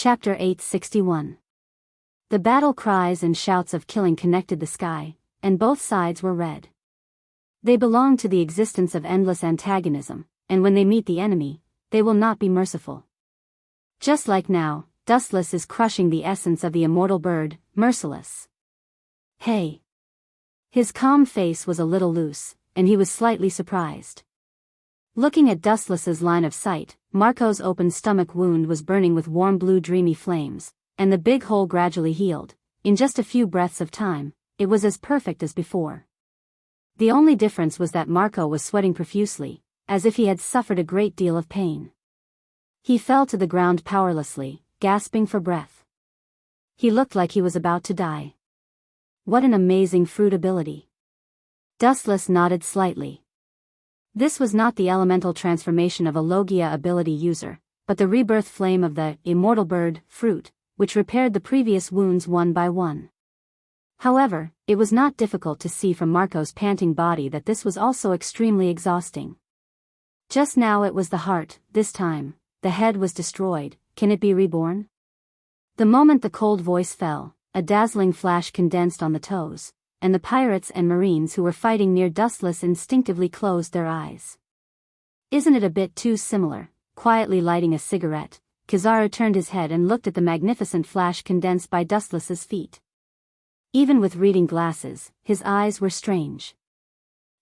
Chapter 861. The battle cries and shouts of killing connected the sky, and both sides were red. They belong to the existence of endless antagonism, and when they meet the enemy, they will not be merciful. Just like now, Dustless is crushing the essence of the immortal bird, Merciless. Hey! His calm face was a little loose, and he was slightly surprised. Looking at Dustless's line of sight, Marco's open stomach wound was burning with warm blue dreamy flames, and the big hole gradually healed. In just a few breaths of time, it was as perfect as before. The only difference was that Marco was sweating profusely, as if he had suffered a great deal of pain. He fell to the ground powerlessly, gasping for breath. He looked like he was about to die. What an amazing fruit ability. Dustless nodded slightly. This was not the elemental transformation of a Logia ability user, but the rebirth flame of the immortal bird, fruit, which repaired the previous wounds one by one. However, it was not difficult to see from Marco's panting body that this was also extremely exhausting. Just now it was the heart, this time, the head was destroyed. Can it be reborn? The moment the cold voice fell, a dazzling flash condensed on the toes, and the pirates and marines who were fighting near Dustless instinctively closed their eyes. Isn't it a bit too similar? Quietly lighting a cigarette, Kizaru turned his head and looked at the magnificent flash condensed by Dustless's feet. Even with reading glasses, his eyes were strange.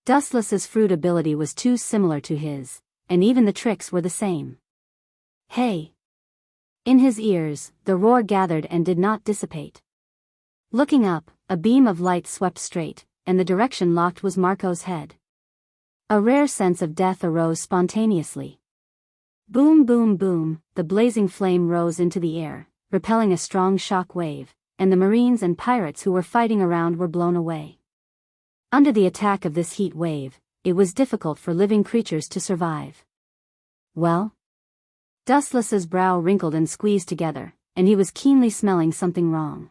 Dustless's fruit ability was too similar to his, and even the tricks were the same. Hey! In his ears, the roar gathered and did not dissipate. Looking up, a beam of light swept straight, and the direction locked was Marco's head. A rare sense of death arose spontaneously. Boom boom boom, the blazing flame rose into the air, repelling a strong shock wave, and the marines and pirates who were fighting around were blown away. Under the attack of this heat wave, it was difficult for living creatures to survive. Well? Dustless's brow wrinkled and squeezed together, and he was keenly smelling something wrong.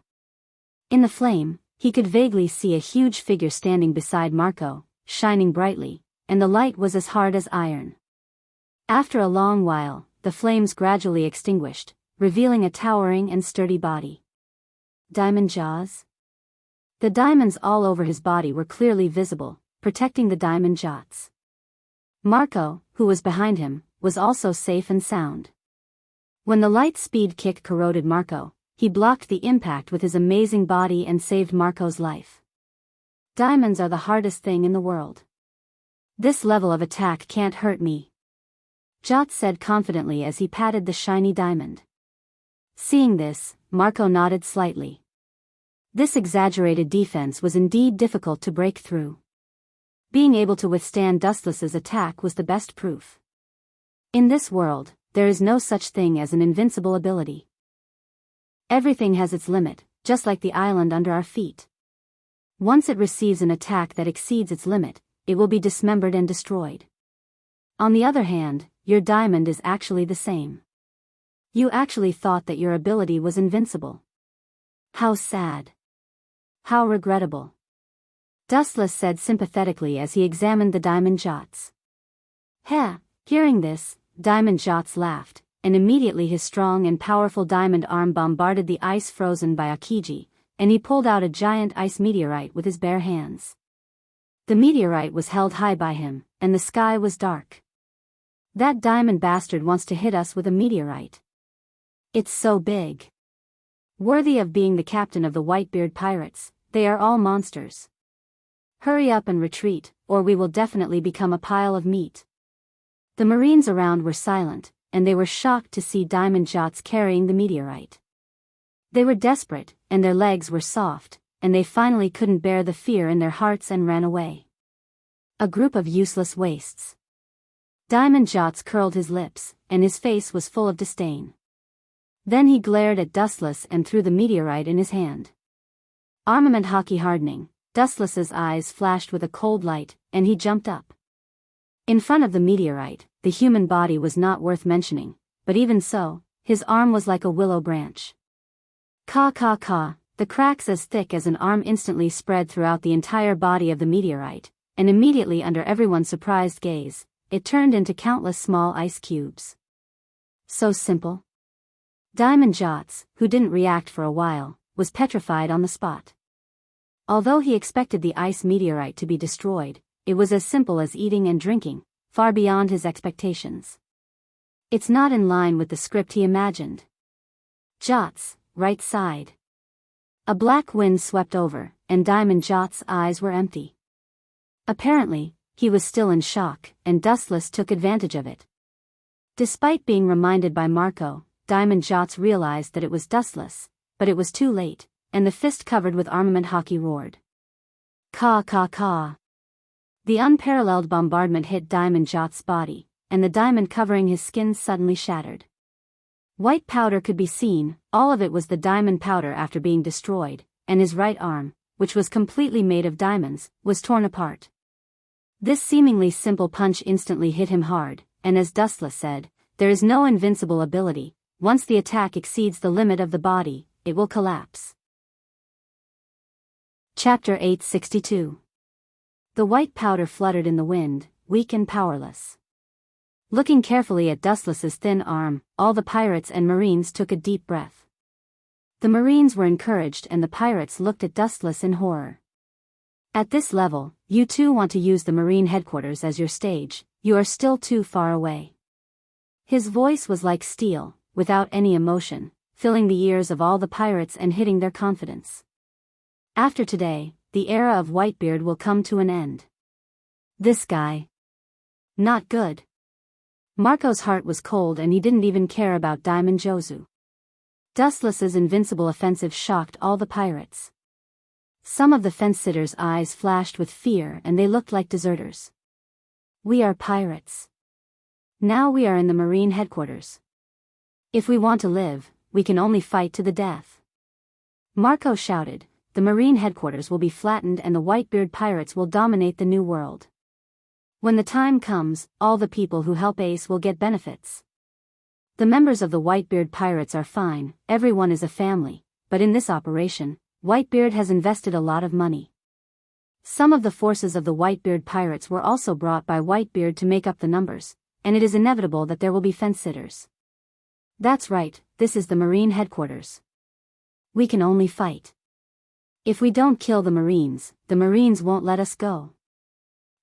In the flame, he could vaguely see a huge figure standing beside Marco, shining brightly, and the light was as hard as iron. After a long while, the flames gradually extinguished, revealing a towering and sturdy body. Diamond jaws? The diamonds all over his body were clearly visible, protecting the diamond jots. Marco, who was behind him, was also safe and sound. When the light speed kick corroded Marco, he blocked the impact with his amazing body and saved Marco's life. Diamonds are the hardest thing in the world. This level of attack can't hurt me, Jot said confidently as he patted the shiny diamond. Seeing this, Marco nodded slightly. This exaggerated defense was indeed difficult to break through. Being able to withstand Dustless's attack was the best proof. In this world, there is no such thing as an invincible ability. Everything has its limit, just like the island under our feet. Once it receives an attack that exceeds its limit, it will be dismembered and destroyed. On the other hand, your diamond is actually the same. You actually thought that your ability was invincible. How sad. How regrettable. Dustless said sympathetically as he examined the diamond jots. Heh, hearing this, Diamond Jots laughed, and immediately his strong and powerful diamond arm bombarded the ice frozen by Akiji, and he pulled out a giant ice meteorite with his bare hands. The meteorite was held high by him, and the sky was dark. That diamond bastard wants to hit us with a meteorite. It's so big. Worthy of being the captain of the Whitebeard pirates, they are all monsters. Hurry up and retreat, or we will definitely become a pile of meat. The marines around were silent, and they were shocked to see Diamond Jots carrying the meteorite. They were desperate, and their legs were soft, and they finally couldn't bear the fear in their hearts and ran away. A group of useless wastes. Diamond Jots curled his lips, and his face was full of disdain. Then he glared at Dustless and threw the meteorite in his hand. Armament hockey hardening, Dustless's eyes flashed with a cold light, and he jumped up. In front of the meteorite, the human body was not worth mentioning, but even so, his arm was like a willow branch. Caw caw caw, the cracks as thick as an arm instantly spread throughout the entire body of the meteorite, and immediately under everyone's surprised gaze, it turned into countless small ice cubes. So simple. Diamond Jots, who didn't react for a while, was petrified on the spot. Although he expected the ice meteorite to be destroyed, it was as simple as eating and drinking, far beyond his expectations. It's not in line with the script he imagined. Jots, right side. A black wind swept over, and Diamond Jot's eyes were empty. Apparently, he was still in shock, and Dustless took advantage of it. Despite being reminded by Marco, Diamond Jots realized that it was Dustless, but it was too late, and the fist covered with armament hockey roared. Caw caw caw. The unparalleled bombardment hit Diamond Jot's body, and the diamond covering his skin suddenly shattered. White powder could be seen, all of it was the diamond powder after being destroyed, and his right arm, which was completely made of diamonds, was torn apart. This seemingly simple punch instantly hit him hard, and as Dustless said, there is no invincible ability, once the attack exceeds the limit of the body, it will collapse. Chapter 862. The white powder fluttered in the wind, weak and powerless. Looking carefully at Dustless's thin arm, all the pirates and marines took a deep breath. The marines were encouraged and the pirates looked at Dustless in horror. At this level, you too want to use the marine headquarters as your stage, you are still too far away. His voice was like steel, without any emotion, filling the ears of all the pirates and hitting their confidence. After today, the era of Whitebeard will come to an end. This guy. Not good. Marco's heart was cold and he didn't even care about Diamond Jozu. Dustless's invincible offensive shocked all the pirates. Some of the fence-sitters' eyes flashed with fear and they looked like deserters. We are pirates. Now we are in the marine headquarters. If we want to live, we can only fight to the death. Marco shouted, the marine headquarters will be flattened and the Whitebeard pirates will dominate the new world. When the time comes, all the people who help Ace will get benefits. The members of the Whitebeard pirates are fine, everyone is a family, but in this operation, Whitebeard has invested a lot of money. Some of the forces of the Whitebeard pirates were also brought by Whitebeard to make up the numbers, and it is inevitable that there will be fence-sitters. That's right, this is the marine headquarters. We can only fight. If we don't kill the marines won't let us go.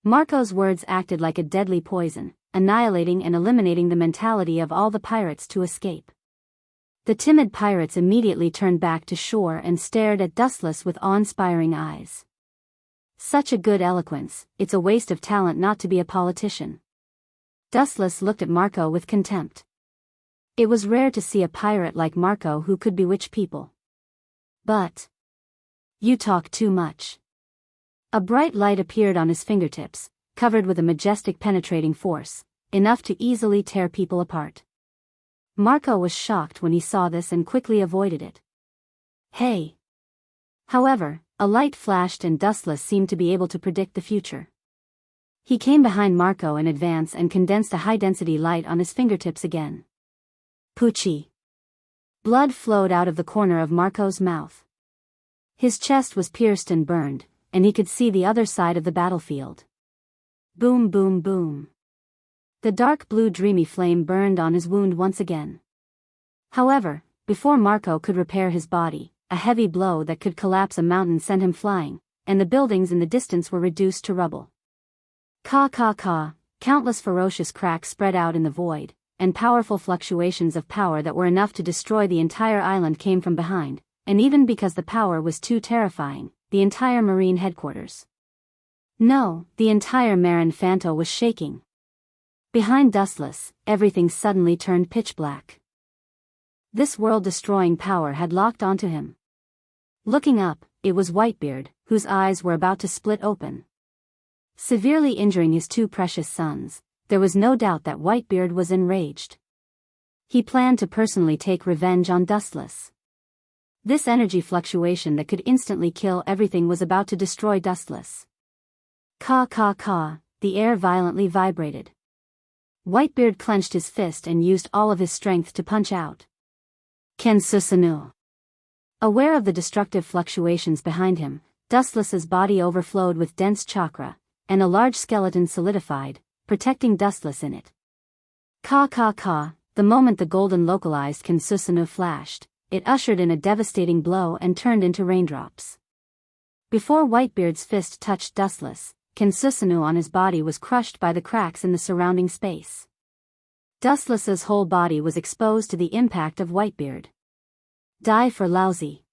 Marco's words acted like a deadly poison, annihilating and eliminating the mentality of all the pirates to escape. The timid pirates immediately turned back to shore and stared at Dustless with awe-inspiring eyes. Such a good eloquence, it's a waste of talent not to be a politician. Dustless looked at Marco with contempt. It was rare to see a pirate like Marco who could bewitch people. But you talk too much. A bright light appeared on his fingertips, covered with a majestic penetrating force, enough to easily tear people apart. Marco was shocked when he saw this and quickly avoided it. Hey! However, a light flashed and Dustless seemed to be able to predict the future. He came behind Marco in advance and condensed a high-density light on his fingertips again. Poochie! Blood flowed out of the corner of Marco's mouth. His chest was pierced and burned, and he could see the other side of the battlefield. Boom boom boom. The dark blue dreamy flame burned on his wound once again. However, before Marco could repair his body, a heavy blow that could collapse a mountain sent him flying, and the buildings in the distance were reduced to rubble. Caw caw caw, countless ferocious cracks spread out in the void, and powerful fluctuations of power that were enough to destroy the entire island came from behind, and even because the power was too terrifying, the entire marine headquarters. No, the entire Marin Fanto was shaking. Behind Dustless, everything suddenly turned pitch black. This world-destroying power had locked onto him. Looking up, it was Whitebeard, whose eyes were about to split open. Severely injuring his two precious sons, there was no doubt that Whitebeard was enraged. He planned to personally take revenge on Dustless. This energy fluctuation that could instantly kill everything was about to destroy Dustless. Caw caw caw, the air violently vibrated. Whitebeard clenched his fist and used all of his strength to punch out. Ken Susanu. Aware of the destructive fluctuations behind him, Dustless's body overflowed with dense chakra, and a large skeleton solidified, protecting Dustless in it. Caw caw caw, The moment the golden localized Kinsusanu flashed, it ushered in a devastating blow and turned into raindrops. Before Whitebeard's fist touched Dustless, Kinsusanu on his body was crushed by the cracks in the surrounding space. Dustless's whole body was exposed to the impact of Whitebeard. Die for lousy.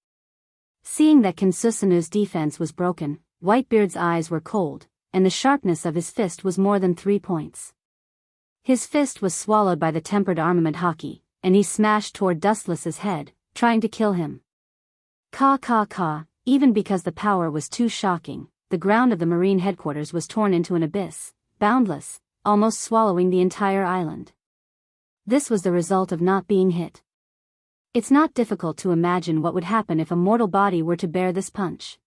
Seeing that Kinsusanu's defense was broken, Whitebeard's eyes were cold, and the sharpness of his fist was more than 3 points. His fist was swallowed by the tempered armament haki, and he smashed toward Dustless's head, trying to kill him. Ka. Even because the power was too shocking, the ground of the Marine headquarters was torn into an abyss, boundless, almost swallowing the entire island. This was the result of not being hit. It's not difficult to imagine what would happen if a mortal body were to bear this punch.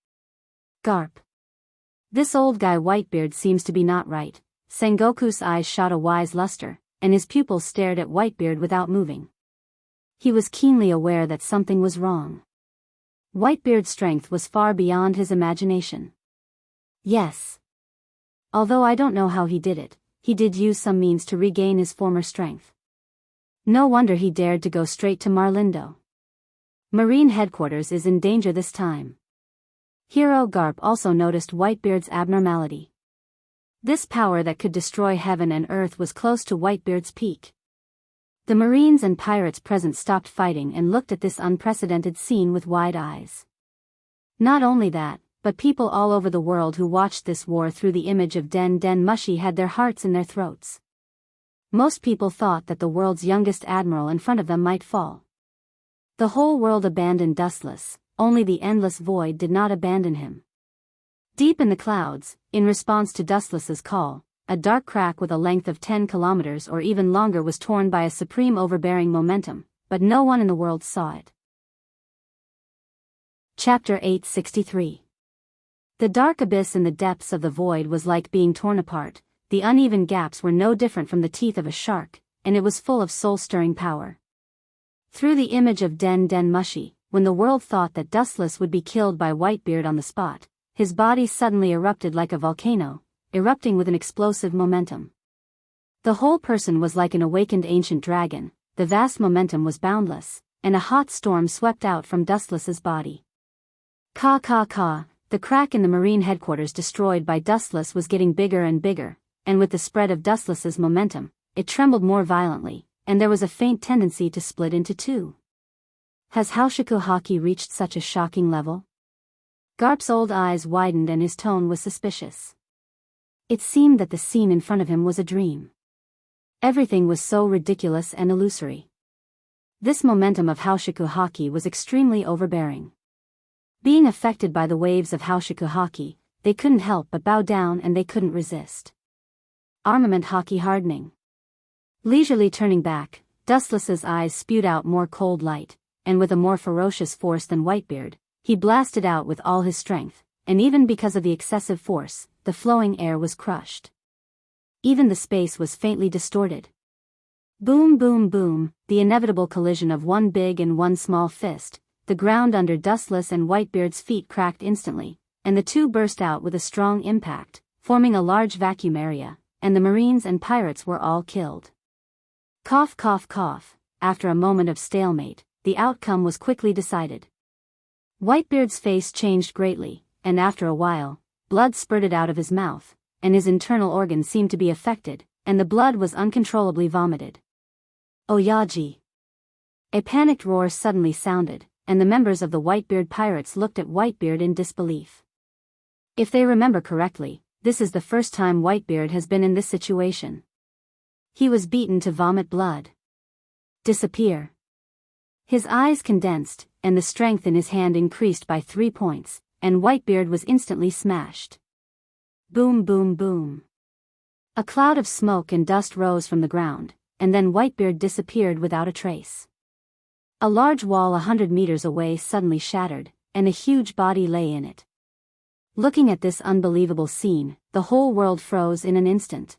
Garp. This old guy Whitebeard seems to be not right. Sengoku's eyes shot a wise luster, and his pupils stared at Whitebeard without moving. He was keenly aware that something was wrong. Whitebeard's strength was far beyond his imagination. Yes. Although I don't know how he did it, he did use some means to regain his former strength. No wonder he dared to go straight to Marlindo. Marine headquarters is in danger this time. Hero Garp also noticed Whitebeard's abnormality. This power that could destroy heaven and earth was close to Whitebeard's peak. The Marines and pirates present stopped fighting and looked at this unprecedented scene with wide eyes. Not only that, but people all over the world who watched this war through the image of Den Mushi had their hearts in their throats. Most people thought that the world's youngest admiral in front of them might fall. The whole world abandoned Dustless, only the endless void did not abandon him. Deep in the clouds, in response to Dustless's call, a dark crack with a length of 10 kilometers or even longer was torn by a supreme overbearing momentum, but no one in the world saw it. Chapter 863. The dark abyss in the depths of the void was like being torn apart. The uneven gaps were no different from the teeth of a shark, and it was full of soul-stirring power. Through the image of Den Mushi, when the world thought that Dustless would be killed by Whitebeard on the spot, his body suddenly erupted like a volcano, erupting with an explosive momentum. The whole person was like an awakened ancient dragon, the vast momentum was boundless, and a hot storm swept out from Dustless's body. Ka. The crack in the Marine headquarters destroyed by Dustless was getting bigger and bigger, and with the spread of Dustless's momentum, it trembled more violently, and there was a faint tendency to split into two. Has Haoshiku Haki reached such a shocking level? Garp's old eyes widened and his tone was suspicious. It seemed that the scene in front of him was a dream. Everything was so ridiculous and illusory. This momentum of Haoshiku Haki was extremely overbearing. Being affected by the waves of Haoshiku Haki, they couldn't help but bow down and they couldn't resist. Armament haki hardening. Leisurely turning back, Dustless's eyes spewed out more cold light, and with a more ferocious force than Whitebeard, he blasted out with all his strength, and even because of the excessive force, the flowing air was crushed. Even the space was faintly distorted. Boom, the inevitable collision of one big and one small fist, the ground under Dustless and Whitebeard's feet cracked instantly, and the two burst out with a strong impact, forming a large vacuum area, and the Marines and pirates were all killed. Cough. After a moment of stalemate, the outcome was quickly decided. Whitebeard's face changed greatly, and after a while, blood spurted out of his mouth, and his internal organs seemed to be affected, and the blood was uncontrollably vomited. Oyaji! A panicked roar suddenly sounded, and the members of the Whitebeard pirates looked at Whitebeard in disbelief. If they remember correctly, this is the first time Whitebeard has been in this situation. He was beaten to vomit blood. Disappear. His eyes condensed, and the strength in his hand increased by 3 points, and Whitebeard was instantly smashed. Boom. A cloud of smoke and dust rose from the ground, and then Whitebeard disappeared without a trace. A large wall 100 meters away suddenly shattered, and a huge body lay in it. Looking at this unbelievable scene, the whole world froze in an instant.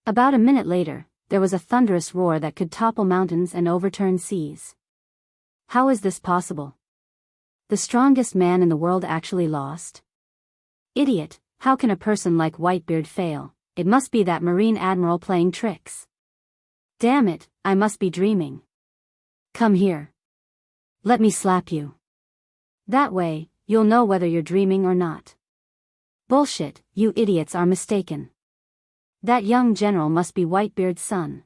About a minute later, there was a thunderous roar that could topple mountains and overturn seas. How is this possible? The strongest man in the world actually lost? Idiot, how can a person like Whitebeard fail? It must be that Marine admiral playing tricks. Damn it, I must be dreaming. Come here. Let me slap you. That way, you'll know whether you're dreaming or not. Bullshit, you idiots are mistaken. That young general must be Whitebeard's son.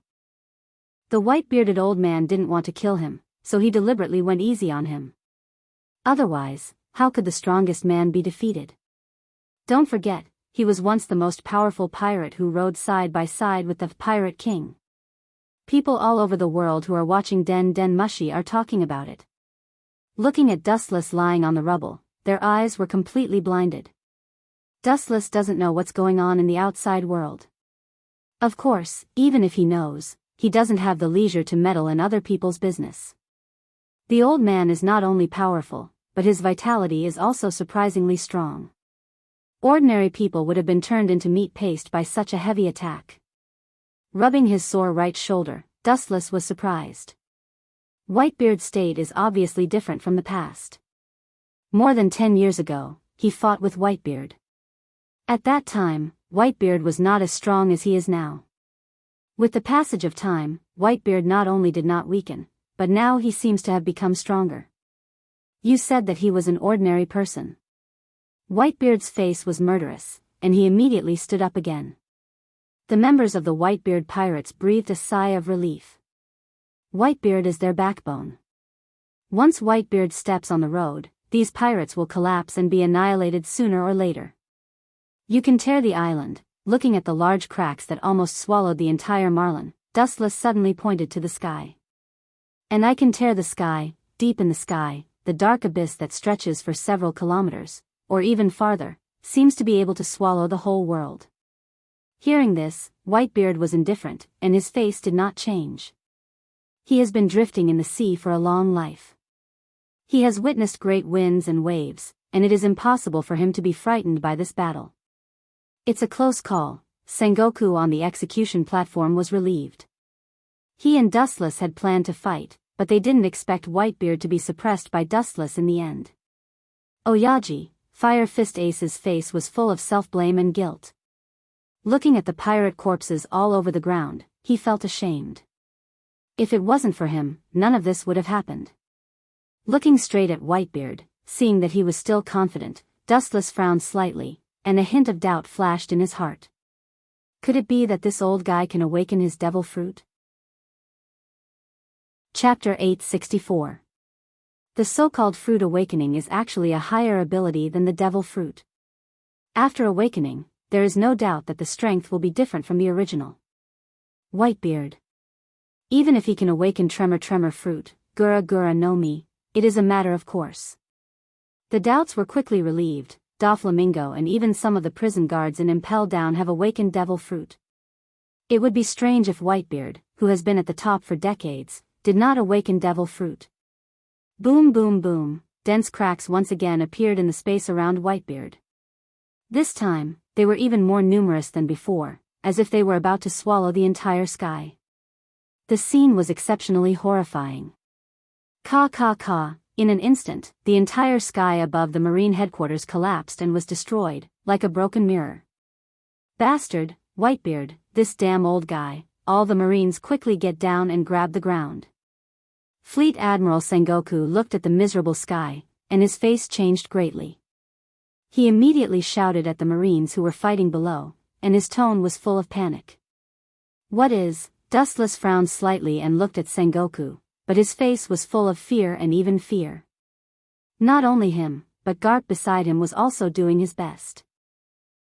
The white-bearded old man didn't want to kill him, so he deliberately went easy on him. Otherwise, how could the strongest man be defeated? Don't forget, he was once the most powerful pirate who rode side by side with the Pirate King. People all over the world who are watching Den Den Mushi are talking about it. Looking at Dustless lying on the rubble, their eyes were completely blinded. Dustless doesn't know what's going on in the outside world. Of course, even if he knows, he doesn't have the leisure to meddle in other people's business. The old man is not only powerful, but his vitality is also surprisingly strong. Ordinary people would have been turned into meat paste by such a heavy attack. Rubbing his sore right shoulder, Dustless was surprised. Whitebeard's state is obviously different from the past. More than 10 years ago, he fought with Whitebeard. At that time, Whitebeard was not as strong as he is now. With the passage of time, Whitebeard not only did not weaken, but now he seems to have become stronger. You said that he was an ordinary person. Whitebeard's face was murderous, and he immediately stood up again. The members of the Whitebeard pirates breathed a sigh of relief. Whitebeard is their backbone. Once Whitebeard steps on the road, these pirates will collapse and be annihilated sooner or later. You can tear the island. Looking at the large cracks that almost swallowed the entire marlin, Dustless suddenly pointed to the sky. And I can tear the sky, deep in the sky, the dark abyss that stretches for several kilometers, or even farther, seems to be able to swallow the whole world. Hearing this, Whitebeard was indifferent, and his face did not change. He has been drifting in the sea for a long life. He has witnessed great winds and waves, and it is impossible for him to be frightened by this battle. It's a close call. Sengoku on the execution platform was relieved. He and Dustless had planned to fight, but they didn't expect Whitebeard to be suppressed by Dustless in the end. Oyaji, Fire Fist Ace's face was full of self-blame and guilt. Looking at the pirate corpses all over the ground, he felt ashamed. If it wasn't for him, none of this would have happened. Looking straight at Whitebeard, seeing that he was still confident, Dustless frowned slightly, and a hint of doubt flashed in his heart. Could it be that this old guy can awaken his devil fruit? Chapter 864. The so-called fruit awakening is actually a higher ability than the devil fruit. After awakening, there is no doubt that the strength will be different from the original. Whitebeard. Even if he can awaken Tremor fruit, Gura Gura no Mi, it is a matter of course. The doubts were quickly relieved. Doflamingo and even some of the prison guards in Impel Down have awakened devil fruit. It would be strange if Whitebeard, who has been at the top for decades, did not awaken devil fruit. Boom boom boom, dense cracks once again appeared in the space around Whitebeard. This time, they were even more numerous than before, as if they were about to swallow the entire sky. The scene was exceptionally horrifying. Ka ka ka. In an instant, the entire sky above the Marine headquarters collapsed and was destroyed, like a broken mirror. Bastard, Whitebeard, this damn old guy, all the Marines quickly get down and grab the ground. Fleet Admiral Sengoku looked at the miserable sky, and his face changed greatly. He immediately shouted at the Marines who were fighting below, and his tone was full of panic. What is? Dustless frowned slightly and looked at Sengoku, but his face was full of fear and even fear. Not only him, but Garp beside him was also doing his best.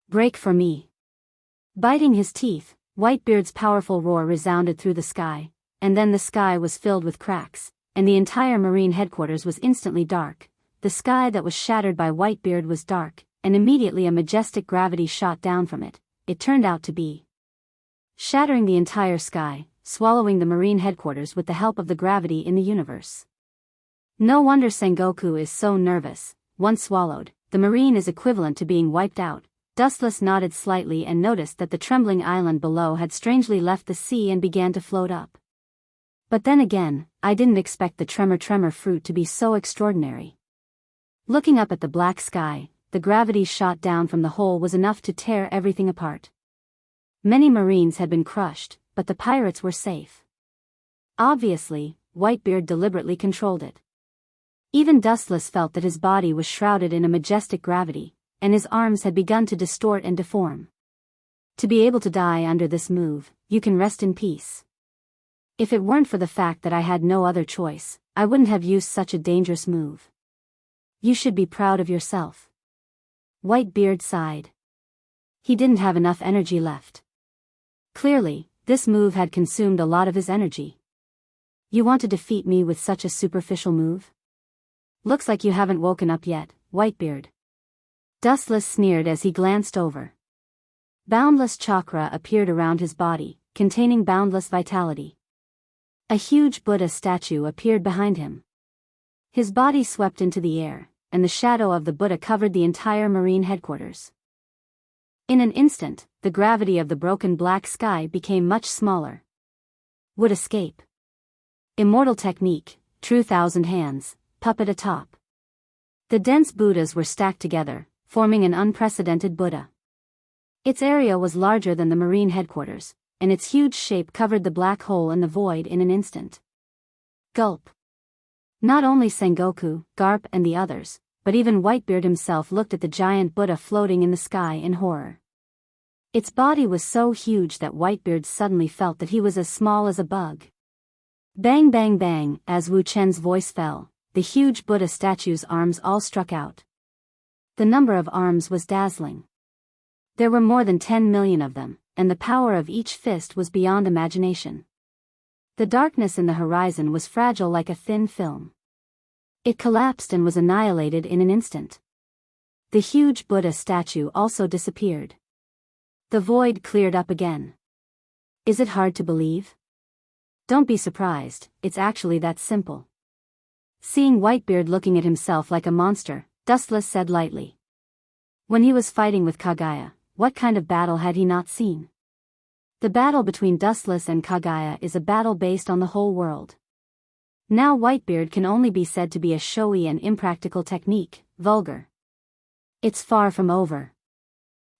Break for me. Biting his teeth, Whitebeard's powerful roar resounded through the sky, and then the sky was filled with cracks, and the entire Marine headquarters was instantly dark. The sky that was shattered by Whitebeard was dark, and immediately a majestic gravity shot down from it. It turned out to be shattering the entire sky, swallowing the Marine headquarters with the help of the gravity in the universe. No wonder Sengoku is so nervous. Once swallowed, the Marine is equivalent to being wiped out. Dustless nodded slightly and noticed that the trembling island below had strangely left the sea and began to float up. But then again, I didn't expect the tremor fruit to be so extraordinary. Looking up at the black sky, the gravity shot down from the hole was enough to tear everything apart. Many Marines had been crushed, but the pirates were safe. Obviously, Whitebeard deliberately controlled it. Even Dustless felt that his body was shrouded in a majestic gravity, and his arms had begun to distort and deform. To be able to die under this move, you can rest in peace. If it weren't for the fact that I had no other choice, I wouldn't have used such a dangerous move. You should be proud of yourself. Whitebeard sighed. He didn't have enough energy left. Clearly, this move had consumed a lot of his energy. You want to defeat me with such a superficial move? Looks like you haven't woken up yet, Whitebeard. Dustless sneered as he glanced over. Boundless chakra appeared around his body, containing boundless vitality. A huge Buddha statue appeared behind him. His body swept into the air, and the shadow of the Buddha covered the entire Marine headquarters. In an instant, the gravity of the broken black sky became much smaller. Would escape. Immortal technique, true thousand hands, puppet atop. The dense Buddhas were stacked together, forming an unprecedented Buddha. Its area was larger than the Marine headquarters, and its huge shape covered the black hole and the void in an instant. Gulp. Not only Sengoku, Garp and the others, but even Whitebeard himself looked at the giant Buddha floating in the sky in horror. Its body was so huge that Whitebeard suddenly felt that he was as small as a bug. Bang bang bang, as Wu Chen's voice fell, the huge Buddha statue's arms all struck out. The number of arms was dazzling. There were more than 10 million of them, and the power of each fist was beyond imagination. The darkness in the horizon was fragile like a thin film. It collapsed and was annihilated in an instant. The huge Buddha statue also disappeared. The void cleared up again. Is it hard to believe? Don't be surprised, it's actually that simple. Seeing Whitebeard looking at himself like a monster, Dustless said lightly. When he was fighting with Kaguya, what kind of battle had he not seen? The battle between Dustless and Kaguya is a battle based on the whole world. Now Whitebeard can only be said to be a showy and impractical technique, vulgar. It's far from over.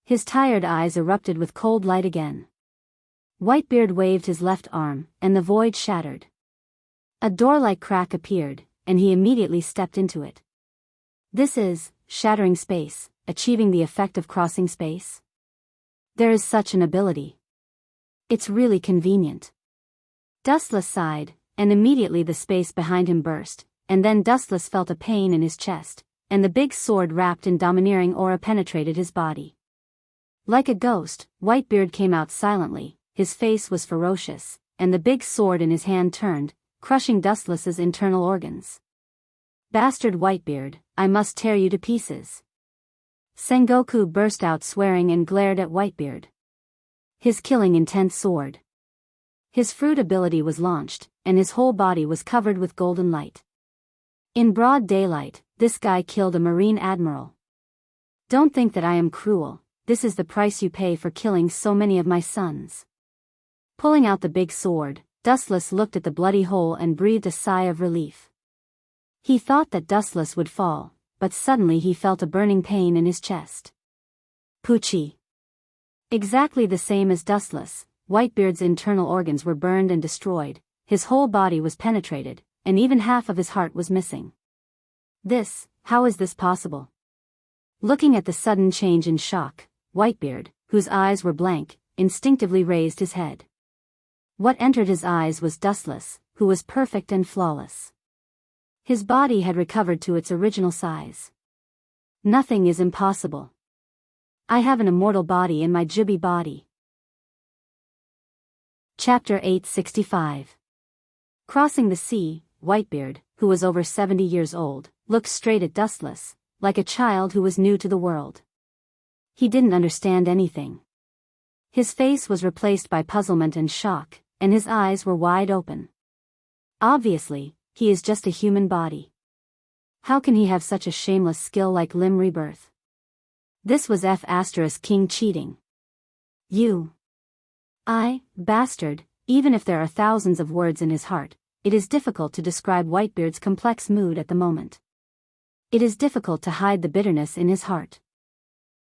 His tired eyes erupted with cold light again. Whitebeard waved his left arm, and the void shattered. A door-like crack appeared, and he immediately stepped into it. This is shattering space, achieving the effect of crossing space. There is such an ability. It's really convenient. Dustless sighed, and immediately the space behind him burst, and then Dustless felt a pain in his chest, and the big sword wrapped in domineering aura penetrated his body. Like a ghost, Whitebeard came out silently, his face was ferocious, and the big sword in his hand turned, crushing Dustless's internal organs. Bastard Whitebeard, I must tear you to pieces. Sengoku burst out swearing and glared at Whitebeard. His killing intent soared. His fruit ability was launched, and his whole body was covered with golden light. In broad daylight, this guy killed a Marine admiral. Don't think that I am cruel, this is the price you pay for killing so many of my sons. Pulling out the big sword, Dustless looked at the bloody hole and breathed a sigh of relief. He thought that Dustless would fall, but suddenly he felt a burning pain in his chest. Poochie. Exactly the same as Dustless, Whitebeard's internal organs were burned and destroyed, his whole body was penetrated, and even half of his heart was missing. How is this possible? Looking at the sudden change in shock, Whitebeard, whose eyes were blank, instinctively raised his head. What entered his eyes was Dustless, who was perfect and flawless. His body had recovered to its original size. Nothing is impossible. I have an immortal body in my Jubi body. Chapter 865. Crossing the sea, Whitebeard, who was over 70 years old, looked straight at Dustless, like a child who was new to the world. He didn't understand anything. His face was replaced by puzzlement and shock, and his eyes were wide open. Obviously, he is just a human body. How can he have such a shameless skill like limb rebirth? This was King cheating. Bastard, even if there are thousands of words in his heart, it is difficult to describe Whitebeard's complex mood at the moment. It is difficult to hide the bitterness in his heart.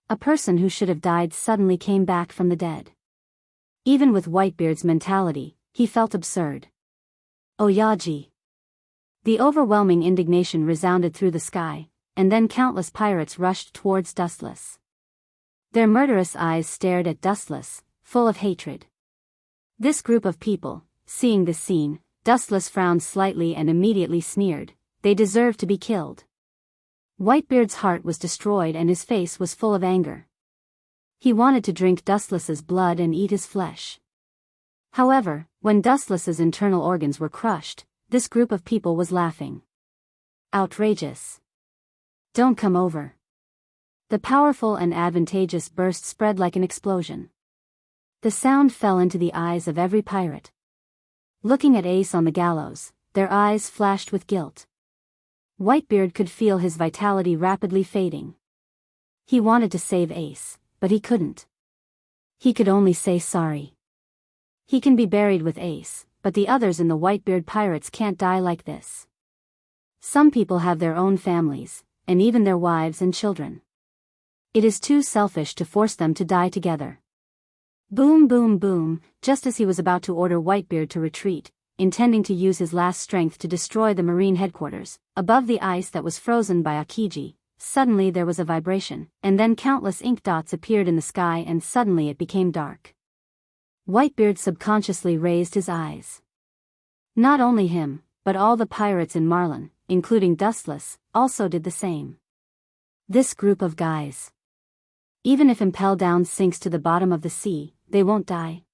A person who should have died suddenly came back from the dead. Even with Whitebeard's mentality, he felt absurd. Oyaji. The overwhelming indignation resounded through the sky, and then countless pirates rushed towards Dustless. Their murderous eyes stared at Dustless, full of hatred. This group of people, seeing this scene, Dustless frowned slightly and immediately sneered, "They deserve to be killed." Whitebeard's heart was destroyed and his face was full of anger. He wanted to drink Dustless's blood and eat his flesh. However, when Dustless's internal organs were crushed, this group of people was laughing. Outrageous. Don't come over. The powerful and advantageous burst spread like an explosion. The sound fell into the eyes of every pirate. Looking at Ace on the gallows, their eyes flashed with guilt. Whitebeard could feel his vitality rapidly fading. He wanted to save Ace, but he couldn't. He could only say sorry. He can be buried with Ace, but the others in the Whitebeard pirates can't die like this. Some people have their own families, and even their wives and children. It is too selfish to force them to die together. Boom boom boom, just as he was about to order Whitebeard to retreat, intending to use his last strength to destroy the marine headquarters, above the ice that was frozen by Akiji, suddenly there was a vibration, and then countless ink dots appeared in the sky and suddenly it became dark. Whitebeard subconsciously raised his eyes. Not only him, but all the pirates in Marlin, including Dustless, also did the same. This group of guys. Even if Impel Down sinks to the bottom of the sea, they won't die.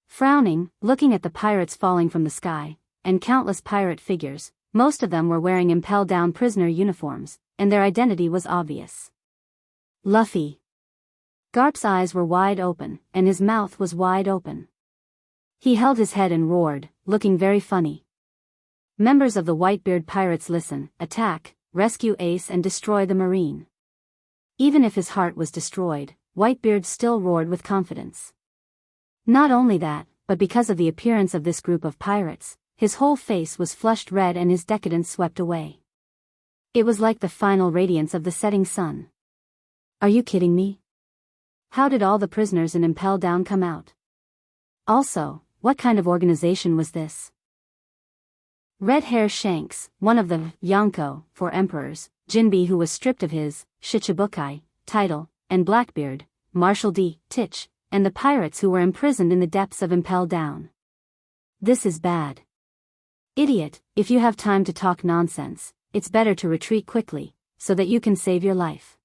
Frowning, looking at the pirates falling from the sky, and countless pirate figures, most of them were wearing Impel Down prisoner uniforms, and their identity was obvious. Luffy. Garp's eyes were wide open, and his mouth was wide open. He held his head and roared, looking very funny. Members of the Whitebeard pirates listen, attack, rescue Ace and destroy the marine. Even if his heart was destroyed, Whitebeard still roared with confidence. Not only that, but because of the appearance of this group of pirates, his whole face was flushed red and his decadence swept away. It was like the final radiance of the setting sun. Are you kidding me? How did all the prisoners in Impel Down come out? Also, what kind of organization was this? Red Hair Shanks, one of the Yonko, for emperors, Jinbe who was stripped of his Shichibukai title, and Blackbeard, Marshal D. Titch, and the pirates who were imprisoned in the depths of Impel Down. This is bad. Idiot, if you have time to talk nonsense, it's better to retreat quickly, so that you can save your life.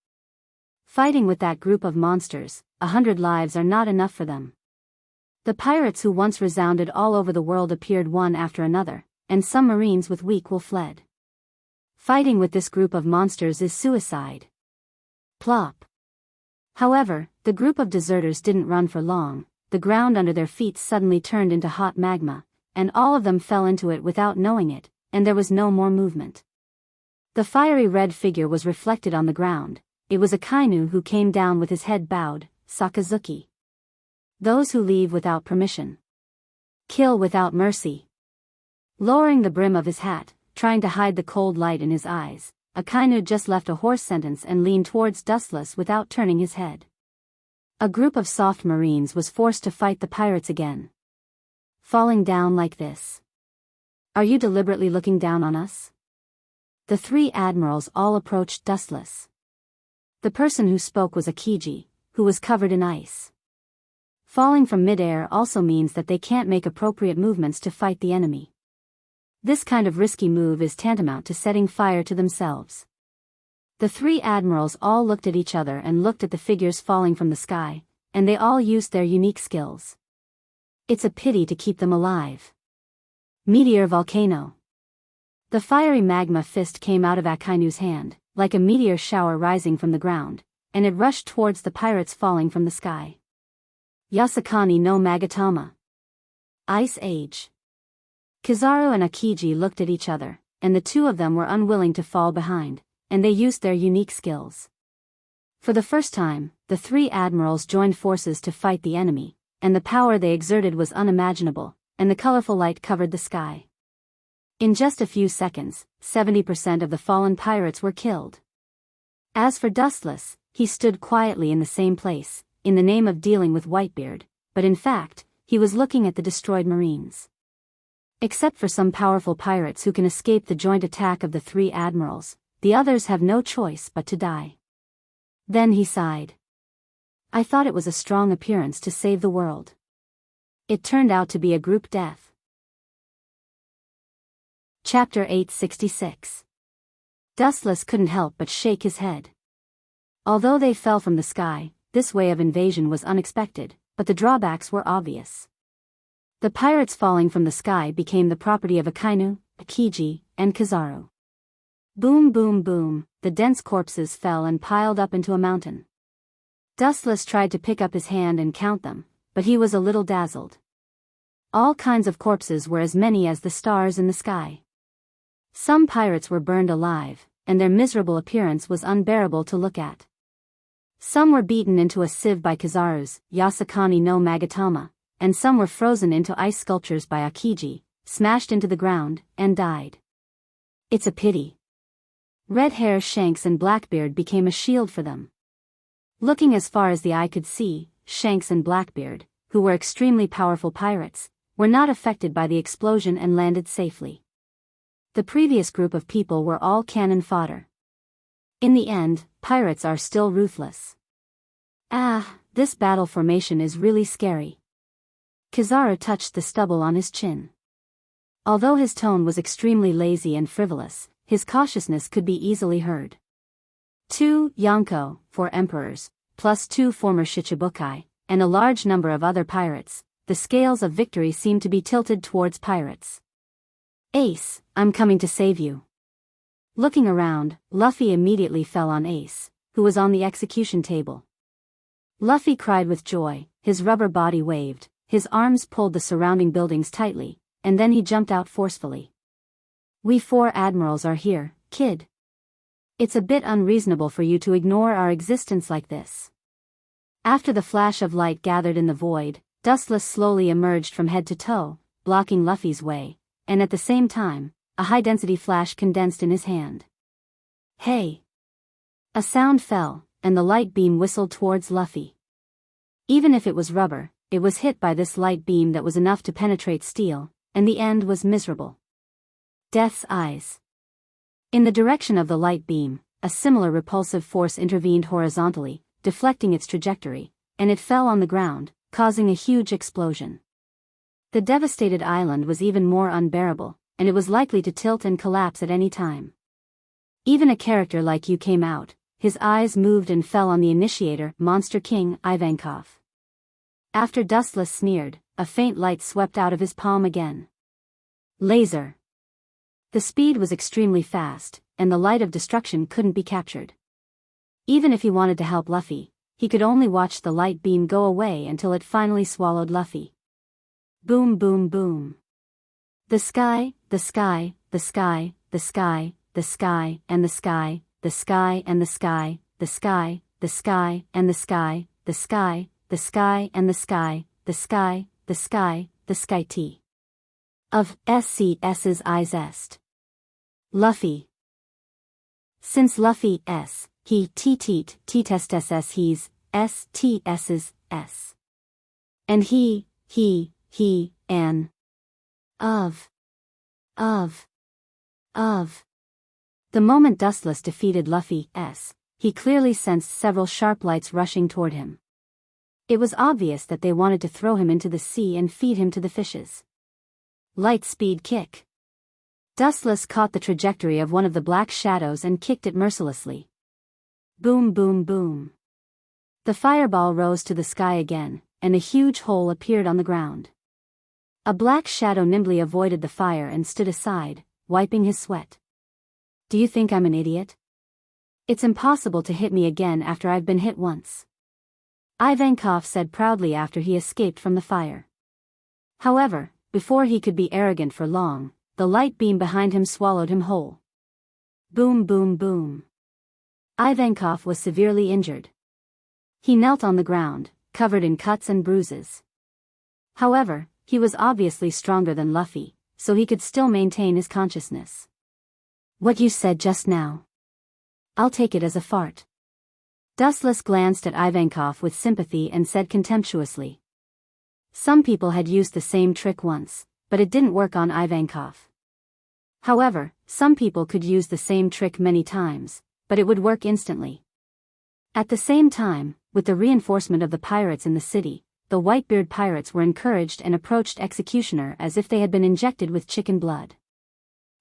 Fighting with that group of monsters, 100 lives are not enough for them. The pirates who once resounded all over the world appeared one after another, and some marines with weak will fled. Fighting with this group of monsters is suicide. Plop. However, the group of deserters didn't run for long. The ground under their feet suddenly turned into hot magma, and all of them fell into it without knowing it, and there was no more movement. The fiery red figure was reflected on the ground. It was Akainu who came down with his head bowed, Sakazuki. Those who leave without permission. Kill without mercy. Lowering the brim of his hat, trying to hide the cold light in his eyes, Akainu just left a hoarse sentence and leaned towards Dustless without turning his head. A group of soft marines was forced to fight the pirates again. Falling down like this. Are you deliberately looking down on us? The three admirals all approached Dustless. The person who spoke was Akiji, who was covered in ice. Falling from midair also means that they can't make appropriate movements to fight the enemy. This kind of risky move is tantamount to setting fire to themselves. The three admirals all looked at each other and looked at the figures falling from the sky, and they all used their unique skills. It's a pity to keep them alive. Meteor Volcano. The fiery magma fist came out of Akainu's hand, like a meteor shower rising from the ground, and it rushed towards the pirates falling from the sky. Yasakani no Magatama. Ice Age. Kizaru and Akiji looked at each other, and the two of them were unwilling to fall behind, and they used their unique skills. For the first time, the three admirals joined forces to fight the enemy, and the power they exerted was unimaginable, and the colorful light covered the sky. In just a few seconds, 70% of the fallen pirates were killed. As for Dustless, he stood quietly in the same place, in the name of dealing with Whitebeard, but in fact, he was looking at the destroyed marines. Except for some powerful pirates who can escape the joint attack of the three admirals, the others have no choice but to die. Then he sighed. I thought it was a strong appearance to save the world. It turned out to be a group death. Chapter 866. Dustless couldn't help but shake his head. Although they fell from the sky, this way of invasion was unexpected, but the drawbacks were obvious. The pirates falling from the sky became the property of Akainu, Akiji, and Kizaru. Boom boom boom, the dense corpses fell and piled up into a mountain. Dustless tried to pick up his hand and count them, but he was a little dazzled. All kinds of corpses were as many as the stars in the sky. Some pirates were burned alive, and their miserable appearance was unbearable to look at. Some were beaten into a sieve by Kizaru's Yasakani no Magatama, and some were frozen into ice sculptures by Akiji, smashed into the ground, and died. It's a pity. Red Hair, Shanks and Blackbeard became a shield for them. Looking as far as the eye could see, Shanks and Blackbeard, who were extremely powerful pirates, were not affected by the explosion and landed safely. The previous group of people were all cannon fodder. In the end, pirates are still ruthless. This battle formation is really scary. Kizaru touched the stubble on his chin. Although his tone was extremely lazy and frivolous, his cautiousness could be easily heard. 2 Yonko, 4 emperors, plus 2 former Shichibukai, and a large number of other pirates, the scales of victory seemed to be tilted towards pirates. Ace, I'm coming to save you. Looking around, Luffy immediately fell on Ace, who was on the execution table. Luffy cried with joy, his rubber body waved, his arms pulled the surrounding buildings tightly, and then he jumped out forcefully. We 4 admirals are here, kid. It's a bit unreasonable for you to ignore our existence like this. After the flash of light gathered in the void, Dustless slowly emerged from head to toe, blocking Luffy's way, and at the same time, a high-density flash condensed in his hand. Hey! A sound fell, and the light beam whistled towards Luffy. Even if it was rubber, it was hit by this light beam that was enough to penetrate steel, and the end was miserable. Death's eyes. In the direction of the light beam, a similar repulsive force intervened horizontally, deflecting its trajectory, and it fell on the ground, causing a huge explosion. The devastated island was even more unbearable, and it was likely to tilt and collapse at any time. Even a character like you came out, his eyes moved and fell on the initiator, Monster King Ivankov. After Dustless sneered, a faint light swept out of his palm again. Laser. The speed was extremely fast, and the light of destruction couldn't be captured. Even if he wanted to help Luffy, he could only watch the light beam go away until it finally swallowed Luffy. Boom boom boom. The sky, the sky, the sky, the sky, the sky, and the sky, the sky and the sky, the sky, the sky and the sky, the sky, the sky and the sky, the sky, the sky, the sky T. Of SCS's eyes est. Luffy. Since Luffy S, he T-teat, T-test-SS he's, S-T-S's, S. And he, an. Of. The moment Dustless defeated Luffy S, he clearly sensed several sharp lights rushing toward him. It was obvious that they wanted to throw him into the sea and feed him to the fishes. Light speed kick. Dustless caught the trajectory of one of the black shadows and kicked it mercilessly. Boom boom boom. The fireball rose to the sky again, and a huge hole appeared on the ground. A black shadow nimbly avoided the fire and stood aside, wiping his sweat. Do you think I'm an idiot? It's impossible to hit me again after I've been hit once. Ivankov said proudly after he escaped from the fire. However, before he could be arrogant for long, the light beam behind him swallowed him whole. Boom boom boom. Ivankov was severely injured. He knelt on the ground, covered in cuts and bruises. However, he was obviously stronger than Luffy, so he could still maintain his consciousness. What you said just now. I'll take it as a fart. Dustless glanced at Ivankov with sympathy and said contemptuously. Some people had used the same trick once, but but it didn't work on Ivankov. However, some people could use the same trick many times, but it would work instantly. At the same time, with the reinforcement of the pirates in the city, the Whitebeard pirates were encouraged and approached Executioner as if they had been injected with chicken blood.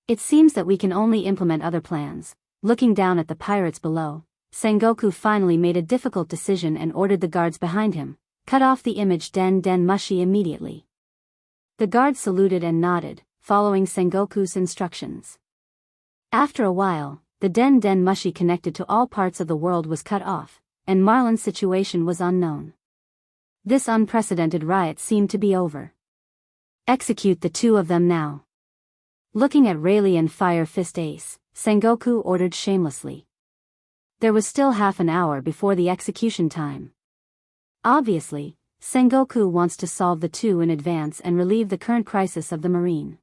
It seems that we can only implement other plans. Looking down at the pirates below, Sengoku finally made a difficult decision and ordered the guards behind him, cut off the image Den Den Mushi immediately. The guards saluted and nodded, following Sengoku's instructions. After a while, the Den Den Mushi connected to all parts of the world was cut off, and Marlin's situation was unknown. This unprecedented riot seemed to be over. Execute the two of them now. Looking at Rayleigh and Fire Fist Ace, Sengoku ordered shamelessly. There was still half an hour before the execution time. Obviously, Sengoku wants to solve the two in advance and relieve the current crisis of the Marine.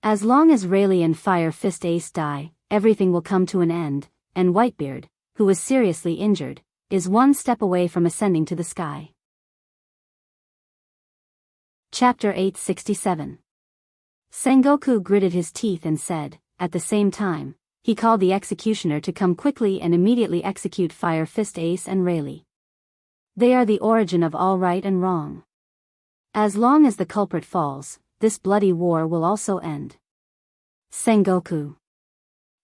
As long as Rayleigh and Fire Fist Ace die, everything will come to an end, and Whitebeard, who was seriously injured, is one step away from ascending to the sky. Chapter 867. Sengoku gritted his teeth and said, at the same time, he called the executioner to come quickly and immediately execute Fire Fist Ace and Rayleigh. They are the origin of all right and wrong. As long as the culprit falls, this bloody war will also end. Sengoku.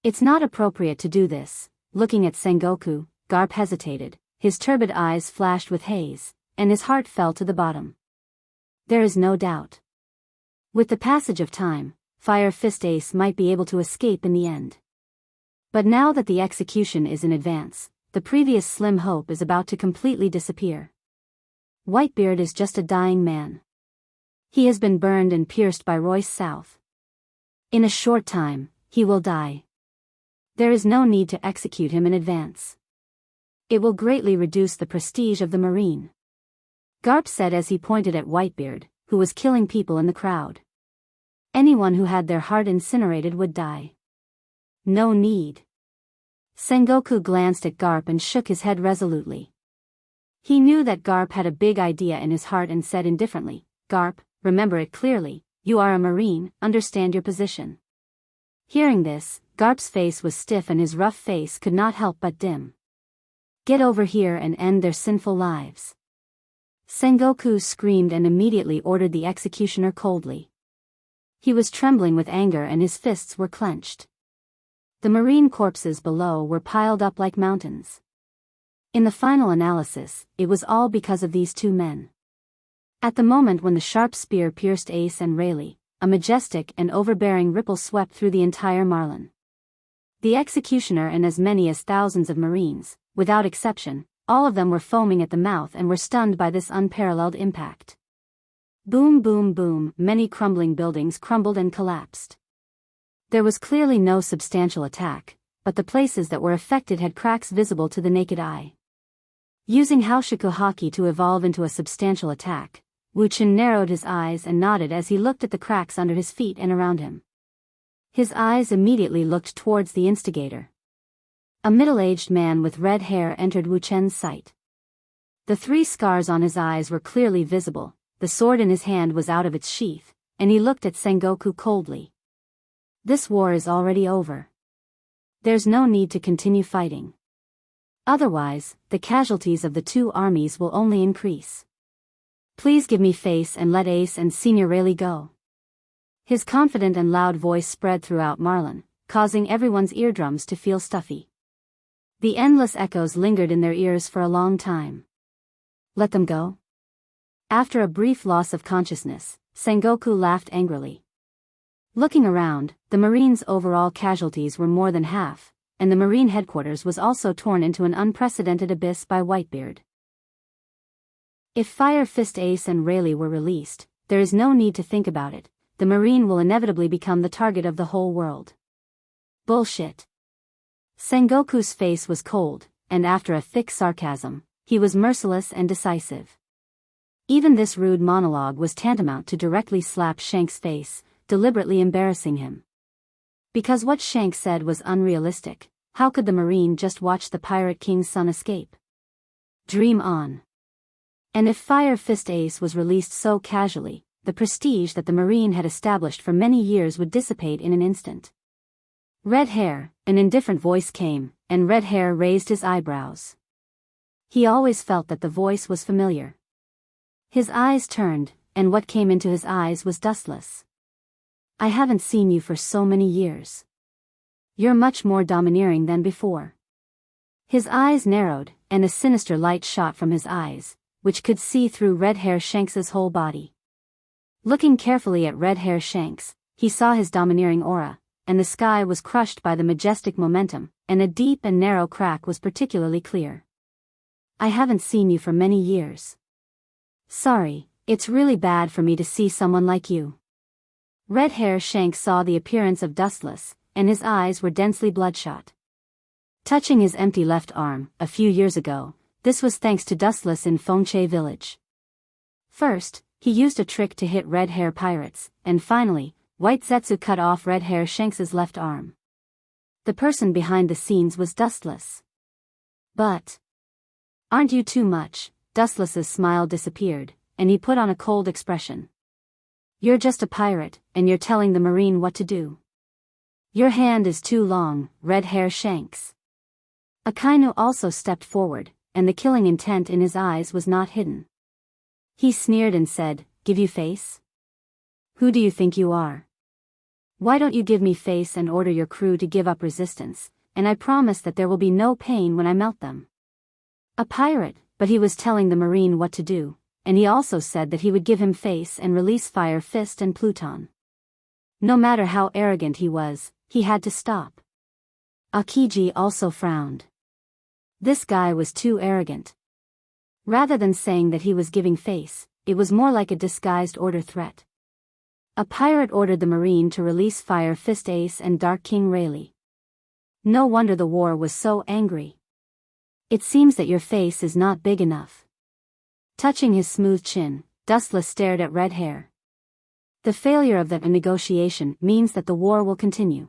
It's not appropriate to do this. Looking at Sengoku, Garp hesitated, his turbid eyes flashed with haze, and his heart fell to the bottom. There is no doubt. With the passage of time, Fire Fist Ace might be able to escape in the end. But now that the execution is in advance, the previous slim hope is about to completely disappear. Whitebeard is just a dying man. He has been burned and pierced by Royce South. In a short time, he will die. There is no need to execute him in advance. It will greatly reduce the prestige of the Marine. Garp said as he pointed at Whitebeard, who was killing people in the crowd. Anyone who had their heart incinerated would die. No need. Sengoku glanced at Garp and shook his head resolutely. He knew that Garp had a big idea in his heart and said indifferently, Garp, remember it clearly, you are a Marine, understand your position. Hearing this, Garp's face was stiff and his rough face could not help but dim. Get over here and end their sinful lives. Sengoku screamed and immediately ordered the executioner coldly. He was trembling with anger and his fists were clenched. The Marine corpses below were piled up like mountains. In the final analysis, it was all because of these two men. At the moment when the sharp spear pierced Ace and Rayleigh, a majestic and overbearing ripple swept through the entire Marlin. The executioner and as many as thousands of Marines, without exception, all of them were foaming at the mouth and were stunned by this unparalleled impact. Boom boom boom, many crumbling buildings crumbled and collapsed. There was clearly no substantial attack, but the places that were affected had cracks visible to the naked eye. Using Haoshiku Haki to evolve into a substantial attack, Wu Chen narrowed his eyes and nodded as he looked at the cracks under his feet and around him. His eyes immediately looked towards the instigator. A middle-aged man with red hair entered Wu Chen's sight. The 3 scars on his eyes were clearly visible, the sword in his hand was out of its sheath, and he looked at Sengoku coldly. This war is already over. There's no need to continue fighting. Otherwise, the casualties of the two armies will only increase. Please give me face and let Ace and Senior Rayleigh go. His confident and loud voice spread throughout Marlin, causing everyone's eardrums to feel stuffy. The endless echoes lingered in their ears for a long time. Let them go? After a brief loss of consciousness, Sengoku laughed angrily. Looking around, the Marines' overall casualties were more than half, and the Marine headquarters was also torn into an unprecedented abyss by Whitebeard. If Fire Fist Ace and Rayleigh were released, there is no need to think about it, the Marine will inevitably become the target of the whole world. Bullshit. Sengoku's face was cold, and after a thick sarcasm, he was merciless and decisive. Even this rude monologue was tantamount to directly slap Shank's face, deliberately embarrassing him. Because what Shank said was unrealistic, how could the Marine just watch the Pirate King's son escape? Dream on. And if Fire Fist Ace was released so casually, the prestige that the Marine had established for many years would dissipate in an instant. Red Hair, an indifferent voice came, and Red Hair raised his eyebrows. He always felt that the voice was familiar. His eyes turned, and what came into his eyes was dustless. I haven't seen you for so many years. You're much more domineering than before. His eyes narrowed, and a sinister light shot from his eyes, which could see through Red Hair Shanks's whole body. Looking carefully at Red Hair Shanks, he saw his domineering aura, and the sky was crushed by the majestic momentum, and a deep and narrow crack was particularly clear. I haven't seen you for many years. Sorry, it's really bad for me to see someone like you. Red Hair Shanks saw the appearance of Dustless, and his eyes were densely bloodshot. Touching his empty left arm, a few years ago, this was thanks to Dustless in Fengche village. First, he used a trick to hit Red Hair pirates, and finally, White Zetsu cut off Red Hair Shanks's left arm. The person behind the scenes was Dustless. But aren't you too much? Dustless's smile disappeared, and he put on a cold expression. You're just a pirate, and you're telling the Marine what to do. Your hand is too long, Red Hair Shanks. Akainu also stepped forward, and the killing intent in his eyes was not hidden. He sneered and said, "Give you face? Who do you think you are? Why don't you give me face and order your crew to give up resistance, and I promise that there will be no pain when I melt them." A pirate, but he was telling the Marine what to do, and he also said that he would give him face and release Fire Fist and Pluton. No matter how arrogant he was, he had to stop. Akiji also frowned. This guy was too arrogant. Rather than saying that he was giving face, it was more like a disguised order threat. A pirate ordered the Marine to release Fire Fist Ace and Dark King Rayleigh. No wonder the war was so angry. It seems that your face is not big enough. Touching his smooth chin, Dustless stared at Red Hair. The failure of that negotiation means that the war will continue.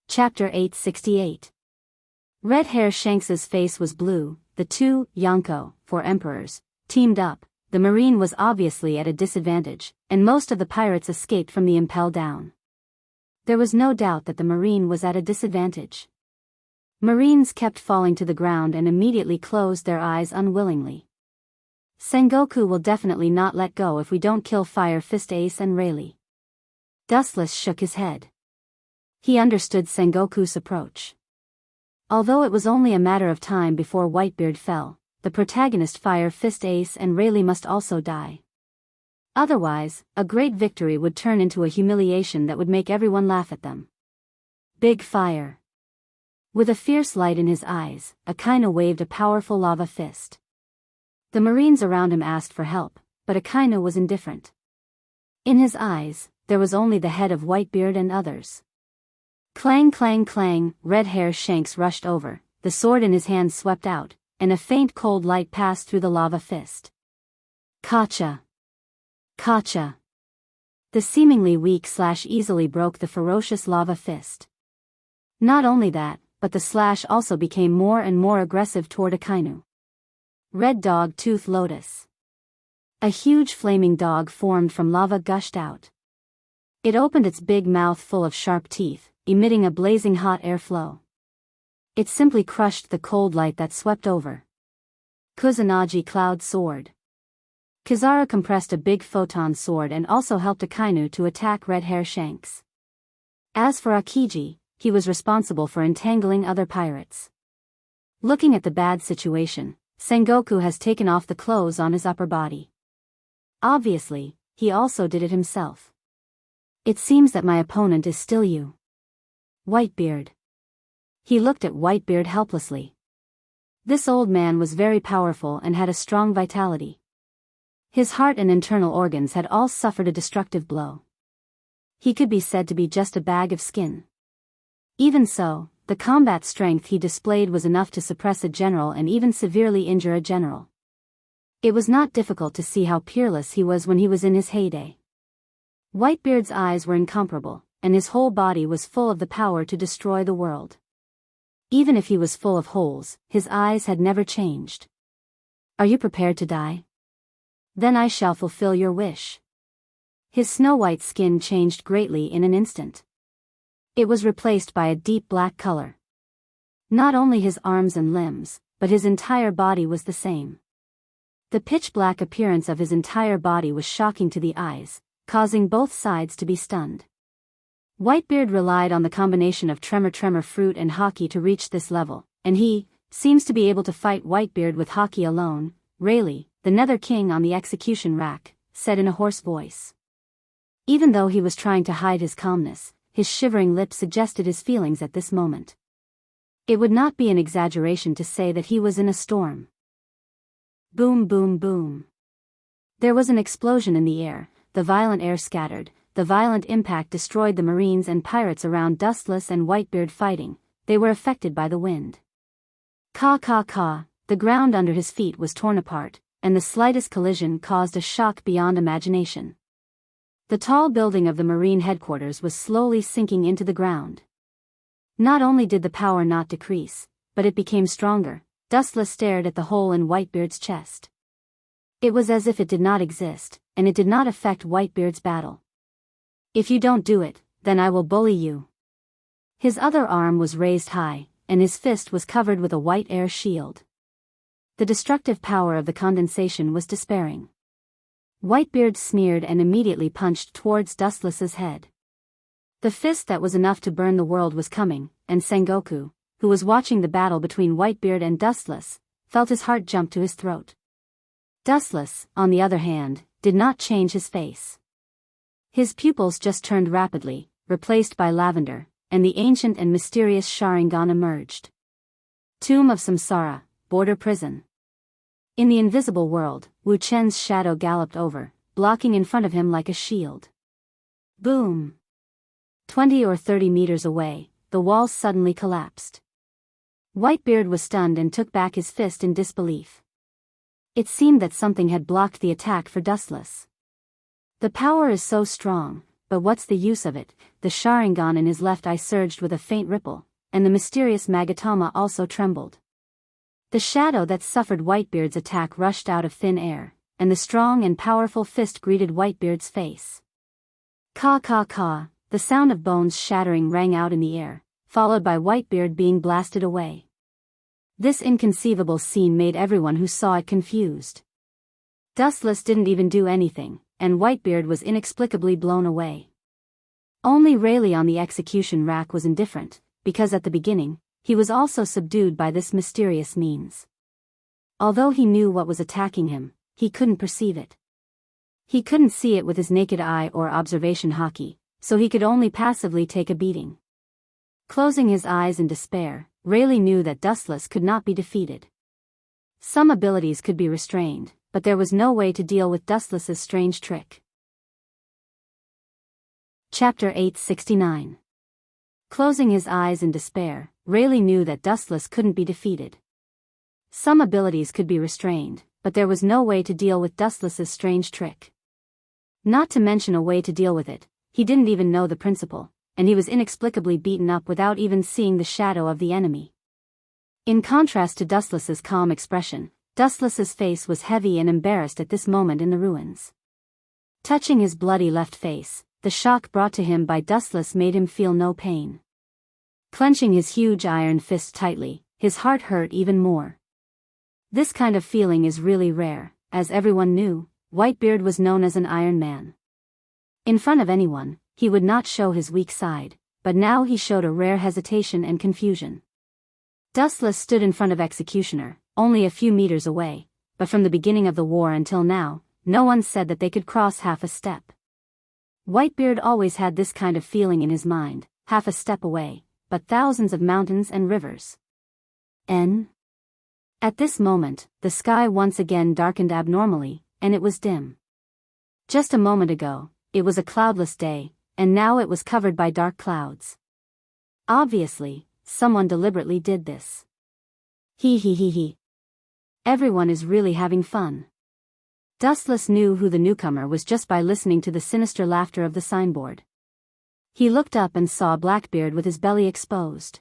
Chapter 868. Red Hair Shanks's face was blue. The two, Yonko, for emperors, teamed up. The Marine was obviously at a disadvantage, and most of the pirates escaped from the Impel Down. There was no doubt that the Marine was at a disadvantage. Marines kept falling to the ground and immediately closed their eyes unwillingly. Sengoku will definitely not let go if we don't kill Fire Fist Ace and Rayleigh. Dustless shook his head. He understood Sengoku's approach. Although it was only a matter of time before Whitebeard fell, the protagonist Fire Fist Ace and Rayleigh must also die. Otherwise, a great victory would turn into a humiliation that would make everyone laugh at them. Big Fire. With a fierce light in his eyes, Akainu waved a powerful lava fist. The Marines around him asked for help, but Akainu was indifferent. In his eyes, there was only the head of Whitebeard and others. Clang clang clang, Red Hair Shanks rushed over, the sword in his hand swept out, and a faint cold light passed through the lava fist. Kacha! Kacha! The seemingly weak/easily broke the ferocious lava fist. Not only that, but the slash also became more and more aggressive toward Akainu. Red Dog Tooth Lotus. A huge flaming dog formed from lava gushed out. It opened its big mouth full of sharp teeth, emitting a blazing hot airflow. It simply crushed the cold light that swept over. Kusanagi Cloud Sword. Kizaru compressed a big photon sword and also helped Akainu to attack Red Hair Shanks. As for Akiji, he was responsible for entangling other pirates. Looking at the bad situation, Sengoku has taken off the clothes on his upper body. Obviously, he also did it himself. It seems that my opponent is still you. Whitebeard. He looked at Whitebeard helplessly. This old man was very powerful and had a strong vitality. His heart and internal organs had all suffered a destructive blow. He could be said to be just a bag of skin. Even so, the combat strength he displayed was enough to suppress a general and even severely injure a general. It was not difficult to see how peerless he was when he was in his heyday. Whitebeard's eyes were incomparable, and his whole body was full of the power to destroy the world. Even if he was full of holes, his eyes had never changed. Are you prepared to die? Then I shall fulfill your wish. His snow-white skin changed greatly in an instant. It was replaced by a deep black color. Not only his arms and limbs, but his entire body was the same. The pitch-black appearance of his entire body was shocking to the eyes, causing both sides to be stunned. Whitebeard relied on the combination of tremor fruit and hockey to reach this level, and he seems to be able to fight Whitebeard with hockey alone. Rayleigh, the Nether King on the execution rack, said in a hoarse voice. Even though he was trying to hide his calmness, his shivering lips suggested his feelings at this moment. It would not be an exaggeration to say that he was in a storm. Boom boom boom. There was an explosion in the air, the violent air scattered, the violent impact destroyed the marines and pirates around Dustless and Whitebeard fighting, they were affected by the wind. Caw caw caw, the ground under his feet was torn apart, and the slightest collision caused a shock beyond imagination. The tall building of the Marine headquarters was slowly sinking into the ground. Not only did the power not decrease, but it became stronger. Dustless stared at the hole in Whitebeard's chest. It was as if it did not exist, and it did not affect Whitebeard's battle. If you don't do it, then I will bully you. His other arm was raised high, and his fist was covered with a white air shield. The destructive power of the condensation was despairing. Whitebeard sneered and immediately punched towards Dustless's head. The fist that was enough to burn the world was coming, and Sengoku, who was watching the battle between Whitebeard and Dustless, felt his heart jump to his throat. Dustless, on the other hand, did not change his face. His pupils just turned rapidly, replaced by lavender, and the ancient and mysterious Sharingan emerged. Tomb of Samsara, border prison. In the invisible world, Wu Chen's shadow galloped over, blocking in front of him like a shield. Boom! 20 or 30 meters away, the walls suddenly collapsed. Whitebeard was stunned and took back his fist in disbelief. It seemed that something had blocked the attack for Dustless. The power is so strong, but what's the use of it? The Sharingan in his left eye surged with a faint ripple, and the mysterious Magatama also trembled. The shadow that suffered Whitebeard's attack rushed out of thin air, and the strong and powerful fist greeted Whitebeard's face. Caw caw caw, the sound of bones shattering rang out in the air, followed by Whitebeard being blasted away. This inconceivable scene made everyone who saw it confused. Dustless didn't even do anything, and Whitebeard was inexplicably blown away. Only Rayleigh on the execution rack was indifferent, because at the beginning, he was also subdued by this mysterious means. Although he knew what was attacking him, he couldn't perceive it. He couldn't see it with his naked eye or observation hockey, so he could only passively take a beating. Closing his eyes in despair, Rayleigh knew that Dustless could not be defeated. Some abilities could be restrained, but there was no way to deal with Dustless's strange trick. Chapter 869. Closing his eyes in despair, Rayleigh knew that Dustless couldn't be defeated. Some abilities could be restrained, but there was no way to deal with Dustless's strange trick. Not to mention a way to deal with it, he didn't even know the principle, and he was inexplicably beaten up without even seeing the shadow of the enemy. In contrast to Dustless's calm expression, Dustless's face was heavy and embarrassed at this moment in the ruins. Touching his bloody left face, the shock brought to him by Dustless made him feel no pain. Clenching his huge iron fist tightly, his heart hurt even more. This kind of feeling is really rare. As everyone knew, Whitebeard was known as an Iron Man. In front of anyone, he would not show his weak side, but now he showed a rare hesitation and confusion. Dustless stood in front of Executioner, only a few meters away, but from the beginning of the war until now, no one said that they could cross half a step. Whitebeard always had this kind of feeling in his mind, half a step away, but thousands of mountains and rivers. At this moment, the sky once again darkened abnormally, and it was dim. Just a moment ago, it was a cloudless day, and now it was covered by dark clouds. Obviously, someone deliberately did this. He. Everyone is really having fun. Dustless knew who the newcomer was just by listening to the sinister laughter of the signboard. He looked up and saw Blackbeard with his belly exposed.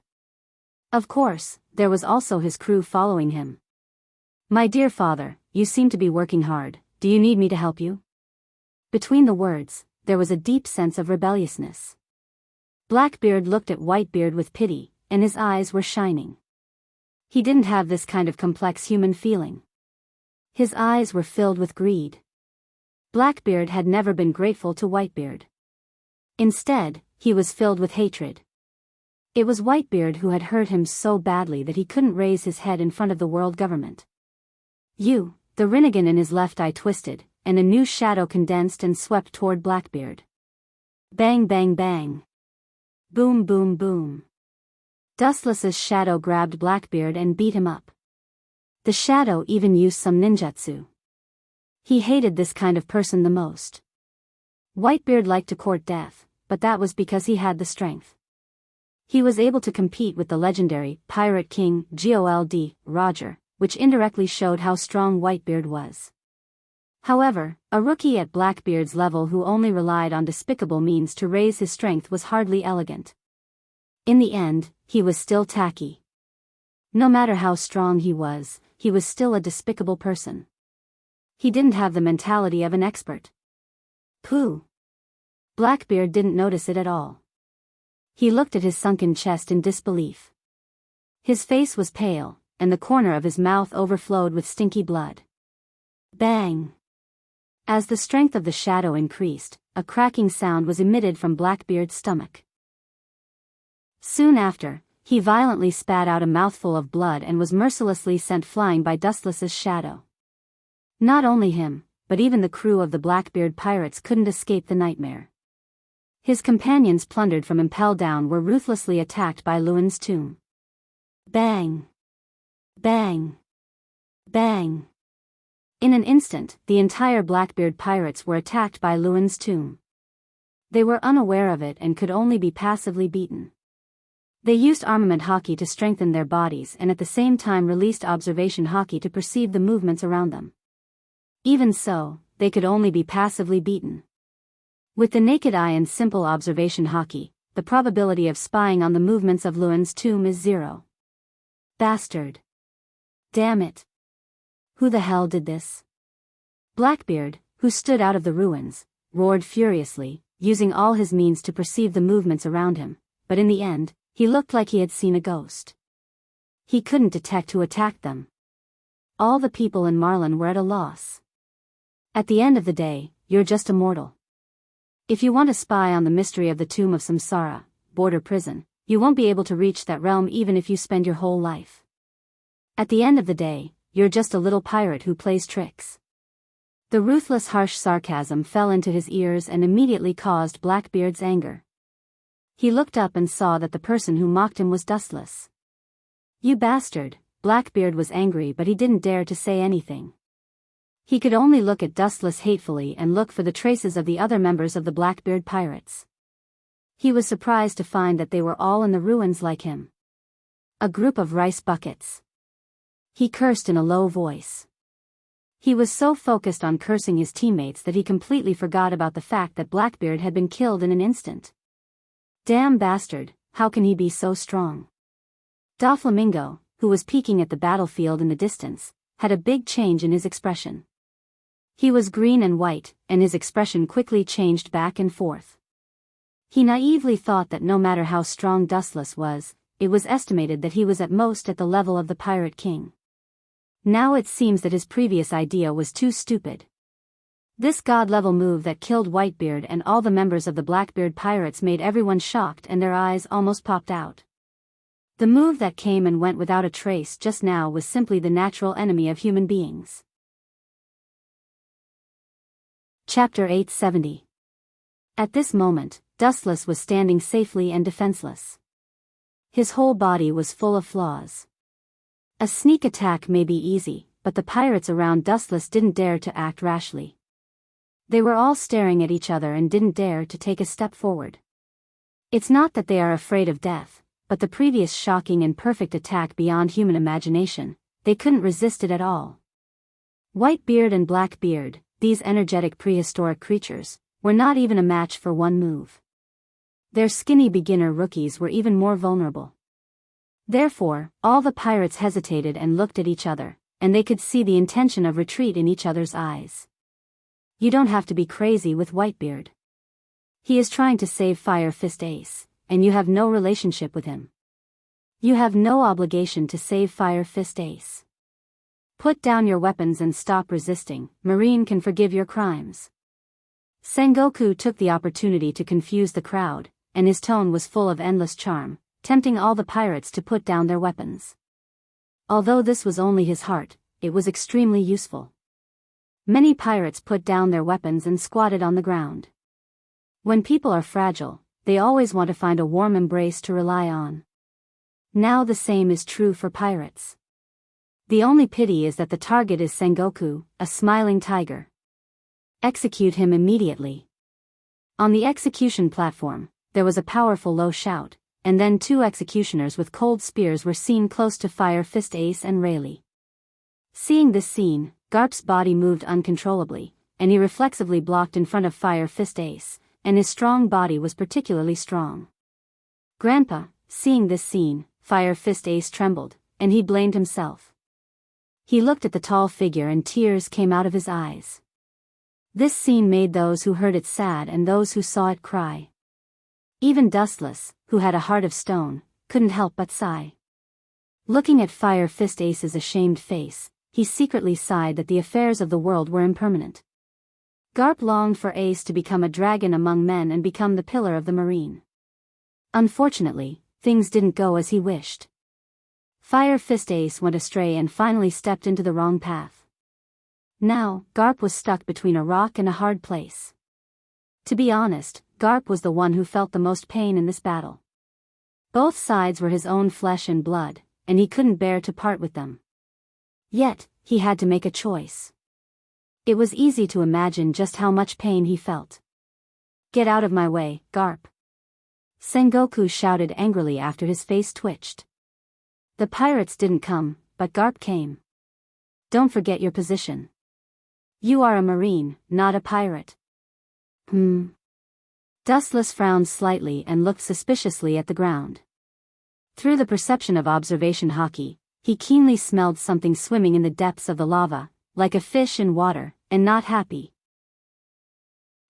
Of course, there was also his crew following him. "My dear father, you seem to be working hard," do you need me to help you? Between the words, there was a deep sense of rebelliousness. Blackbeard looked at Whitebeard with pity, and his eyes were shining. He didn't have this kind of complex human feeling. His eyes were filled with greed. Blackbeard had never been grateful to Whitebeard. Instead, he was filled with hatred. It was Whitebeard who had hurt him so badly that he couldn't raise his head in front of the world government. The Rinnegan in his left eye twisted, and a new shadow condensed and swept toward Blackbeard. Bang bang bang. Boom boom boom. Dustless's shadow grabbed Blackbeard and beat him up. The shadow even used some ninjutsu. He hated this kind of person the most. Whitebeard liked to court death, but that was because he had the strength. He was able to compete with the legendary Pirate King Gold Roger, which indirectly showed how strong Whitebeard was. However, a rookie at Blackbeard's level who only relied on despicable means to raise his strength was hardly elegant. In the end, he was still tacky. No matter how strong he was still a despicable person. He didn't have the mentality of an expert. Pooh. Blackbeard didn't notice it at all. He looked at his sunken chest in disbelief. His face was pale, and the corner of his mouth overflowed with stinky blood. Bang! As the strength of the shadow increased, a cracking sound was emitted from Blackbeard's stomach. Soon after, he violently spat out a mouthful of blood and was mercilessly sent flying by Dustless's shadow. Not only him, but even the crew of the Blackbeard pirates couldn't escape the nightmare. His companions plundered from Impel Down were ruthlessly attacked by Lewin's tomb. Bang! Bang! Bang! In an instant, the entire Blackbeard pirates were attacked by Lewin's tomb. They were unaware of it and could only be passively beaten. They used armament hockey to strengthen their bodies and at the same time released observation hockey to perceive the movements around them. Even so, they could only be passively beaten. With the naked eye and simple observation hockey, the probability of spying on the movements of Lewin's tomb is 0. Bastard. Damn it. Who the hell did this? Blackbeard, who stood out of the ruins, roared furiously, using all his means to perceive the movements around him, but in the end, he looked like he had seen a ghost. He couldn't detect who attacked them. All the people in Marlin were at a loss. At the end of the day, you're just a mortal. If you want to spy on the mystery of the Tomb of Samsara, border prison, you won't be able to reach that realm even if you spend your whole life. At the end of the day, you're just a little pirate who plays tricks. The ruthless harsh sarcasm fell into his ears and immediately caused Blackbeard's anger. He looked up and saw that the person who mocked him was Dustless. You bastard, Blackbeard was angry but he didn't dare to say anything. He could only look at Dustless hatefully and look for the traces of the other members of the Blackbeard pirates. He was surprised to find that they were all in the ruins like him. A group of rice buckets. He cursed in a low voice. He was so focused on cursing his teammates that he completely forgot about the fact that Blackbeard had been killed in an instant. Damn bastard, how can he be so strong? Doflamingo, who was peeking at the battlefield in the distance, had a big change in his expression. He was green and white, and his expression quickly changed back and forth. He naively thought that no matter how strong Dustless was, it was estimated that he was at most at the level of the Pirate King. Now it seems that his previous idea was too stupid. This god-level move that killed Whitebeard and all the members of the Blackbeard pirates made everyone shocked and their eyes almost popped out. The move that came and went without a trace just now was simply the natural enemy of human beings. Chapter 870. At this moment, Dustless was standing safely and defenseless. His whole body was full of flaws. A sneak attack may be easy, but the pirates around Dustless didn't dare to act rashly. They were all staring at each other and didn't dare to take a step forward. It's not that they are afraid of death, but the previous shocking and perfect attack beyond human imagination, they couldn't resist it at all. Whitebeard and Blackbeard, these energetic prehistoric creatures, were not even a match for one move. Their skinny beginner rookies were even more vulnerable. Therefore, all the pirates hesitated and looked at each other, and they could see the intention of retreat in each other's eyes. You don't have to be crazy with Whitebeard. He is trying to save Fire Fist Ace, and you have no relationship with him. You have no obligation to save Fire Fist Ace. Put down your weapons and stop resisting. Marine can forgive your crimes. Sengoku took the opportunity to confuse the crowd, and his tone was full of endless charm, tempting all the pirates to put down their weapons. Although this was only his heart, it was extremely useful. Many pirates put down their weapons and squatted on the ground. When people are fragile, they always want to find a warm embrace to rely on. Now the same is true for pirates. The only pity is that the target is Sengoku, a smiling tiger. Execute him immediately. On the execution platform, there was a powerful low shout, and then two executioners with cold spears were seen close to Fire Fist Ace and Rayleigh. Seeing this scene, Garp's body moved uncontrollably, and he reflexively blocked in front of Fire Fist Ace, and his strong body was particularly strong. Grandpa, seeing this scene, Fire Fist Ace trembled, and he blamed himself. He looked at the tall figure and tears came out of his eyes. This scene made those who heard it sad and those who saw it cry. Even Dustless, who had a heart of stone, couldn't help but sigh. Looking at Fire Fist Ace's ashamed face, he secretly sighed that the affairs of the world were impermanent. Garp longed for Ace to become a dragon among men and become the pillar of the marine. Unfortunately, things didn't go as he wished. Fire Fist Ace went astray and finally stepped into the wrong path. Now, Garp was stuck between a rock and a hard place. To be honest, Garp was the one who felt the most pain in this battle. Both sides were his own flesh and blood, and he couldn't bear to part with them. Yet, he had to make a choice. It was easy to imagine just how much pain he felt. Get out of my way, Garp. Sengoku shouted angrily after his face twitched. The pirates didn't come, but Garp came. Don't forget your position. You are a marine, not a pirate. Dustless frowned slightly and looked suspiciously at the ground. Through the perception of observation hockey, he keenly smelled something swimming in the depths of the lava, like a fish in water, and not happy.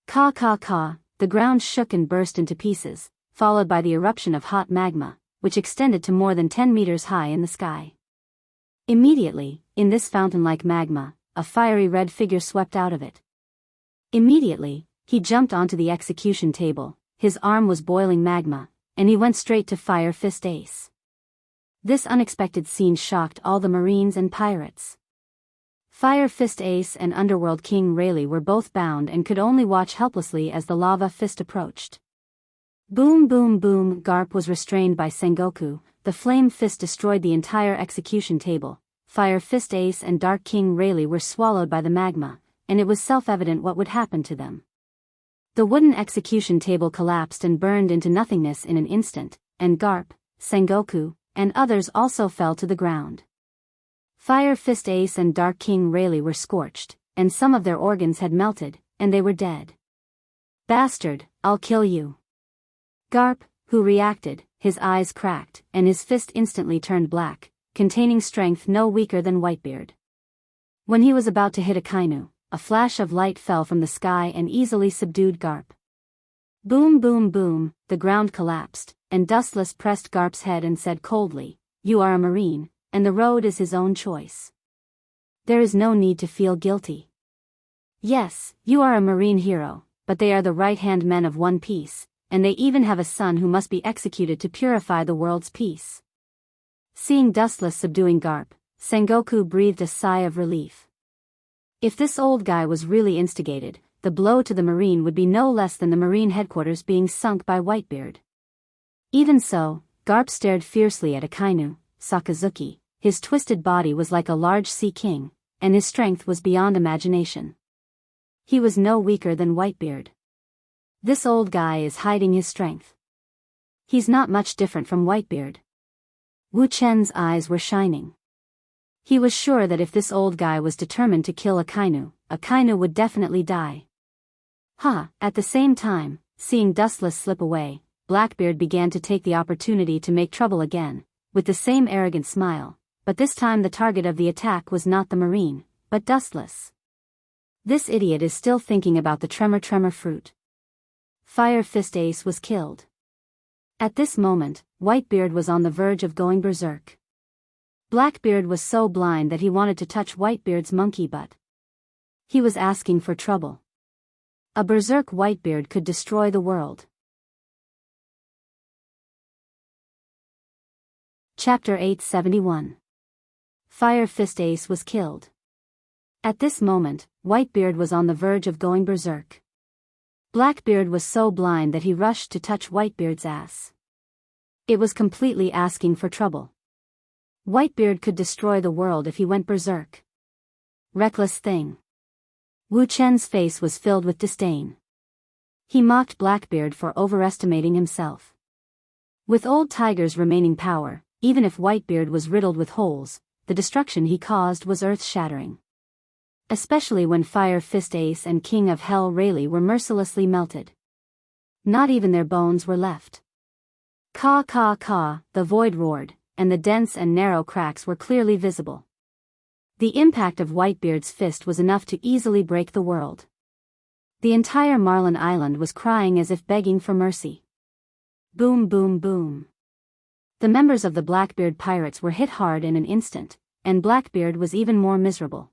Caw caw caw, the ground shook and burst into pieces, followed by the eruption of hot magma, which extended to more than 10 meters high in the sky. Immediately, in this fountain-like magma, a fiery red figure swept out of it. Immediately, he jumped onto the execution table, his arm was boiling magma, and he went straight to Fire Fist Ace. This unexpected scene shocked all the marines and pirates. Fire Fist Ace and Underworld King Rayleigh were both bound and could only watch helplessly as the lava fist approached. Boom boom boom, Garp was restrained by Sengoku, the flame fist destroyed the entire execution table, Fire Fist Ace and Dark King Rayleigh were swallowed by the magma, and it was self-evident what would happen to them. The wooden execution table collapsed and burned into nothingness in an instant, and Garp, Sengoku, and others also fell to the ground. Fire Fist Ace and Dark King Rayleigh were scorched, and some of their organs had melted, and they were dead. Bastard, I'll kill you. Garp, who reacted, his eyes cracked, and his fist instantly turned black, containing strength no weaker than Whitebeard. When he was about to hit Akainu, a flash of light fell from the sky and easily subdued Garp. Boom boom boom, the ground collapsed, and Dustless pressed Garp's head and said coldly, "You are a marine, and the road is his own choice. There is no need to feel guilty. Yes, you are a marine hero, but they are the right-hand men of One Piece, and they even have a son who must be executed to purify the world's peace." Seeing Dustless subduing Garp, Sengoku breathed a sigh of relief. If this old guy was really instigated, the blow to the marine would be no less than the marine headquarters being sunk by Whitebeard. Even so, Garp stared fiercely at Akainu, Sakazuki. His twisted body was like a large sea king, and his strength was beyond imagination. He was no weaker than Whitebeard. This old guy is hiding his strength. He's not much different from Whitebeard. Wu Chen's eyes were shining. He was sure that if this old guy was determined to kill Akainu, Akainu would definitely die. At the same time, seeing Dustless slip away, Blackbeard began to take the opportunity to make trouble again, with the same arrogant smile, but this time the target of the attack was not the marine, but Dustless. This idiot is still thinking about the tremor fruit. Fire Fist Ace was killed. At this moment, Whitebeard was on the verge of going berserk. Blackbeard was so blind that he wanted to touch Whitebeard's monkey butt. He was asking for trouble. A berserk Whitebeard could destroy the world. Chapter 871. Fire Fist Ace was killed. At this moment, Whitebeard was on the verge of going berserk. Blackbeard was so blind that he rushed to touch Whitebeard's ass. It was completely asking for trouble. Whitebeard could destroy the world if he went berserk. Reckless thing. Wu Chen's face was filled with disdain. He mocked Blackbeard for overestimating himself. With Old Tiger's remaining power, even if Whitebeard was riddled with holes, the destruction he caused was earth-shattering. Especially when Fire Fist Ace and King of Hell Rayleigh were mercilessly melted. Not even their bones were left. Caw caw caw, the void roared, and the dense and narrow cracks were clearly visible. The impact of Whitebeard's fist was enough to easily break the world. The entire Marlin Island was crying as if begging for mercy. Boom boom boom. The members of the Blackbeard pirates were hit hard in an instant, and Blackbeard was even more miserable.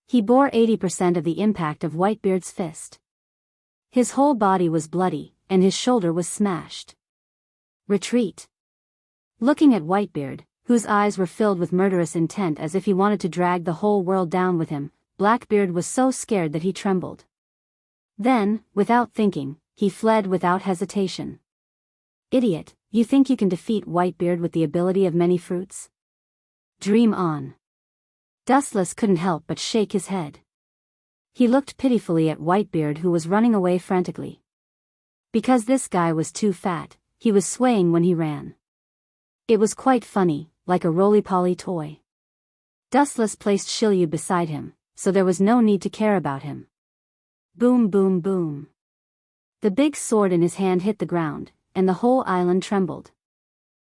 He bore 80% of the impact of Whitebeard's fist. His whole body was bloody, and his shoulder was smashed. Retreat. Looking at Whitebeard, whose eyes were filled with murderous intent as if he wanted to drag the whole world down with him, Blackbeard was so scared that he trembled. Then, without thinking, he fled without hesitation. Idiot, you think you can defeat Whitebeard with the ability of many fruits? Dream on. Dustless couldn't help but shake his head. He looked pitifully at Whitebeard, who was running away frantically. Because this guy was too fat, he was swaying when he ran. It was quite funny, like a roly-poly toy. Dustless placed Shilyu beside him, so there was no need to care about him. Boom boom boom. The big sword in his hand hit the ground, and the whole island trembled.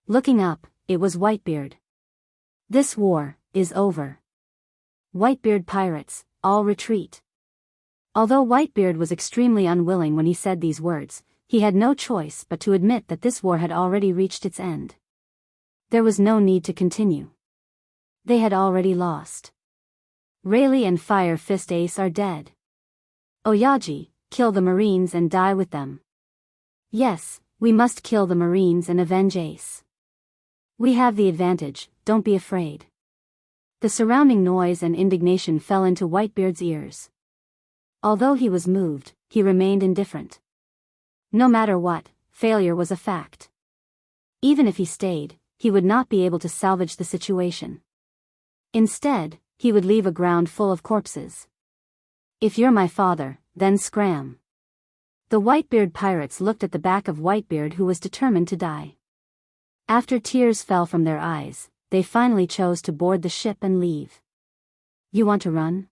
Looking up, it was Whitebeard. This war is over. Whitebeard pirates, all retreat. Although Whitebeard was extremely unwilling when he said these words, he had no choice but to admit that this war had already reached its end. There was no need to continue. They had already lost. Rayleigh and Fire Fist Ace are dead. Oyaji, kill the Marines and die with them. Yes, we must kill the Marines and avenge Ace. We have the advantage, don't be afraid. The surrounding noise and indignation fell into Whitebeard's ears. Although he was moved, he remained indifferent. No matter what, failure was a fact. Even if he stayed, he would not be able to salvage the situation. Instead, he would leave a ground full of corpses. If you're my father, then scram. The Whitebeard pirates looked at the back of Whitebeard, who was determined to die. After tears fell from their eyes, they finally chose to board the ship and leave. You want to run?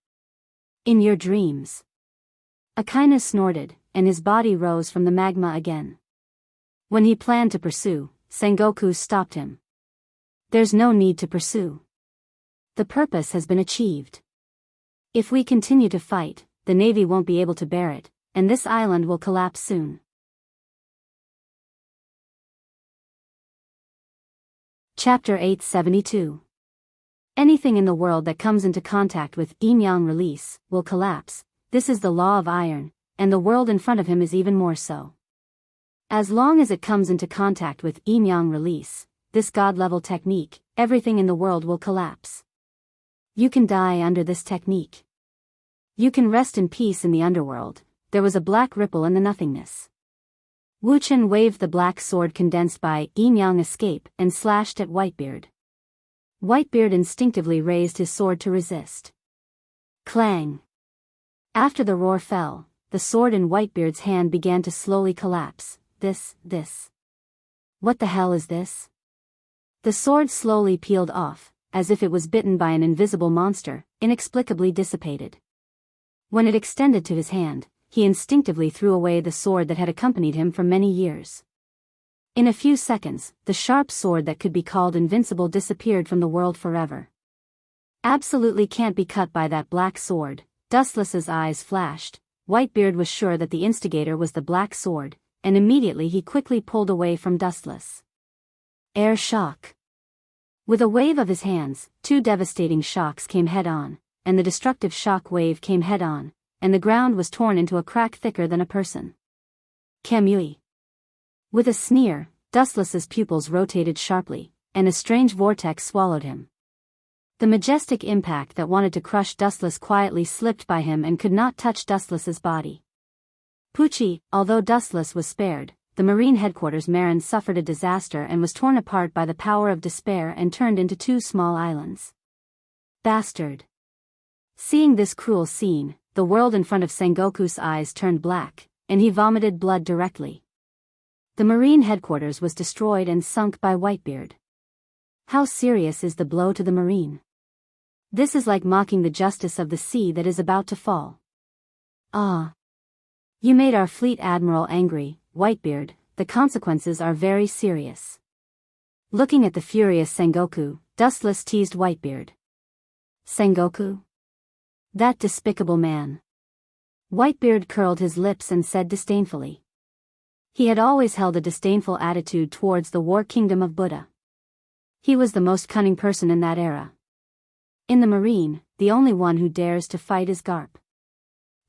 In your dreams. Akaina snorted, and his body rose from the magma again. When he planned to pursue, Sengoku stopped him. There's no need to pursue. The purpose has been achieved. If we continue to fight, the Navy won't be able to bear it, and this island will collapse soon. Chapter 872. Anything in the world that comes into contact with yin-yang release will collapse. This is the law of iron, and the world in front of him is even more so. As long as it comes into contact with yin-yang release, this god-level technique, everything in the world will collapse. You can die under this technique. You can rest in peace in the underworld. There was a black ripple in the nothingness. Wu Chen waved the black sword condensed by yin-yang escape and slashed at Whitebeard. Whitebeard instinctively raised his sword to resist. Clang! After the roar fell, the sword in Whitebeard's hand began to slowly collapse. This. What the hell is this? The sword slowly peeled off, as if it was bitten by an invisible monster, inexplicably dissipated. When it extended to his hand, he instinctively threw away the sword that had accompanied him for many years. In a few seconds, the sharp sword that could be called invincible disappeared from the world forever. Absolutely can't be cut by that black sword, Dustless's eyes flashed. Whitebeard was sure that the instigator was the black sword, and immediately he quickly pulled away from Dustless. Air shock. With a wave of his hands, two devastating shocks came head-on, and the destructive shock wave came head-on, and the ground was torn into a crack thicker than a person. Kamui. With a sneer, Dustless's pupils rotated sharply, and a strange vortex swallowed him. The majestic impact that wanted to crush Dustless quietly slipped by him and could not touch Dustless's body. Pucci, although Dustless was spared, the Marine headquarters Marin suffered a disaster and was torn apart by the power of despair and turned into two small islands. Bastard. Seeing this cruel scene, the world in front of Sengoku's eyes turned black, and he vomited blood directly. The Marine headquarters was destroyed and sunk by Whitebeard. How serious is the blow to the Marine? This is like mocking the justice of the sea that is about to fall. Ah. You made our fleet admiral angry, Whitebeard, the consequences are very serious. Looking at the furious Sengoku, Dustless teased Whitebeard. Sengoku? That despicable man. Whitebeard curled his lips and said disdainfully. He had always held a disdainful attitude towards the war kingdom of Buddha. He was the most cunning person in that era. In the Marine, the only one who dares to fight is Garp.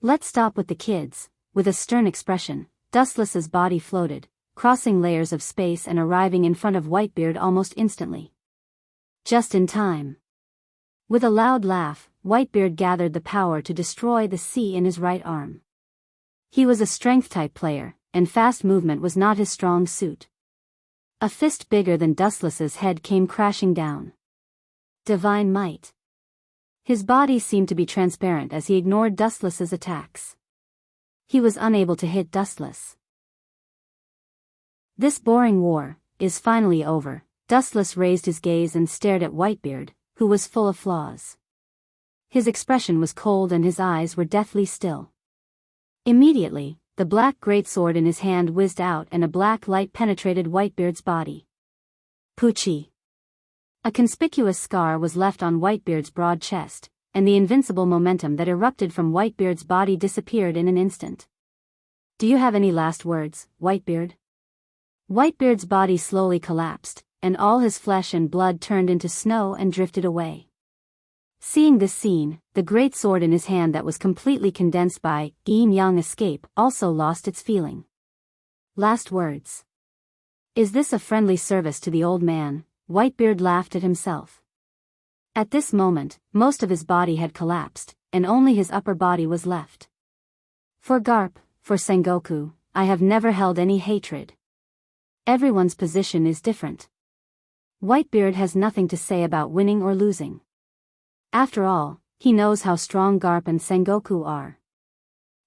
Let's stop with the kids. With a stern expression, Dustless's body floated, crossing layers of space and arriving in front of Whitebeard almost instantly. Just in time. With a loud laugh, Whitebeard gathered the power to destroy the sea in his right arm. He was a strength-type player, and fast movement was not his strong suit. A fist bigger than Dustless's head came crashing down. Divine might. His body seemed to be transparent as he ignored Dustless's attacks. He was unable to hit Dustless. This boring war is finally over. Dustless raised his gaze and stared at Whitebeard, who was full of flaws. His expression was cold and his eyes were deathly still. Immediately, the black greatsword in his hand whizzed out and a black light penetrated Whitebeard's body. Pucci. A conspicuous scar was left on Whitebeard's broad chest, and the invincible momentum that erupted from Whitebeard's body disappeared in an instant. Do you have any last words, Whitebeard? Whitebeard's body slowly collapsed, and all his flesh and blood turned into snow and drifted away. Seeing this scene, the great sword in his hand that was completely condensed by yin-yang escape also lost its feeling. Last words. Is this a friendly service to the old man? Whitebeard laughed at himself. At this moment, most of his body had collapsed, and only his upper body was left. For Garp, for Sengoku, I have never held any hatred. Everyone's position is different. Whitebeard has nothing to say about winning or losing. After all, he knows how strong Garp and Sengoku are.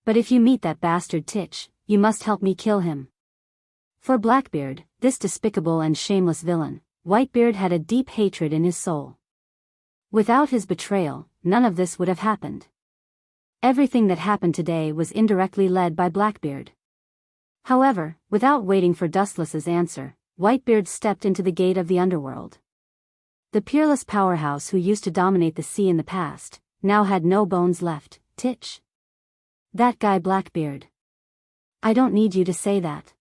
But if you meet that bastard Titch, you must help me kill him. For Blackbeard, this despicable and shameless villain, Whitebeard had a deep hatred in his soul. Without his betrayal, none of this would have happened. Everything that happened today was indirectly led by Blackbeard. However, without waiting for Dustless's answer, Whitebeard stepped into the gate of the underworld. The peerless powerhouse who used to dominate the sea in the past, now had no bones left. Titch. That guy Blackbeard. I don't need you to say that.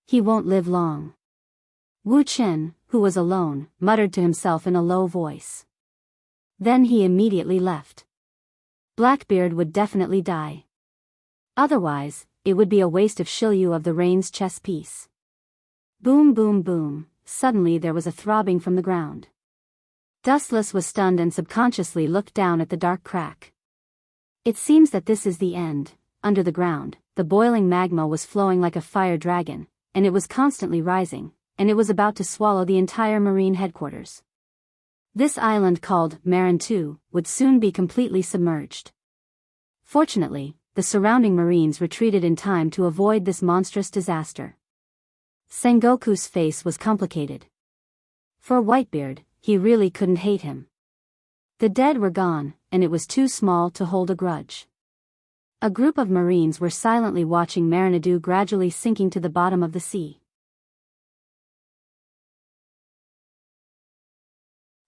He won't live long. Wu Chen, who was alone, muttered to himself in a low voice. Then he immediately left. Blackbeard would definitely die. Otherwise, it would be a waste of Shiryu of the Rain's chess piece. Boom boom boom, suddenly there was a throbbing from the ground. Dustless was stunned and subconsciously looked down at the dark crack. It seems that this is the end. Under the ground, the boiling magma was flowing like a fire dragon, and it was constantly rising, and it was about to swallow the entire Marine headquarters. This island called Marin 2 would soon be completely submerged. Fortunately, the surrounding Marines retreated in time to avoid this monstrous disaster. Sengoku's face was complicated. For Whitebeard, he really couldn't hate him. The dead were gone, and it was too small to hold a grudge. A group of Marines were silently watching Marinadu gradually sinking to the bottom of the sea.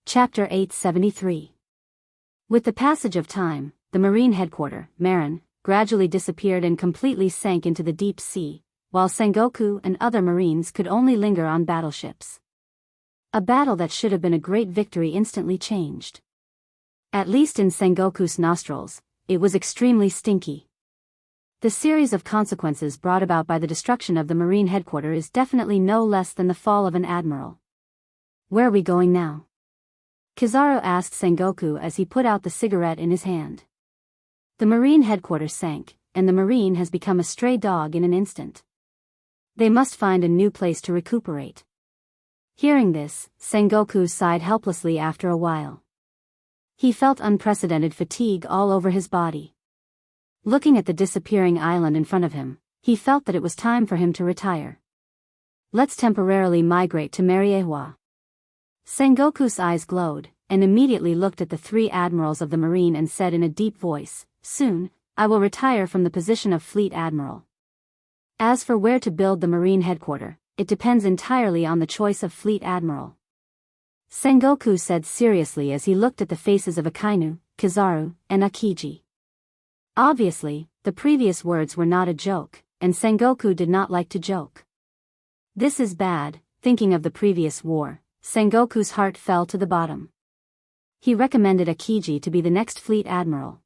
Chapter 873. With the passage of time, the marine headquarters, Marin, gradually disappeared and completely sank into the deep sea, while Sengoku and other marines could only linger on battleships. A battle that should have been a great victory instantly changed. At least in Sengoku's nostrils, it was extremely stinky. The series of consequences brought about by the destruction of the marine headquarters is definitely no less than the fall of an admiral. Where are we going now? Kizaru asked Sengoku as he put out the cigarette in his hand. The marine headquarters sank, and the marine has become a stray dog in an instant. They must find a new place to recuperate. Hearing this, Sengoku sighed helplessly after a while. He felt unprecedented fatigue all over his body. Looking at the disappearing island in front of him, he felt that it was time for him to retire. Let's temporarily migrate to Mariewa. Sengoku's eyes glowed, and immediately looked at the three admirals of the marine and said in a deep voice, "Soon, I will retire from the position of fleet admiral. As for where to build the marine headquarters, it depends entirely on the choice of fleet admiral." Sengoku said seriously as he looked at the faces of Akainu, Kizaru, and Akiji. Obviously, the previous words were not a joke, and Sengoku did not like to joke. This is bad. Thinking of the previous war, Sengoku's heart fell to the bottom. He recommended Akiji to be the next fleet admiral.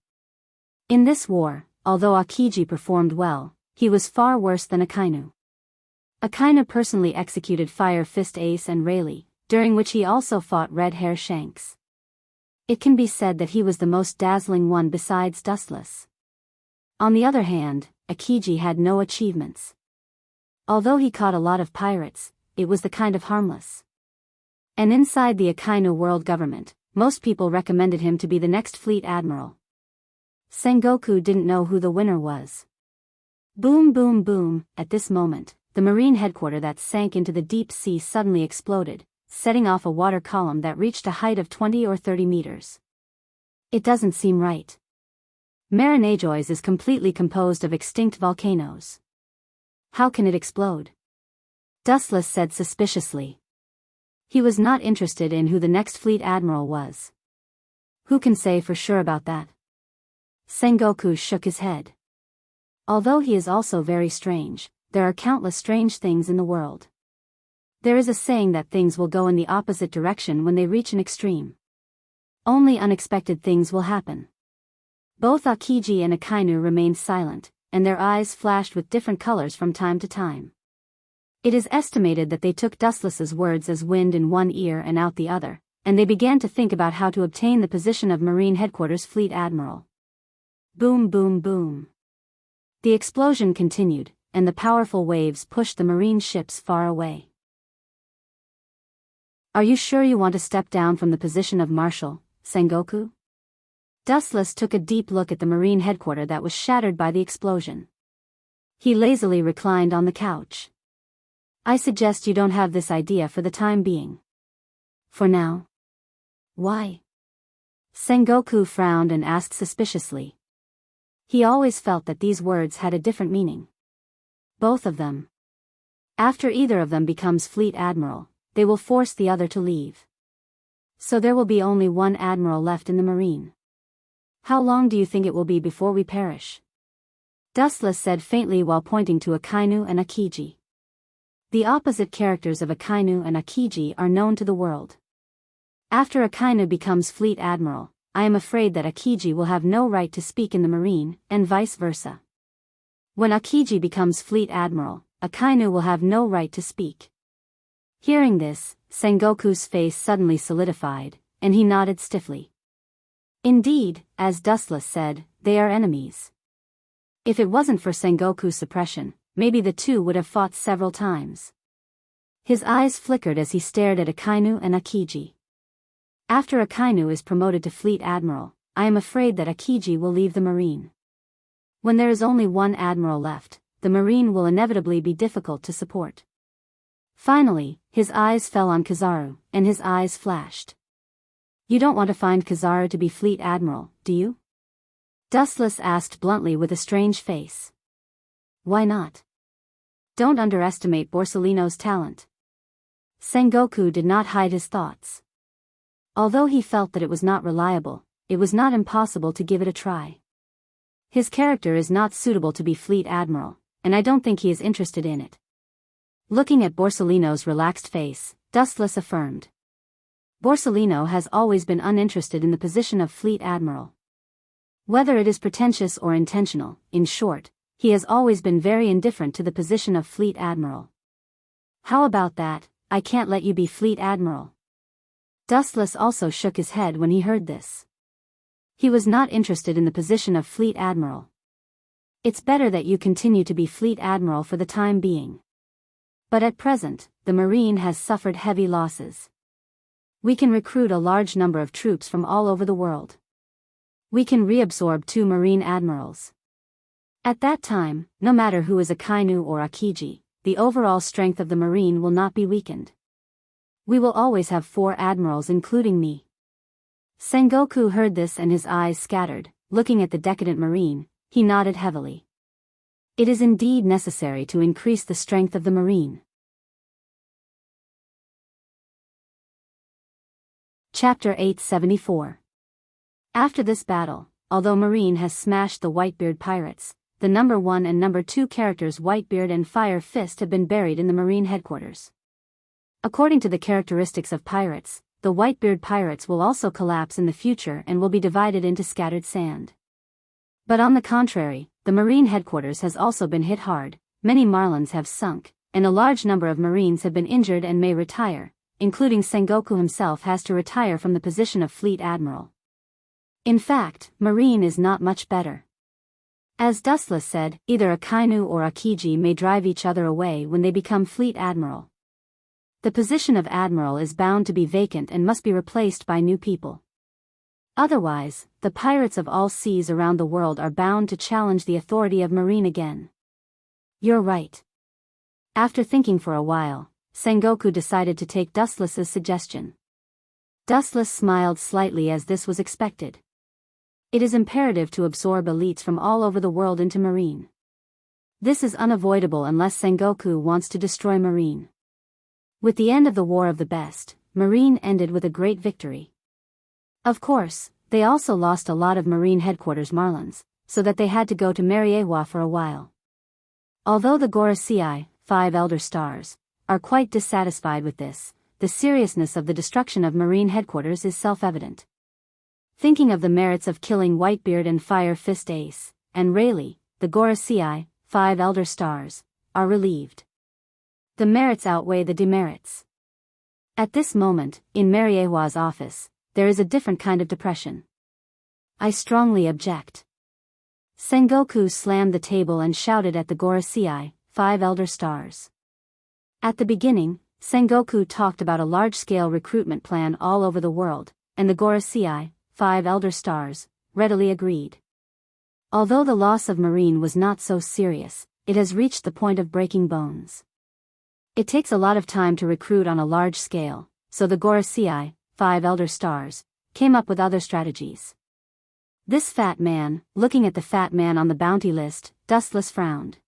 In this war, although Akiji performed well, he was far worse than Akainu. Akainu personally executed Fire Fist Ace and Rayleigh, during which he also fought Red Hair Shanks. It can be said that he was the most dazzling one besides Dustless. On the other hand, Akiji had no achievements. Although he caught a lot of pirates, it was the kind of harmless. And inside the Akainu world government, most people recommended him to be the next fleet admiral. Sengoku didn't know who the winner was. Boom boom boom, at this moment, the marine headquarters that sank into the deep sea suddenly exploded, setting off a water column that reached a height of 20 or 30 meters. It doesn't seem right. Marinajois is completely composed of extinct volcanoes. How can it explode? Dustless said suspiciously. He was not interested in who the next fleet admiral was. Who can say for sure about that? Sengoku shook his head. Although he is also very strange, there are countless strange things in the world. There is a saying that things will go in the opposite direction when they reach an extreme. Only unexpected things will happen. Both Akiji and Akainu remained silent, and their eyes flashed with different colors from time to time. It is estimated that they took Dustless's words as wind in one ear and out the other, and they began to think about how to obtain the position of Marine Headquarters Fleet Admiral. Boom boom boom. The explosion continued, and the powerful waves pushed the marine ships far away. Are you sure you want to step down from the position of Marshal, Sengoku? Dustless took a deep look at the marine headquarters that was shattered by the explosion. He lazily reclined on the couch. I suggest you don't have this idea for the time being. For now. Why? Sengoku frowned and asked suspiciously. He always felt that these words had a different meaning. Both of them. After either of them becomes fleet admiral, they will force the other to leave. So there will be only one admiral left in the marine. How long do you think it will be before we perish? Dustless said faintly while pointing to Akainu and Akiji. The opposite characters of Akainu and Akiji are known to the world. After Akainu becomes fleet admiral, I am afraid that Akiji will have no right to speak in the marine, and vice versa. When Akiji becomes fleet admiral, Akainu will have no right to speak. Hearing this, Sengoku's face suddenly solidified, and he nodded stiffly. Indeed, as Dustless said, they are enemies. If it wasn't for Sengoku's suppression, maybe the two would have fought several times. His eyes flickered as he stared at Akainu and Akiji. After Akainu is promoted to fleet admiral, I am afraid that Akiji will leave the marine. When there is only one admiral left, the marine will inevitably be difficult to support. Finally, his eyes fell on Kizaru, and his eyes flashed. You don't want to find Kizaru to be fleet admiral, do you? Dustless asked bluntly with a strange face. Why not? Don't underestimate Borsellino's talent. Sengoku did not hide his thoughts. Although he felt that it was not reliable, it was not impossible to give it a try. His character is not suitable to be Fleet Admiral, and I don't think he is interested in it. Looking at Borsellino's relaxed face, Dustless affirmed. Borsellino has always been uninterested in the position of Fleet Admiral. Whether it is pretentious or intentional, in short, he has always been very indifferent to the position of Fleet Admiral. How about that? I can't let you be Fleet Admiral. Dustless also shook his head when he heard this. He was not interested in the position of Fleet Admiral. It's better that you continue to be Fleet Admiral for the time being. But at present, the Marine has suffered heavy losses. We can recruit a large number of troops from all over the world. We can reabsorb 2 Marine admirals. At that time, no matter who is a Kainu or Akiji, the overall strength of the Marine will not be weakened. We will always have 4 admirals including me. Sengoku heard this and his eyes scattered. Looking at the decadent Marine, he nodded heavily. It is indeed necessary to increase the strength of the Marine. Chapter 874. After this battle, although Marine has smashed the Whitebeard pirates, the number 1 and number 2 characters Whitebeard and Fire Fist have been buried in the Marine headquarters. According to the characteristics of pirates, the Whitebeard pirates will also collapse in the future and will be divided into scattered sand. But on the contrary, the Marine headquarters has also been hit hard, many Marlins have sunk, and a large number of Marines have been injured and may retire, including Sengoku himself has to retire from the position of Fleet Admiral. In fact, Marine is not much better. As Dustless said, either a Kainu or Akiji may drive each other away when they become Fleet Admiral. The position of Admiral is bound to be vacant and must be replaced by new people. Otherwise, the pirates of all seas around the world are bound to challenge the authority of Marine again. You're right. After thinking for a while, Sengoku decided to take Dustless's suggestion. Dustless smiled slightly as this was expected. It is imperative to absorb elites from all over the world into Marine. This is unavoidable unless Sengoku wants to destroy Marine. With the end of the War of the Best, Marine ended with a great victory. Of course, they also lost a lot of Marine headquarters Marlins, so that they had to go to Mariewa for a while. Although the Gorosei, 5 Elder Stars, are quite dissatisfied with this, the seriousness of the destruction of Marine headquarters is self-evident. Thinking of the merits of killing Whitebeard and Fire Fist Ace, and Rayleigh, the Gorosei, 5 Elder Stars, are relieved. The merits outweigh the demerits. At this moment, in Mariewa's office, there is a different kind of depression. I strongly object. Sengoku slammed the table and shouted at the Gorosei, 5 Elder Stars. At the beginning, Sengoku talked about a large-scale recruitment plan all over the world, and the Gorosei, 5 Elder Stars, readily agreed. Although the loss of Marine was not so serious, it has reached the point of breaking bones. It takes a lot of time to recruit on a large scale, so the Gorosei, 5 Elder Stars, came up with other strategies. This fat man, looking at the fat man on the bounty list, Dustless frowned.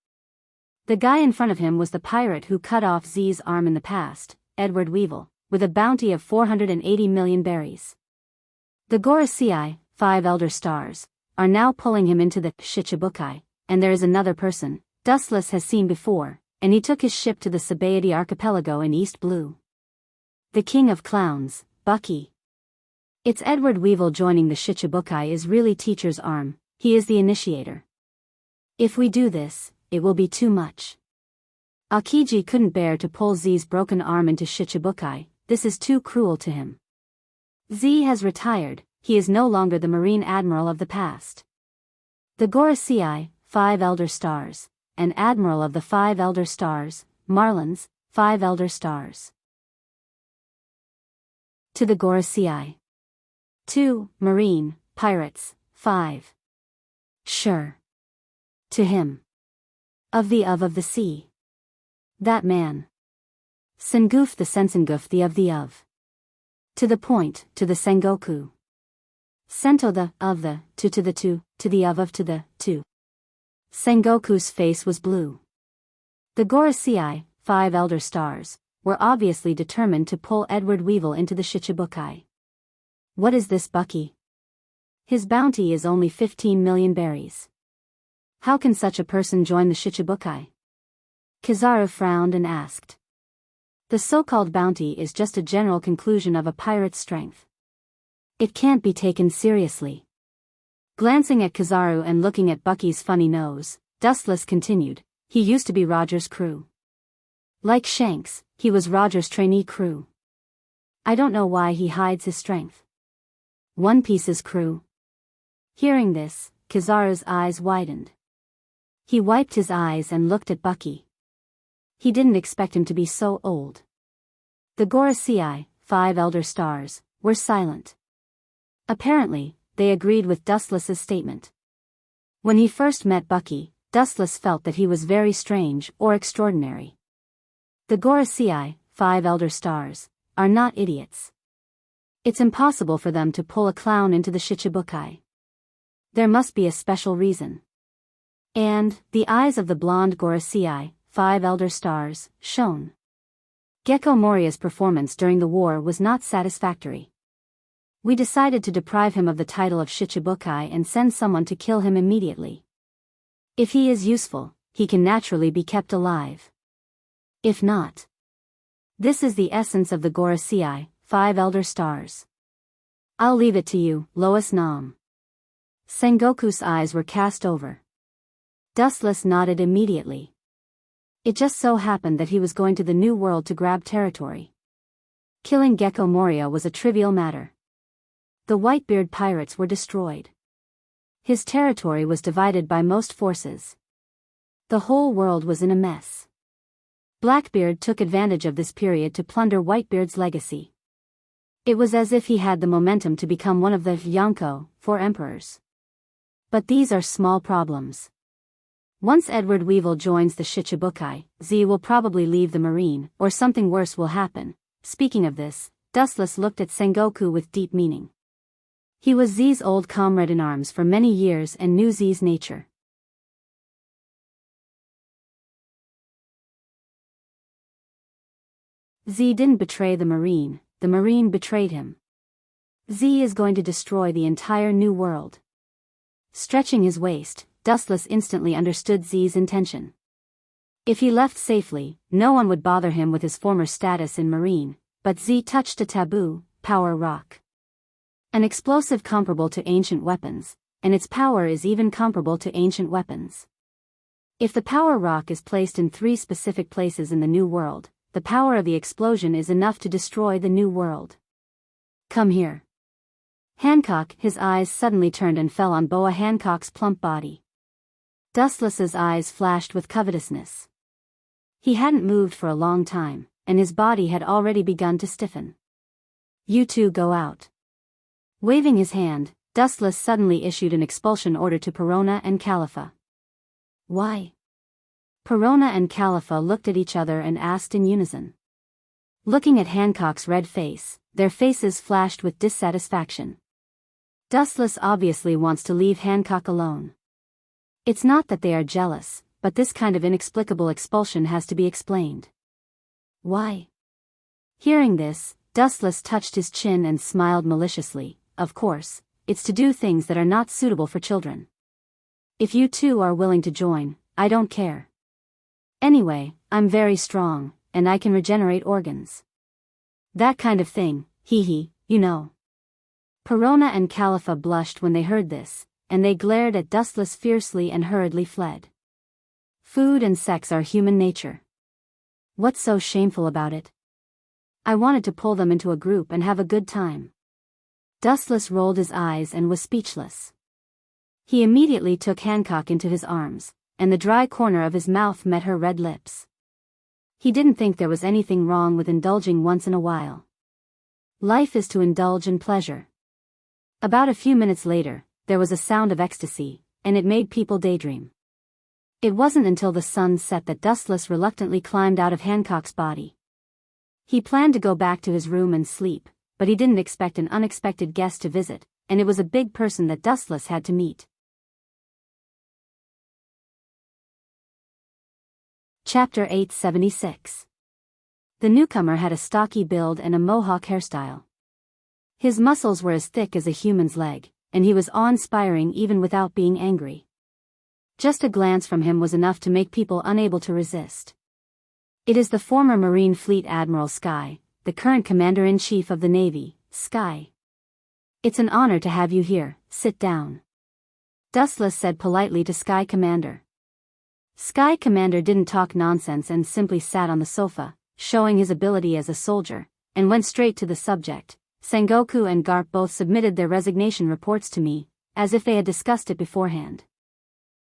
The guy in front of him was the pirate who cut off Z's arm in the past, Edward Weevil, with a bounty of 480 million berries. The Gorosei, 5 Elder Stars, are now pulling him into the Shichibukai, and there is another person, Dustless has seen before, and he took his ship to the Sabaody archipelago in East Blue. The King of Clowns, Bucky. It's Edward Weevil joining the Shichibukai is really Teacher's arm, he is the initiator. If we do this, it will be too much. Akiji couldn't bear to pull Z's broken arm into Shichibukai, this is too cruel to him. Z has retired, he is no longer the Marine Admiral of the past. The Gorosei, 5 Elder Stars, and Admiral of the 5 Elder Stars, Marlins, 5 Elder Stars. To the Gorosei. 2, Marine, Pirates, 5. Sure. To him. Of the sea. That man. Sengoof the Sensengoof the of. To the point, to the Sengoku. Sento the, of the, to the to the of to the, to. Sengoku's face was blue. The Gorosei, 5 Elder Stars, were obviously determined to pull Edward Weevil into the Shichibukai. What is this, Bucky? His bounty is only 15 million berries. How can such a person join the Shichibukai? Kizaru frowned and asked. The so-called bounty is just a general conclusion of a pirate's strength. It can't be taken seriously. Glancing at Kizaru and looking at Bucky's funny nose, Dustless continued, he used to be Roger's crew. Like Shanks, he was Roger's trainee crew. I don't know why he hides his strength. One Piece's crew. Hearing this, Kizaru's eyes widened. He wiped his eyes and looked at Bucky. He didn't expect him to be so old. The Gorosei, 5 elder stars, were silent. Apparently, they agreed with Dustless's statement. When he first met Bucky, Dustless felt that he was very strange or extraordinary. The Gorosei, 5 elder stars, are not idiots. It's impossible for them to pull a clown into the Shichibukai. There must be a special reason. And the eyes of the blonde Gorosei, 5 elder stars, shone. Gecko Moria's performance during the war was not satisfactory. We decided to deprive him of the title of Shichibukai and send someone to kill him immediately. If he is useful, he can naturally be kept alive. If not. This is the essence of the Gorosei, 5 elder stars. I'll leave it to you, Lois Nam. Sengoku's eyes were cast over. Dustless nodded immediately. It just so happened that he was going to the New World to grab territory. Killing Gecko Moria was a trivial matter. The Whitebeard pirates were destroyed. His territory was divided by most forces. The whole world was in a mess. Blackbeard took advantage of this period to plunder Whitebeard's legacy. It was as if he had the momentum to become one of the Yonko, 4 emperors. But these are small problems. Once Edward Weevil joins the Shichibukai, Z will probably leave the marine, or something worse will happen. Speaking of this, Dustless looked at Sengoku with deep meaning. He was Z's old comrade in arms for many years and knew Z's nature. Z didn't betray the marine betrayed him. Z is going to destroy the entire New World. Stretching his waist, Dustless instantly understood Z's intention. If he left safely, no one would bother him with his former status in Marine, but Z touched a taboo, power rock. An explosive comparable to ancient weapons, and its power is even comparable to ancient weapons. If the power rock is placed in 3 specific places in the New World, the power of the explosion is enough to destroy the New World. Come here. Hancock, his eyes suddenly turned and fell on Boa Hancock's plump body. Dustless's eyes flashed with covetousness. He hadn't moved for a long time, and his body had already begun to stiffen. You two go out. Waving his hand, Dustless suddenly issued an expulsion order to Perona and Califa. Why? Perona and Califa looked at each other and asked in unison. Looking at Hancock's red face, their faces flashed with dissatisfaction. Dustless obviously wants to leave Hancock alone. It's not that they are jealous, but this kind of inexplicable expulsion has to be explained. Why? Hearing this, Dustless touched his chin and smiled maliciously. Of course, it's to do things that are not suitable for children. If you two are willing to join, I don't care. Anyway, I'm very strong, and I can regenerate organs. That kind of thing, hee, you know. Perona and Califa blushed when they heard this, and they glared at Dustless fiercely and hurriedly fled. Food and sex are human nature. What's so shameful about it? I wanted to pull them into a group and have a good time. Dustless rolled his eyes and was speechless. He immediately took Hancock into his arms, and the dry corner of his mouth met her red lips. He didn't think there was anything wrong with indulging once in a while. Life is to indulge in pleasure. About a few minutes later, there was a sound of ecstasy, and it made people daydream. It wasn't until the sun set that Dustless reluctantly climbed out of Hancock's body. He planned to go back to his room and sleep, but he didn't expect an unexpected guest to visit, and it was a big person that Dustless had to meet. Chapter 876. The newcomer had a stocky build and a mohawk hairstyle. His muscles were as thick as a human's leg, and he was awe-inspiring even without being angry. Just a glance from him was enough to make people unable to resist. It is the former Marine Fleet Admiral Sky, the current Commander-in-Chief of the Navy, Sky. It's an honor to have you here, sit down. Dustless said politely to Sky Commander. Sky Commander didn't talk nonsense and simply sat on the sofa, showing his ability as a soldier, and went straight to the subject. Sengoku and Garp both submitted their resignation reports to me, as if they had discussed it beforehand.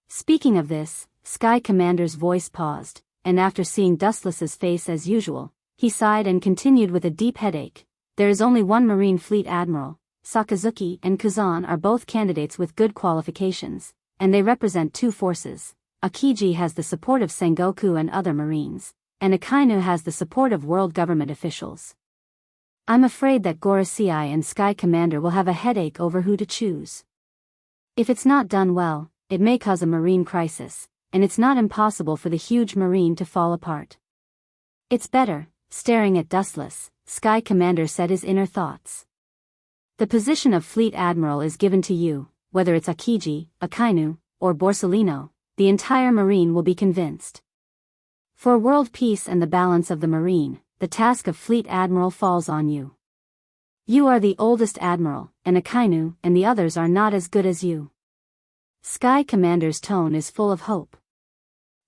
Speaking of this, Sky Commander's voice paused, and after seeing Dustless's face as usual, he sighed and continued with a deep headache. There is only one Marine Fleet Admiral. Sakazuki and Kazan are both candidates with good qualifications, and they represent two forces. Akiji has the support of Sengoku and other Marines, and Akainu has the support of world government officials. I'm afraid that Gorosei and Sky Commander will have a headache over who to choose. If it's not done well, it may cause a marine crisis, and it's not impossible for the huge marine to fall apart. It's better, staring at Dustless, Sky Commander said his inner thoughts. The position of Fleet Admiral is given to you, whether it's Akiji, Akainu, or Borsellino, the entire marine will be convinced. For world peace and the balance of the marine, the task of Fleet Admiral falls on you. You are the oldest admiral, and Akainu and the others are not as good as you. Sky Commander's tone is full of hope.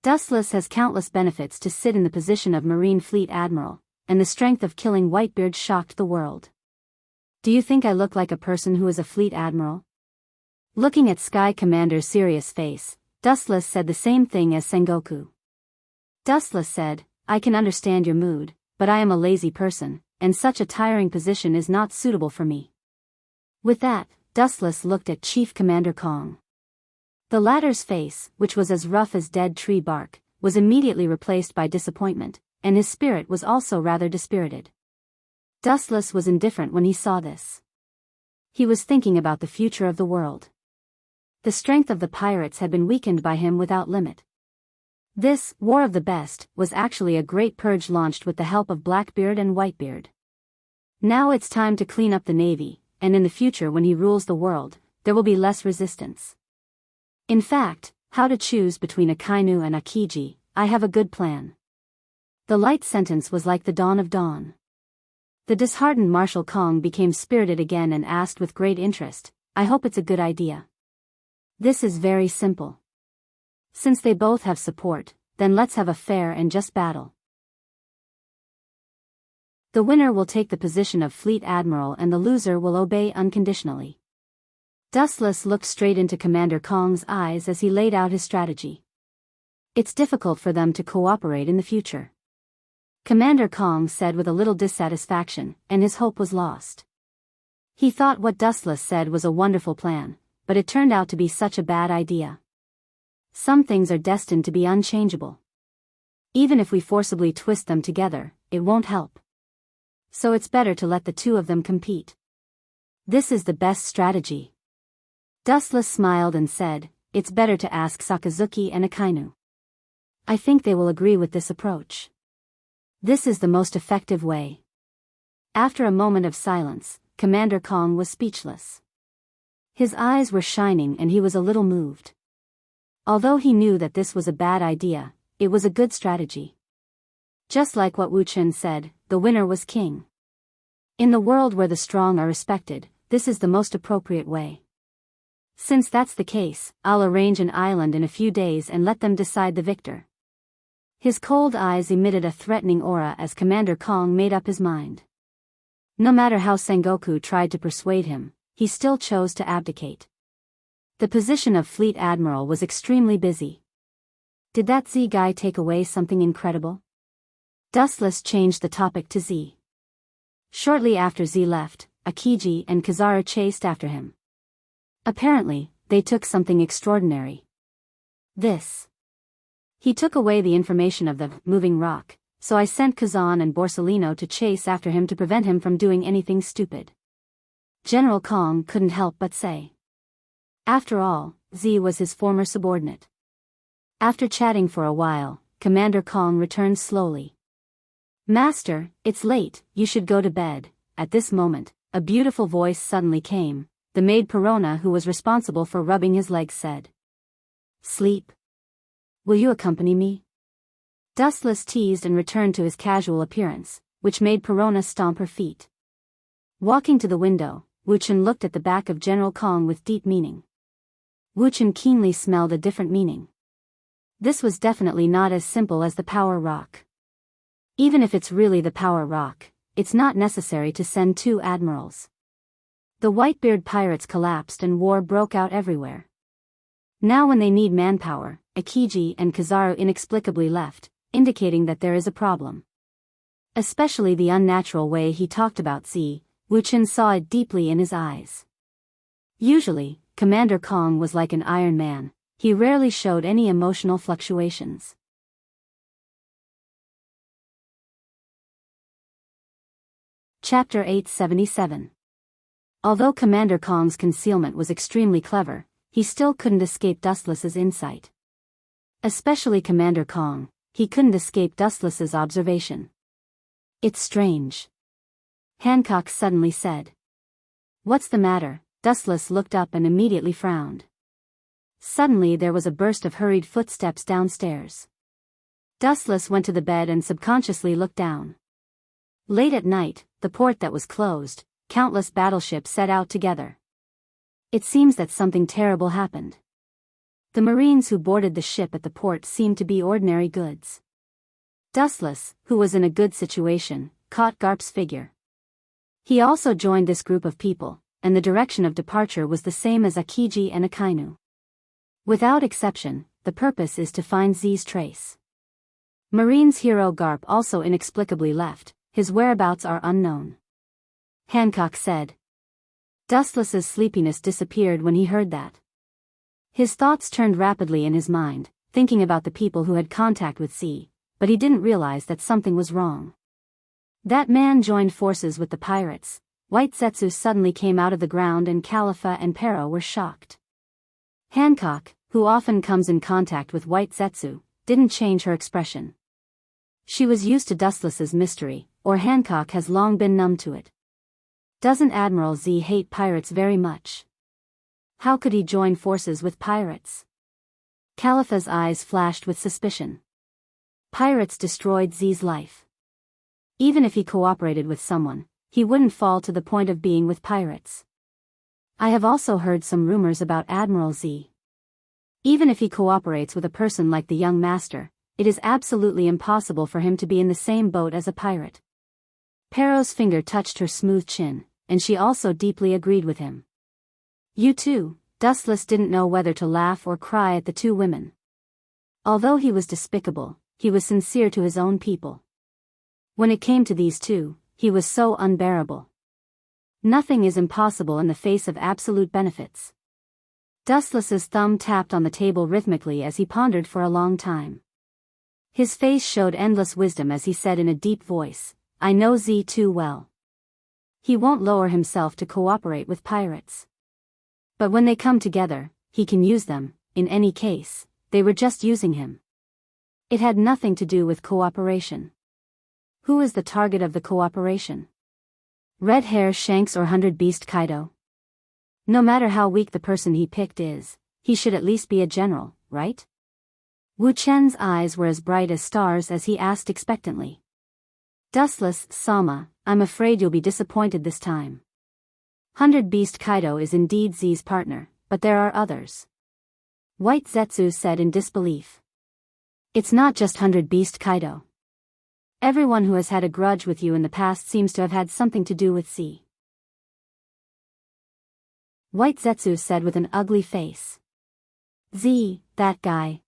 Dustless has countless benefits to sit in the position of Marine Fleet Admiral, and the strength of killing Whitebeard shocked the world. Do you think I look like a person who is a Fleet Admiral? Looking at Sky Commander's serious face, Dustless said the same thing as Sengoku. Dustless said, I can understand your mood, but I am a lazy person, and such a tiring position is not suitable for me. With that, Dustless looked at Chief Commander Kong. The latter's face, which was as rough as dead tree bark, was immediately replaced by disappointment, and his spirit was also rather dispirited. Dustless was indifferent when he saw this. He was thinking about the future of the world. The strength of the pirates had been weakened by him without limit. This, War of the Best, was actually a great purge launched with the help of Blackbeard and Whitebeard. Now it's time to clean up the navy, and in the future when he rules the world, there will be less resistance. In fact, how to choose between Akainu and Akiji, I have a good plan. The light sentence was like the dawn of dawn. The disheartened Marshal Kong became spirited again and asked with great interest, I hope it's a good idea. This is very simple. Since they both have support, then let's have a fair and just battle. The winner will take the position of Fleet Admiral and the loser will obey unconditionally. Dustless looked straight into Commander Kong's eyes as he laid out his strategy. It's difficult for them to cooperate in the future. Commander Kong said with a little dissatisfaction, and his hope was lost. He thought what Dustless said was a wonderful plan, but it turned out to be such a bad idea. Some things are destined to be unchangeable. Even if we forcibly twist them together, it won't help. So it's better to let the two of them compete. This is the best strategy. Dustless smiled and said, it's better to ask Sakazuki and Akainu. I think they will agree with this approach. This is the most effective way. After a moment of silence, Commander Kong was speechless. His eyes were shining and he was a little moved. Although he knew that this was a bad idea, it was a good strategy. Just like what Wu Chen said, the winner was king. In the world where the strong are respected, this is the most appropriate way. Since that's the case, I'll arrange an island in a few days and let them decide the victor. His cold eyes emitted a threatening aura as Commander Kong made up his mind. No matter how Sengoku tried to persuade him, he still chose to abdicate. The position of Fleet Admiral was extremely busy. Did that Z guy take away something incredible? Dustless changed the topic to Z. Shortly after Z left, Akiji and Kizaru chased after him. Apparently, they took something extraordinary. This. He took away the information of the moving rock, so I sent Kazan and Borsellino to chase after him to prevent him from doing anything stupid. General Kong couldn't help but say. After all, Z was his former subordinate. After chatting for a while, Commander Kong returned slowly. Master, it's late, you should go to bed. At this moment, a beautiful voice suddenly came, the maid Perona who was responsible for rubbing his legs said. "Sleep? Will you accompany me?" Dustless teased and returned to his casual appearance, which made Perona stomp her feet. Walking to the window, Wuchen looked at the back of General Kong with deep meaning. Wuchen keenly smelled a different meaning. This was definitely not as simple as the power rock. Even if it's really the power rock, it's not necessary to send 2 admirals. The Whitebeard pirates collapsed and war broke out everywhere. Now when they need manpower, Akiji and Kizaru inexplicably left, indicating that there is a problem. Especially the unnatural way he talked about Z, Wuchen saw it deeply in his eyes. Usually, Commander Kong was like an Iron Man, he rarely showed any emotional fluctuations. Chapter 877. Although Commander Kong's concealment was extremely clever, he still couldn't escape Dustless's insight. Especially Commander Kong, he couldn't escape Dustless's observation. "It's strange," Hancock suddenly said. "What's the matter?" Dustless looked up and immediately frowned. Suddenly there was a burst of hurried footsteps downstairs. Dustless went to the bed and subconsciously looked down. Late at night, the port that was closed, countless battleships set out together. It seems that something terrible happened. The Marines who boarded the ship at the port seemed to be ordinary goods. Dustless, who was in a good situation, caught Garp's figure. He also joined this group of people, and the direction of departure was the same as Akiji and Akainu. Without exception, the purpose is to find Z's trace. Marines hero Garp also inexplicably left, his whereabouts are unknown. Hancock said. Dustless's sleepiness disappeared when he heard that. His thoughts turned rapidly in his mind, thinking about the people who had contact with Z, but he didn't realize that something was wrong. That man joined forces with the pirates. White Zetsu suddenly came out of the ground and Califa and Pero were shocked. Hancock, who often comes in contact with White Zetsu, didn't change her expression. She was used to Dustless's mystery, or Hancock has long been numb to it. Doesn't Admiral Z hate pirates very much? How could he join forces with pirates? Califa's eyes flashed with suspicion. Pirates destroyed Z's life. Even if he cooperated with someone, he wouldn't fall to the point of being with pirates. I have also heard some rumors about Admiral Z. Even if he cooperates with a person like the young master, it is absolutely impossible for him to be in the same boat as a pirate. Pero's finger touched her smooth chin, and she also deeply agreed with him. You too. Dustless didn't know whether to laugh or cry at the two women. Although he was despicable, he was sincere to his own people. When it came to these two, he was so unbearable. Nothing is impossible in the face of absolute benefits. Dustless's thumb tapped on the table rhythmically as he pondered for a long time. His face showed endless wisdom as he said in a deep voice, I know Z too well. He won't lower himself to cooperate with pirates. But when they come together, he can use them. In any case, they were just using him. It had nothing to do with cooperation. Who is the target of the cooperation? Red Hair Shanks or 100 Beast Kaido? No matter how weak the person he picked is, he should at least be a general, right? Wu Chen's eyes were as bright as stars as he asked expectantly. Dustless, Sama, I'm afraid you'll be disappointed this time. 100 Beast Kaido is indeed Z's partner, but there are others. White Zetsu said in disbelief. It's not just 100 Beast Kaido. Everyone who has had a grudge with you in the past seems to have had something to do with Z. White Zetsu said with an ugly face. Z, that guy.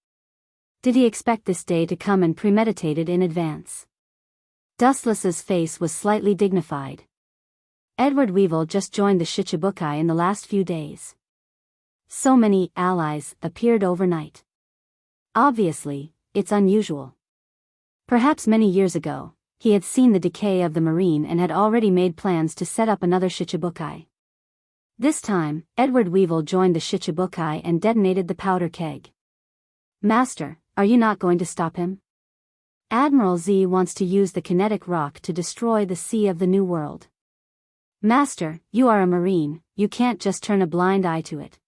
Did he expect this day to come and premeditate it in advance? Dustless's face was slightly dignified. Edward Weevil just joined the Shichibukai in the last few days. So many allies appeared overnight. Obviously, it's unusual. Perhaps many years ago, he had seen the decay of the Marine and had already made plans to set up another Shichibukai. This time, Edward Weevil joined the Shichibukai and detonated the powder keg. Master, are you not going to stop him? Admiral Z wants to use the kinetic rock to destroy the Sea of the New World. Master, you are a marine, you can't just turn a blind eye to it.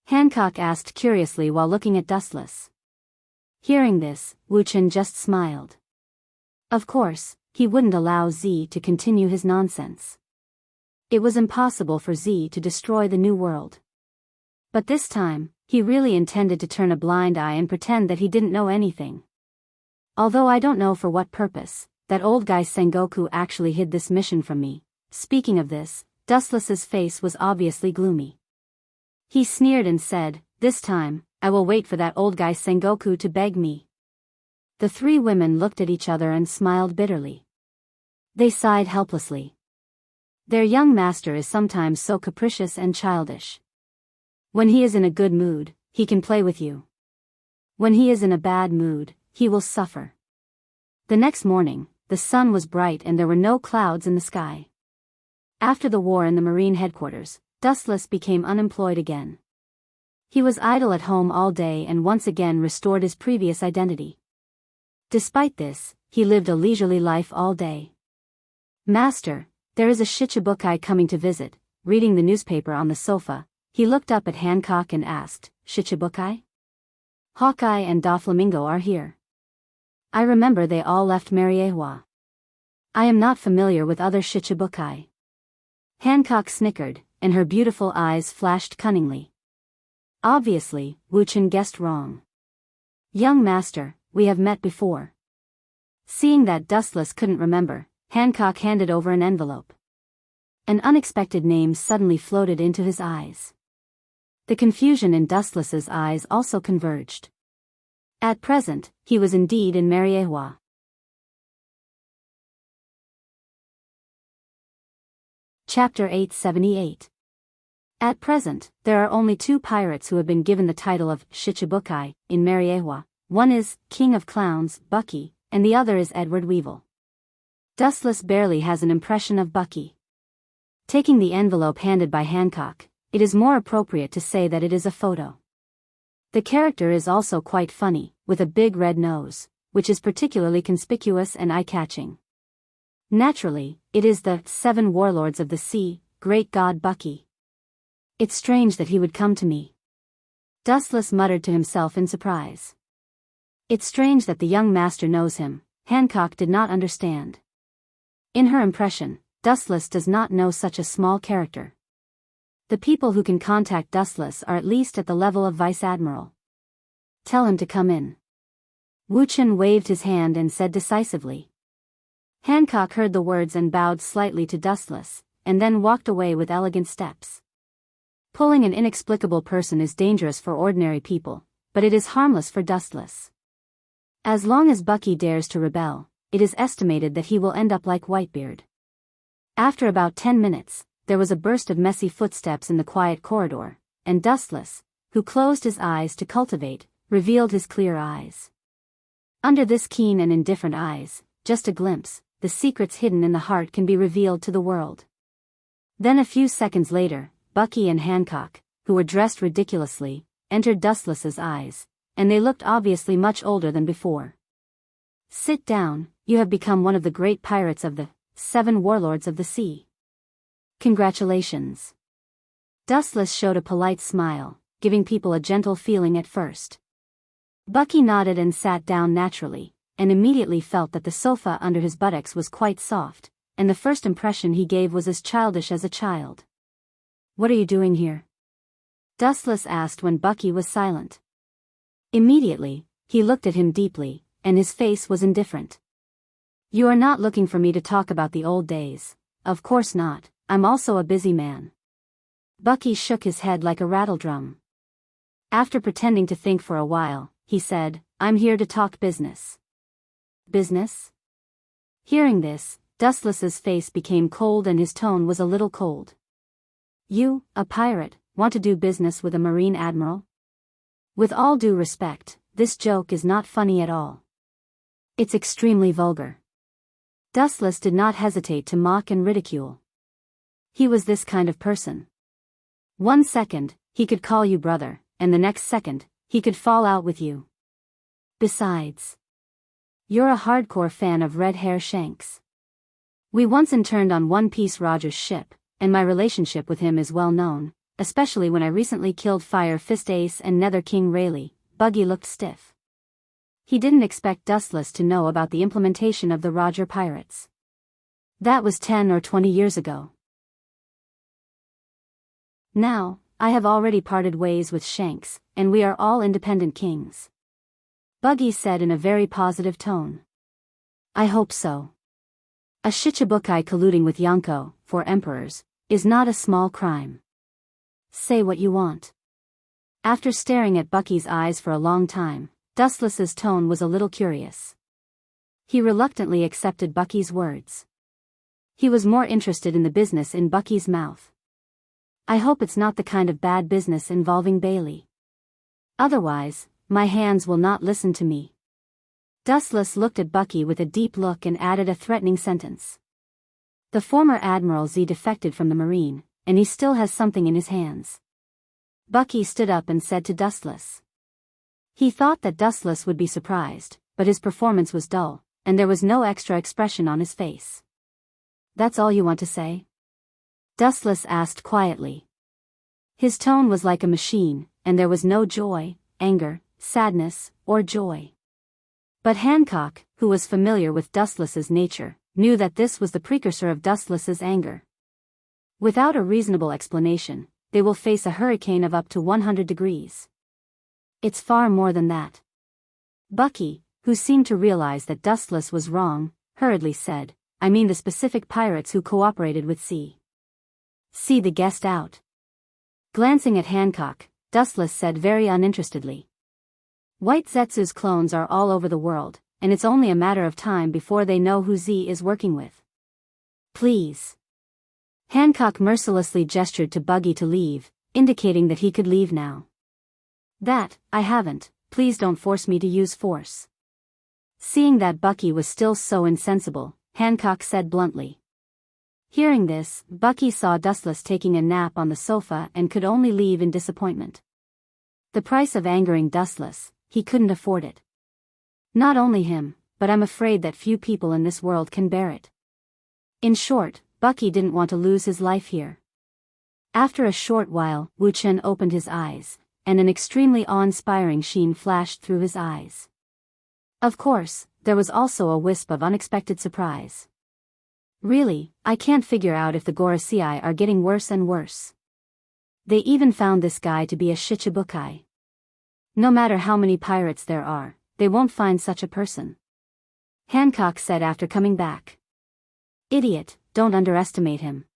Hancock asked curiously while looking at Dustless. Hearing this, Wu Chen just smiled. Of course, he wouldn't allow Z to continue his nonsense. It was impossible for Z to destroy the new world. But this time, he really intended to turn a blind eye and pretend that he didn't know anything. Although I don't know for what purpose, that old guy Sengoku actually hid this mission from me. Speaking of this, Dustless's face was obviously gloomy. He sneered and said, "This time, I will wait for that old guy Sengoku to beg me." The three women looked at each other and smiled bitterly. They sighed helplessly. Their young master is sometimes so capricious and childish. When he is in a good mood, he can play with you. When he is in a bad mood, he will suffer. The next morning, the sun was bright and there were no clouds in the sky. After the war in the Marine headquarters, Dustless became unemployed again. He was idle at home all day and once again restored his previous identity. Despite this, he lived a leisurely life all day. "Master, there is a Shichibukai coming to visit." Reading the newspaper on the sofa, he looked up at Hancock and asked, "Shichibukai? Hawkeye and Doflamingo are here. I remember they all left Mariehua. I am not familiar with other Shichibukai." Hancock snickered, and her beautiful eyes flashed cunningly. Obviously, Wu Chen guessed wrong. "Young master, we have met before." Seeing that Dustless couldn't remember, Hancock handed over an envelope. An unexpected name suddenly floated into his eyes. The confusion in Dustless's eyes also converged. At present, he was indeed in Mariehua. Chapter 878. At present, there are only two pirates who have been given the title of Shichibukai in Mariehua. One is King of Clowns, Bucky, and the other is Edward Weevil. Dustless barely has an impression of Bucky. Taking the envelope handed by Hancock, it is more appropriate to say that it is a photo. The character is also quite funny, with a big red nose, which is particularly conspicuous and eye-catching. Naturally, it is the 7 warlords of the sea, great god Bucky. It's strange that he would come to me. Dustless muttered to himself in surprise. It's strange that the young master knows him. Hancock did not understand. In her impression, Dustless does not know such a small character. The people who can contact Dustless are at least at the level of Vice Admiral. "Tell him to come in." Wu Chen waved his hand and said decisively. Hancock heard the words and bowed slightly to Dustless, and then walked away with elegant steps. Pulling an inexplicable person is dangerous for ordinary people, but it is harmless for Dustless. As long as Bucky dares to rebel, it is estimated that he will end up like Whitebeard. After about 10 minutes, there was a burst of messy footsteps in the quiet corridor, and Dustless, who closed his eyes to cultivate, revealed his clear eyes. Under this keen and indifferent eyes, just a glimpse, the secrets hidden in the heart can be revealed to the world. Then a few seconds later, Bucky and Hancock, who were dressed ridiculously, entered Dustless's eyes, and they looked obviously much older than before. "Sit down, you have become one of the great pirates of the 7 warlords of the sea. Congratulations." Dustless showed a polite smile, giving people a gentle feeling at first. Bucky nodded and sat down naturally, and immediately felt that the sofa under his buttocks was quite soft, and the first impression he gave was as childish as a child. "What are you doing here?" Dustless asked when Bucky was silent. Immediately, he looked at him deeply, and his face was indifferent. "You are not looking for me to talk about the old days." "Of course not, I'm also a busy man." Bucky shook his head like a rattledrum. After pretending to think for a while, he said, "I'm here to talk business." "Business?" Hearing this, Dustless's face became cold and his tone was a little cold. "You, a pirate, want to do business with a marine admiral?" With all due respect, this joke is not funny at all. It's extremely vulgar. Dustless did not hesitate to mock and ridicule. He was this kind of person. One second, he could call you brother, and the next second, he could fall out with you. Besides, you're a hardcore fan of Red Hair Shanks. We once interned on One Piece Roger's ship, and my relationship with him is well known, especially when I recently killed Fire Fist Ace and Nether King Rayleigh. Buggy looked stiff. He didn't expect Dustless to know about the implementation of the Roger pirates. That was 10 or 20 years ago. Now, I have already parted ways with Shanks, and we are all independent kings. Buggy said in a very positive tone. I hope so. A Shichibukai colluding with Yonko, for emperors, is not a small crime. Say what you want. After staring at Bucky's eyes for a long time, Dustless's tone was a little curious. He reluctantly accepted Bucky's words. He was more interested in the business in Bucky's mouth. I hope it's not the kind of bad business involving Bailey. Otherwise, my hands will not listen to me. Dustless looked at Bucky with a deep look and added a threatening sentence. The former Admiral Z defected from the Marine, and he still has something in his hands. Bucky stood up and said to Dustless. He thought that Dustless would be surprised, but his performance was dull, and there was no extra expression on his face. That's all you want to say? Dustless asked quietly. His tone was like a machine, and there was no joy, anger, sadness, or joy. But Hancock, who was familiar with Dustless's nature, knew that this was the precursor of Dustless's anger. Without a reasonable explanation, they will face a hurricane of up to 100 degrees. It's far more than that. Bucky, who seemed to realize that Dustless was wrong, hurriedly said, I mean the specific pirates who cooperated with C. See the guest out. Glancing at Hancock, Dustless said very uninterestedly. White Zetsu's clones are all over the world, and it's only a matter of time before they know who Z is working with. Please. Hancock mercilessly gestured to Buggy to leave, indicating that he could leave now. That, I haven't, please don't force me to use force. Seeing that Bucky was still so insensible, Hancock said bluntly. Hearing this, Bucky saw Dustless taking a nap on the sofa and could only leave in disappointment. The price of angering Dustless, he couldn't afford it. Not only him, but I'm afraid that few people in this world can bear it. In short, Bucky didn't want to lose his life here. After a short while, Wu Chen opened his eyes, and an extremely awe-inspiring sheen flashed through his eyes. Of course, there was also a wisp of unexpected surprise. Really, I can't figure out if the Gorosei are getting worse and worse. They even found this guy to be a Shichibukai. No matter how many pirates there are, they won't find such a person. Hancock said after coming back. Idiot, don't underestimate him.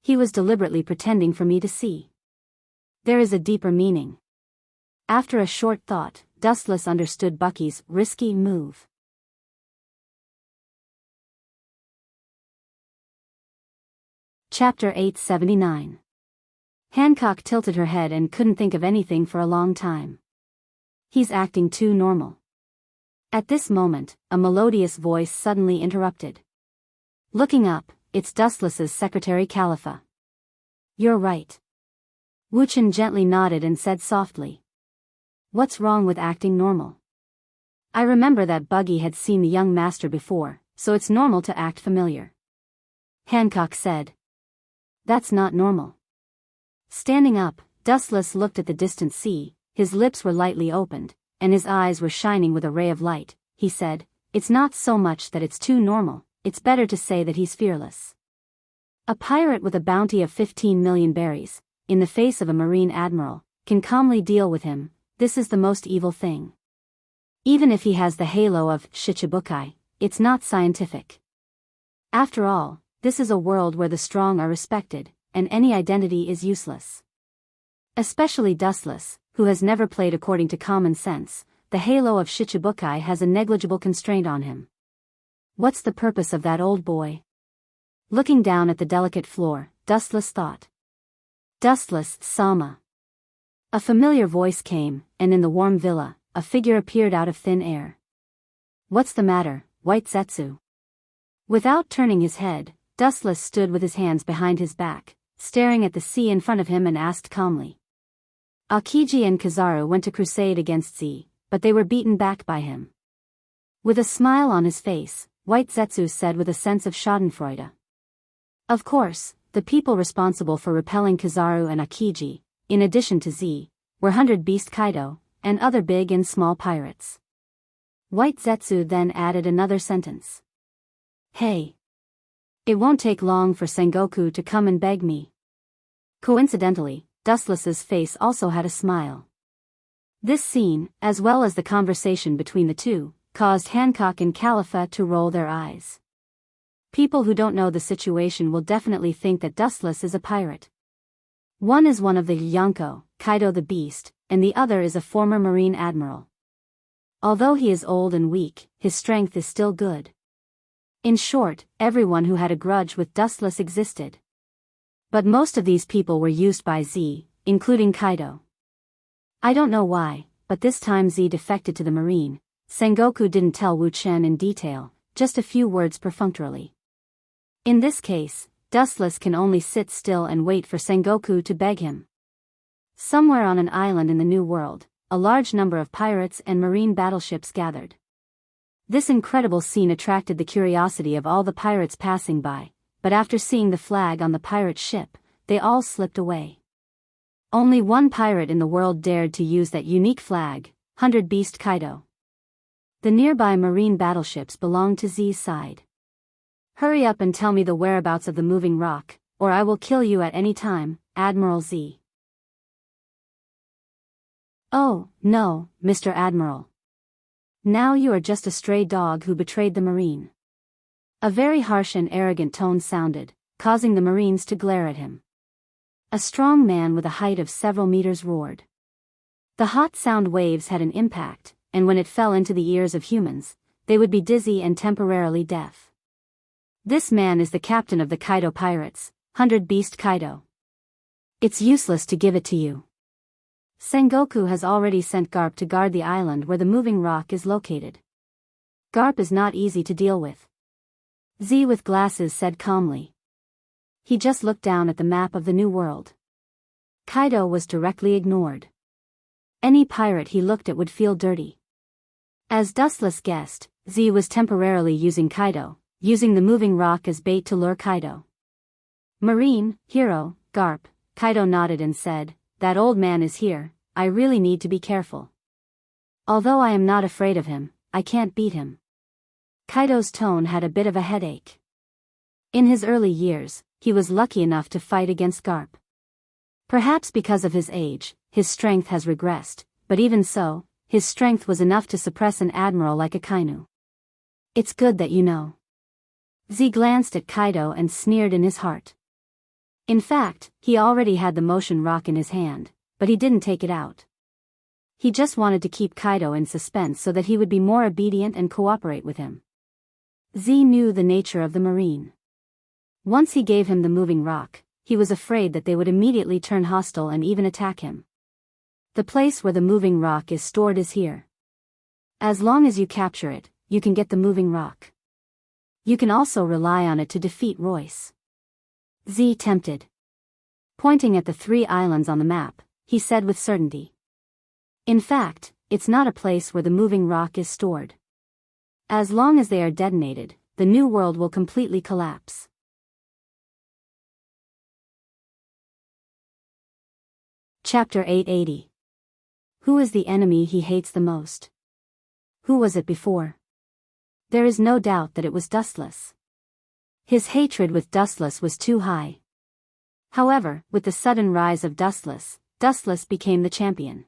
He was deliberately pretending for me to see. There is a deeper meaning. After a short thought, Dustless understood Bucky's risky move. Chapter 879. Hancock tilted her head and couldn't think of anything for a long time. He's acting too normal. At this moment, a melodious voice suddenly interrupted. Looking up, it's Dustless's secretary Khalifa. You're right. Wu Chen gently nodded and said softly. What's wrong with acting normal? I remember that Buggy had seen the young master before, so it's normal to act familiar. Hancock said. That's not normal. Standing up, Dustless looked at the distant sea, his lips were lightly opened, and his eyes were shining with a ray of light. He said, it's not so much that it's too normal, it's better to say that he's fearless. A pirate with a bounty of 15 million berries, in the face of a marine admiral, can calmly deal with him. This is the most evil thing. Even if he has the halo of Shichibukai, it's not scientific. After all, this is a world where the strong are respected, and any identity is useless. Especially Dustless, who has never played according to common sense, the halo of Shichibukai has a negligible constraint on him. What's the purpose of that old boy? Looking down at the delicate floor, Dustless thought. Dustless, Sama. A familiar voice came, and in the warm villa, a figure appeared out of thin air. What's the matter, White Zetsu? Without turning his head, Dustless stood with his hands behind his back, staring at the sea in front of him and asked calmly. Akiji and Kizaru went to crusade against Z, but they were beaten back by him. With a smile on his face, White Zetsu said with a sense of schadenfreude. Of course, the people responsible for repelling Kizaru and Akiji, in addition to Z, were 100 Beast Kaido, and other big and small pirates. White Zetsu then added another sentence. Hey! It won't take long for Sengoku to come and beg me. Coincidentally, Dustless's face also had a smile. This scene, as well as the conversation between the two, caused Hancock and Califa to roll their eyes. People who don't know the situation will definitely think that Dustless is a pirate. One is one of the Yonko, Kaido the Beast, and the other is a former Marine admiral. Although he is old and weak, his strength is still good. In short, everyone who had a grudge with Dustless existed. But most of these people were used by Z, including Kaido. I don't know why, but this time Z defected to the Marine. Sengoku didn't tell Wu Chen in detail, just a few words perfunctorily. In this case, Dustless can only sit still and wait for Sengoku to beg him. Somewhere on an island in the New World, a large number of pirates and marine battleships gathered. This incredible scene attracted the curiosity of all the pirates passing by, but after seeing the flag on the pirate ship, they all slipped away. Only one pirate in the world dared to use that unique flag, 100 Beast Kaido. The nearby marine battleships belonged to Z's side. Hurry up and tell me the whereabouts of the moving rock, or I will kill you at any time, Admiral Z. Oh, no, Mr. Admiral. Now you are just a stray dog who betrayed the Marine. A very harsh and arrogant tone sounded, causing the Marines to glare at him. A strong man with a height of several meters roared. The hot sound waves had an impact, and when it fell into the ears of humans, they would be dizzy and temporarily deaf. This man is the captain of the Kaido Pirates, 100 Beast Kaido. It's useless to give it to you. Sengoku has already sent Garp to guard the island where the moving rock is located. Garp is not easy to deal with. Z with glasses said calmly. He just looked down at the map of the New World. Kaido was directly ignored. Any pirate he looked at would feel dirty. As Dustless guessed, Z was temporarily using Kaido, using the moving rock as bait to lure Kaido. Marine, hero, Garp, Kaido nodded and said, that old man is here, I really need to be careful. Although I am not afraid of him, I can't beat him. Kaido's tone had a bit of a headache. In his early years, he was lucky enough to fight against Garp. Perhaps because of his age, his strength has regressed, but even so, his strength was enough to suppress an admiral like Akainu. It's good that you know. Z glanced at Kaido and sneered in his heart. In fact, he already had the motion rock in his hand, but he didn't take it out. He just wanted to keep Kaido in suspense so that he would be more obedient and cooperate with him. Z knew the nature of the Marine. Once he gave him the moving rock, he was afraid that they would immediately turn hostile and even attack him. The place where the moving rock is stored is here. As long as you capture it, you can get the moving rock. You can also rely on it to defeat Royce. Z tempted. Pointing at the 3 islands on the map, he said with certainty. In fact, it's not a place where the moving rock is stored. As long as they are detonated, the New World will completely collapse. Chapter 880. Who is the enemy he hates the most? Who was it before? There is no doubt that it was Dustless. His hatred with Dustless was too high. However, with the sudden rise of Dustless, Dustless became the champion.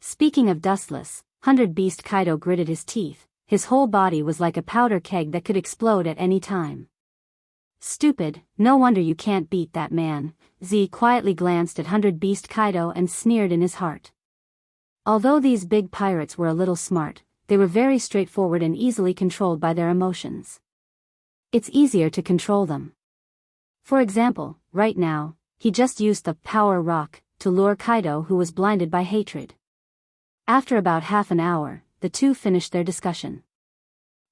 Speaking of Dustless, 100 Beast Kaido gritted his teeth, his whole body was like a powder keg that could explode at any time. Stupid, no wonder you can't beat that man. Z quietly glanced at 100 Beast Kaido and sneered in his heart. Although these big pirates were a little smart, they were very straightforward and easily controlled by their emotions. It's easier to control them. For example, right now, he just used the power rock to lure Kaido, who was blinded by hatred. After about half an hour, the two finished their discussion.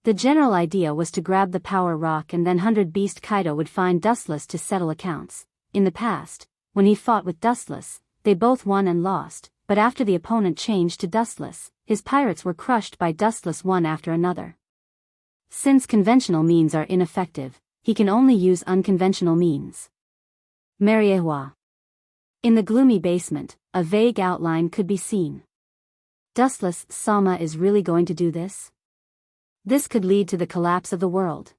The general idea was to grab the power rock and then 100 Beast Kaido would find Dustless to settle accounts. In the past, when he fought with Dustless, they both won and lost, but after the opponent changed to Dustless, his pirates were crushed by Dustless one after another. Since conventional means are ineffective, he can only use unconventional means. Mariehua. In the gloomy basement, a vague outline could be seen. Dustless Sama is really going to do this? This could lead to the collapse of the world.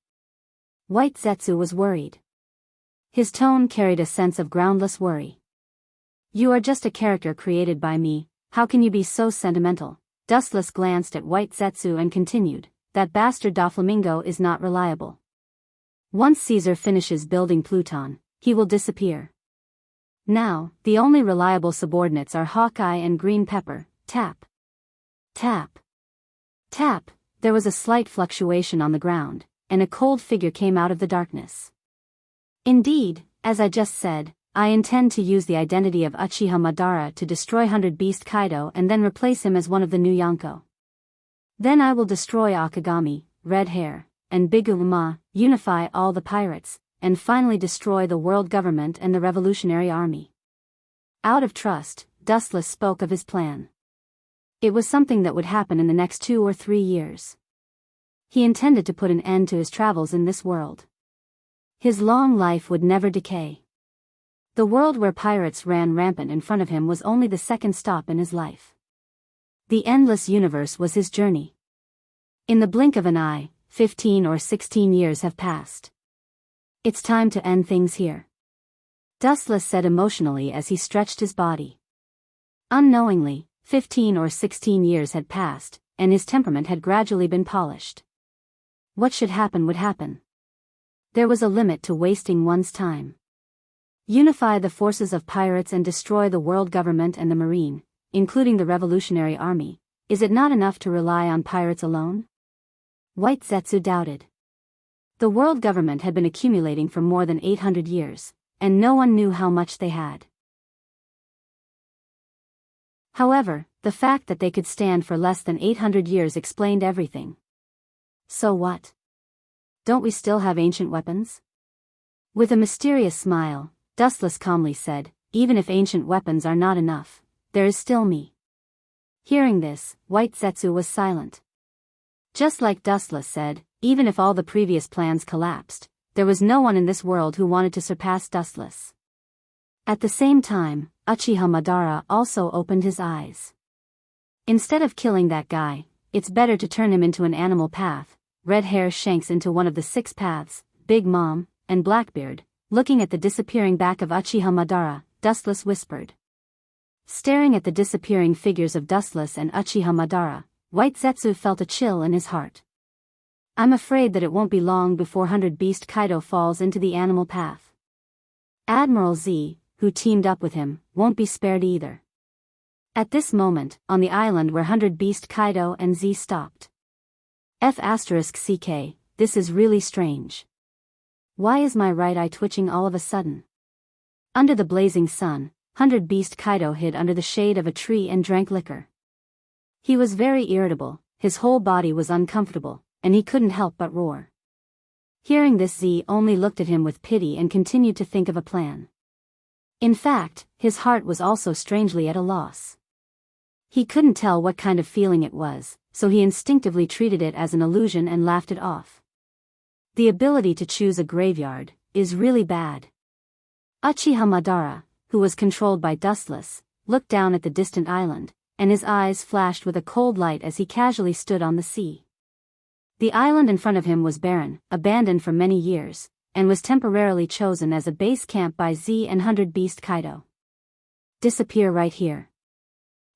White Zetsu was worried. His tone carried a sense of groundless worry. You are just a character created by me, how can you be so sentimental? Dustless glanced at White Zetsu and continued, that bastard Doflamingo is not reliable. Once Caesar finishes building Pluton, he will disappear. Now, the only reliable subordinates are Hawkeye and Green Pepper. Tap. Tap. Tap. There was a slight fluctuation on the ground, and a cold figure came out of the darkness. Indeed, as I just said, I intend to use the identity of Uchiha Madara to destroy 100 Beast Kaido and then replace him as one of the new Yonko. Then I will destroy Akagami, Red Hair, and Big Uma, unify all the pirates, and finally destroy the world government and the revolutionary army. Out of trust, Dustless spoke of his plan. It was something that would happen in the next 2 or 3 years. He intended to put an end to his travels in this world. His long life would never decay. The world where pirates ran rampant in front of him was only the second stop in his life. The endless universe was his journey. In the blink of an eye, 15 or 16 years have passed. It's time to end things here. Dustless said emotionally as he stretched his body. Unknowingly, 15 or 16 years had passed, and his temperament had gradually been polished. What should happen would happen. There was a limit to wasting one's time. Unify the forces of pirates and destroy the world government and the marine, including the revolutionary army. Is it not enough to rely on pirates alone? White Zetsu doubted. The world government had been accumulating for more than 800 years, and no one knew how much they had. However, the fact that they could stand for less than 800 years explained everything. So what? Don't we still have ancient weapons? With a mysterious smile, Dustless calmly said, even if ancient weapons are not enough, there is still me. Hearing this, White Zetsu was silent. Just like Dustless said, even if all the previous plans collapsed, there was no one in this world who wanted to surpass Dustless. At the same time, Uchiha Madara also opened his eyes. Instead of killing that guy, it's better to turn him into an animal path. Red Hair Shanks into one of the 6 paths, Big Mom, and Blackbeard. Looking at the disappearing back of Uchiha Madara, Dustless whispered. Staring at the disappearing figures of Dustless and Uchiha Madara, White Zetsu felt a chill in his heart. I'm afraid that it won't be long before 100 Beast Kaido falls into the animal path. Admiral Z, who teamed up with him, won't be spared either. At this moment, on the island where 100 Beast Kaido and Z stopped. F***CK, this is really strange. Why is my right eye twitching all of a sudden? Under the blazing sun, 100 Beast Kaido hid under the shade of a tree and drank liquor. He was very irritable, his whole body was uncomfortable, and he couldn't help but roar. Hearing this, Z only looked at him with pity and continued to think of a plan. In fact, his heart was also strangely at a loss. He couldn't tell what kind of feeling it was, so he instinctively treated it as an illusion and laughed it off. The ability to choose a graveyard is really bad. Uchiha Madara, who was controlled by Dustless, looked down at the distant island, and his eyes flashed with a cold light as he casually stood on the sea. The island in front of him was barren, abandoned for many years, and was temporarily chosen as a base camp by Z and 100 Beast Kaido. Disappear right here.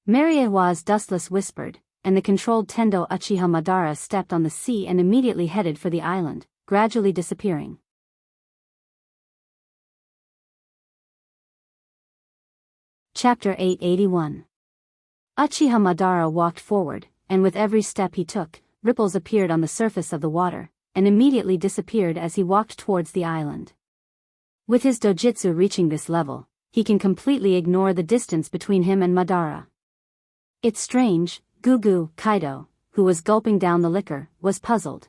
Mariewa's Dustless whispered, and the controlled Tendo Uchiha Madara stepped on the sea and immediately headed for the island, gradually disappearing. Chapter 881. Uchiha Madara walked forward, and with every step he took, ripples appeared on the surface of the water, and immediately disappeared as he walked towards the island. With his dojutsu reaching this level, he can completely ignore the distance between him and Madara. It's strange, Gugu Kaido, who was gulping down the liquor, was puzzled.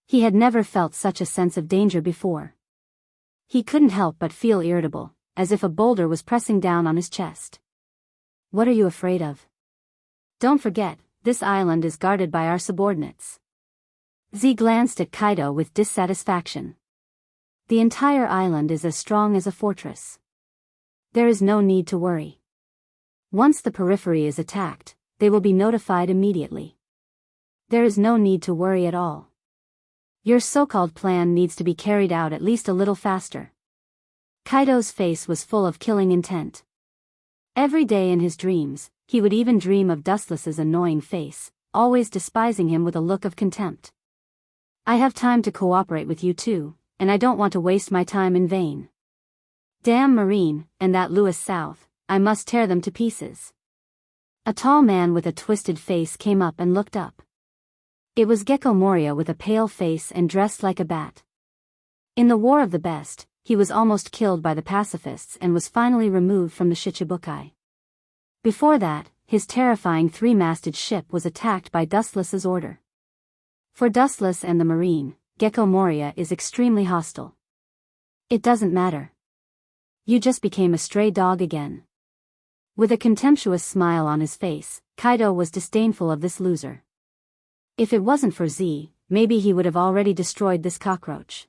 He had never felt such a sense of danger before. He couldn't help but feel irritable, as if a boulder was pressing down on his chest. What are you afraid of? Don't forget, this island is guarded by our subordinates. Z glanced at Kaido with dissatisfaction. The entire island is as strong as a fortress. There is no need to worry. Once the periphery is attacked, they will be notified immediately. There is no need to worry at all. Your so-called plan needs to be carried out at least a little faster. Kaido's face was full of killing intent. Every day in his dreams, he would even dream of Dustless's annoying face, always despising him with a look of contempt. I have time to cooperate with you too, and I don't want to waste my time in vain. Damn Marine, and that Lewis South, I must tear them to pieces. A tall man with a twisted face came up and looked up. It was Gecko Moria with a pale face and dressed like a bat. In the War of the Best, he was almost killed by the pacifists and was finally removed from the Shichibukai. Before that, his terrifying three-masted ship was attacked by Dustless's order. For Dustless and the Marine, Gecko Moria is extremely hostile. It doesn't matter. You just became a stray dog again. With a contemptuous smile on his face, Kaido was disdainful of this loser. If it wasn't for Z, maybe he would have already destroyed this cockroach.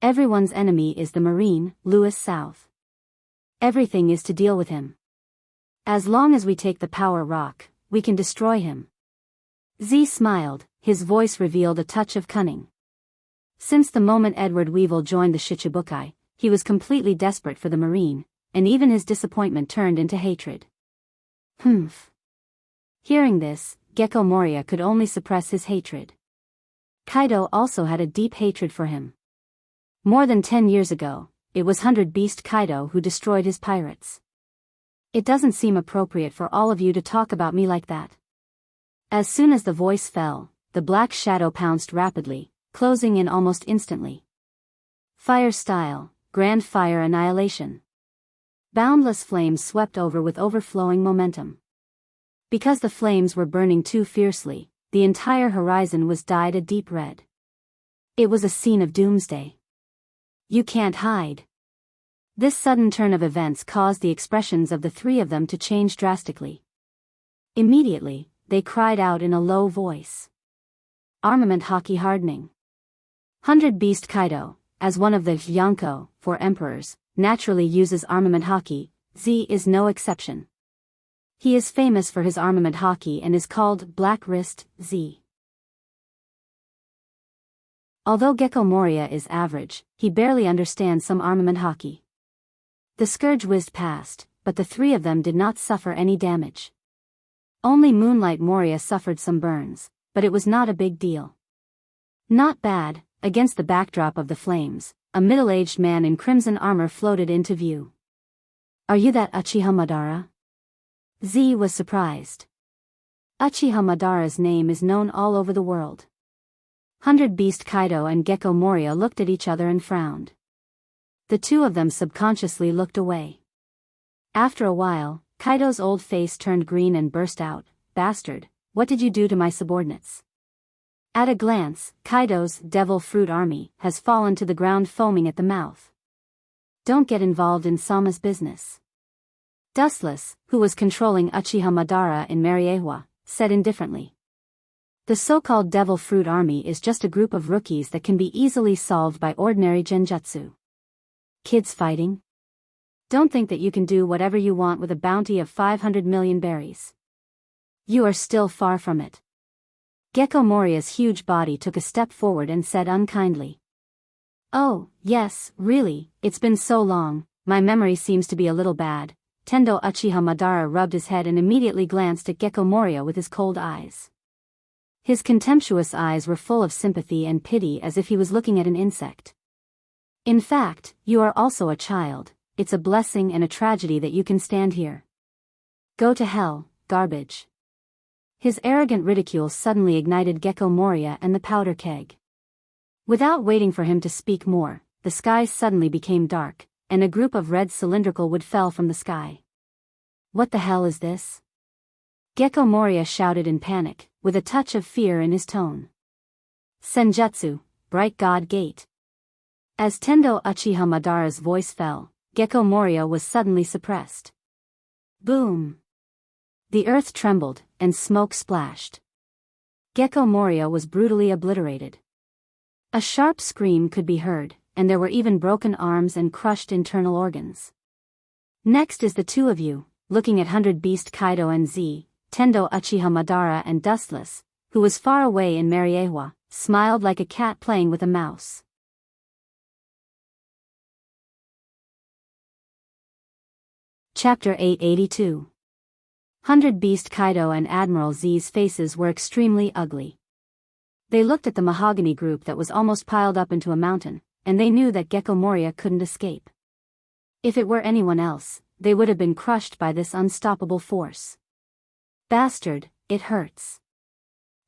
Everyone's enemy is the Marine, Lewis South. Everything is to deal with him. As long as we take the power rock, we can destroy him. Z smiled, his voice revealed a touch of cunning. Since the moment Edward Weevil joined the Shichibukai, he was completely desperate for the Marine, and even his disappointment turned into hatred. Humph. Hearing this, Gecko Moria could only suppress his hatred. Kaido also had a deep hatred for him. More than 10 years ago, it was 100 Beast Kaido who destroyed his pirates. It doesn't seem appropriate for all of you to talk about me like that. As soon as the voice fell, the black shadow pounced rapidly, closing in almost instantly. Fire style, grand fire annihilation. Boundless flames swept over with overflowing momentum. Because the flames were burning too fiercely, the entire horizon was dyed a deep red. It was a scene of doomsday. You can't hide. This sudden turn of events caused the expressions of the three of them to change drastically. Immediately, they cried out in a low voice. Armament Haki hardening. 100 Beast Kaido, as one of the Yonko, for emperors, naturally uses armament Haki. Z is no exception. He is famous for his armament Haki and is called Black Wrist, Z. Although Gecko Moria is average, he barely understands some armament Haki. The scourge whizzed past, but the three of them did not suffer any damage. Only Moonlight Moria suffered some burns, but it was not a big deal. Not bad. Against the backdrop of the flames, a middle-aged man in crimson armor floated into view. Are you that Uchiha Madara? Z was surprised. Uchiha Madara's name is known all over the world. 100 Beast Kaido and Gecko Moria looked at each other and frowned. The two of them subconsciously looked away. After a while, Kaido's old face turned green and burst out, "Bastard, what did you do to my subordinates?" At a glance, Kaido's Devil Fruit Army has fallen to the ground foaming at the mouth. Don't get involved in Sama's business. Dustless, who was controlling Uchiha Madara in Mariewa, said indifferently. The so-called Devil Fruit Army is just a group of rookies that can be easily solved by ordinary genjutsu. Kids fighting? Don't think that you can do whatever you want with a bounty of 500 million berries. You are still far from it. Gecko Moria's huge body took a step forward and said unkindly. Oh, yes, really, it's been so long, my memory seems to be a little bad. Tendo Uchiha Madara rubbed his head and immediately glanced at Gecko Moria with his cold eyes. His contemptuous eyes were full of sympathy and pity as if he was looking at an insect. In fact, you are also a child, it's a blessing and a tragedy that you can stand here. Go to hell, garbage. His arrogant ridicule suddenly ignited Gecko Moria and the powder keg. Without waiting for him to speak more, the sky suddenly became dark, and a group of red cylindrical wood fell from the sky. What the hell is this? Gecko Moria shouted in panic, with a touch of fear in his tone. Senjutsu, Bright God Gate. As Tendo Uchiha Madara's voice fell, Gecko Moria was suddenly suppressed. Boom! The earth trembled, and smoke splashed. Gecko Moria was brutally obliterated. A sharp scream could be heard, and there were even broken arms and crushed internal organs. Next is the two of you, looking at 100 Beast Kaido and Z, Tendo Uchiha Madara and Dustless, who was far away in Mariewa, smiled like a cat playing with a mouse. Chapter 882. 100 Beast Kaido and Admiral Z's faces were extremely ugly. They looked at the mahogany group that was almost piled up into a mountain, and they knew that Gecko Moria couldn't escape. If it were anyone else, they would have been crushed by this unstoppable force. Bastard, it hurts.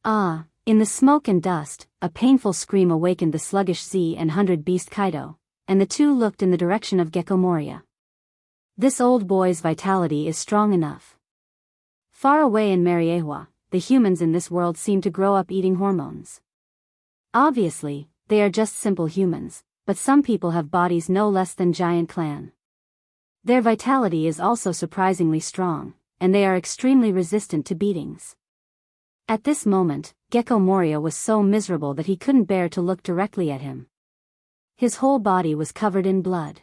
Ah, in the smoke and dust, a painful scream awakened the sluggish Z and 100 Beast Kaido, and the two looked in the direction of Gecko Moria. This old boy's vitality is strong enough. Far away in Mariewa, the humans in this world seem to grow up eating hormones. Obviously, they are just simple humans, but some people have bodies no less than giant clan. Their vitality is also surprisingly strong, and they are extremely resistant to beatings. At this moment, Gecko Moria was so miserable that he couldn't bear to look directly at him. His whole body was covered in blood.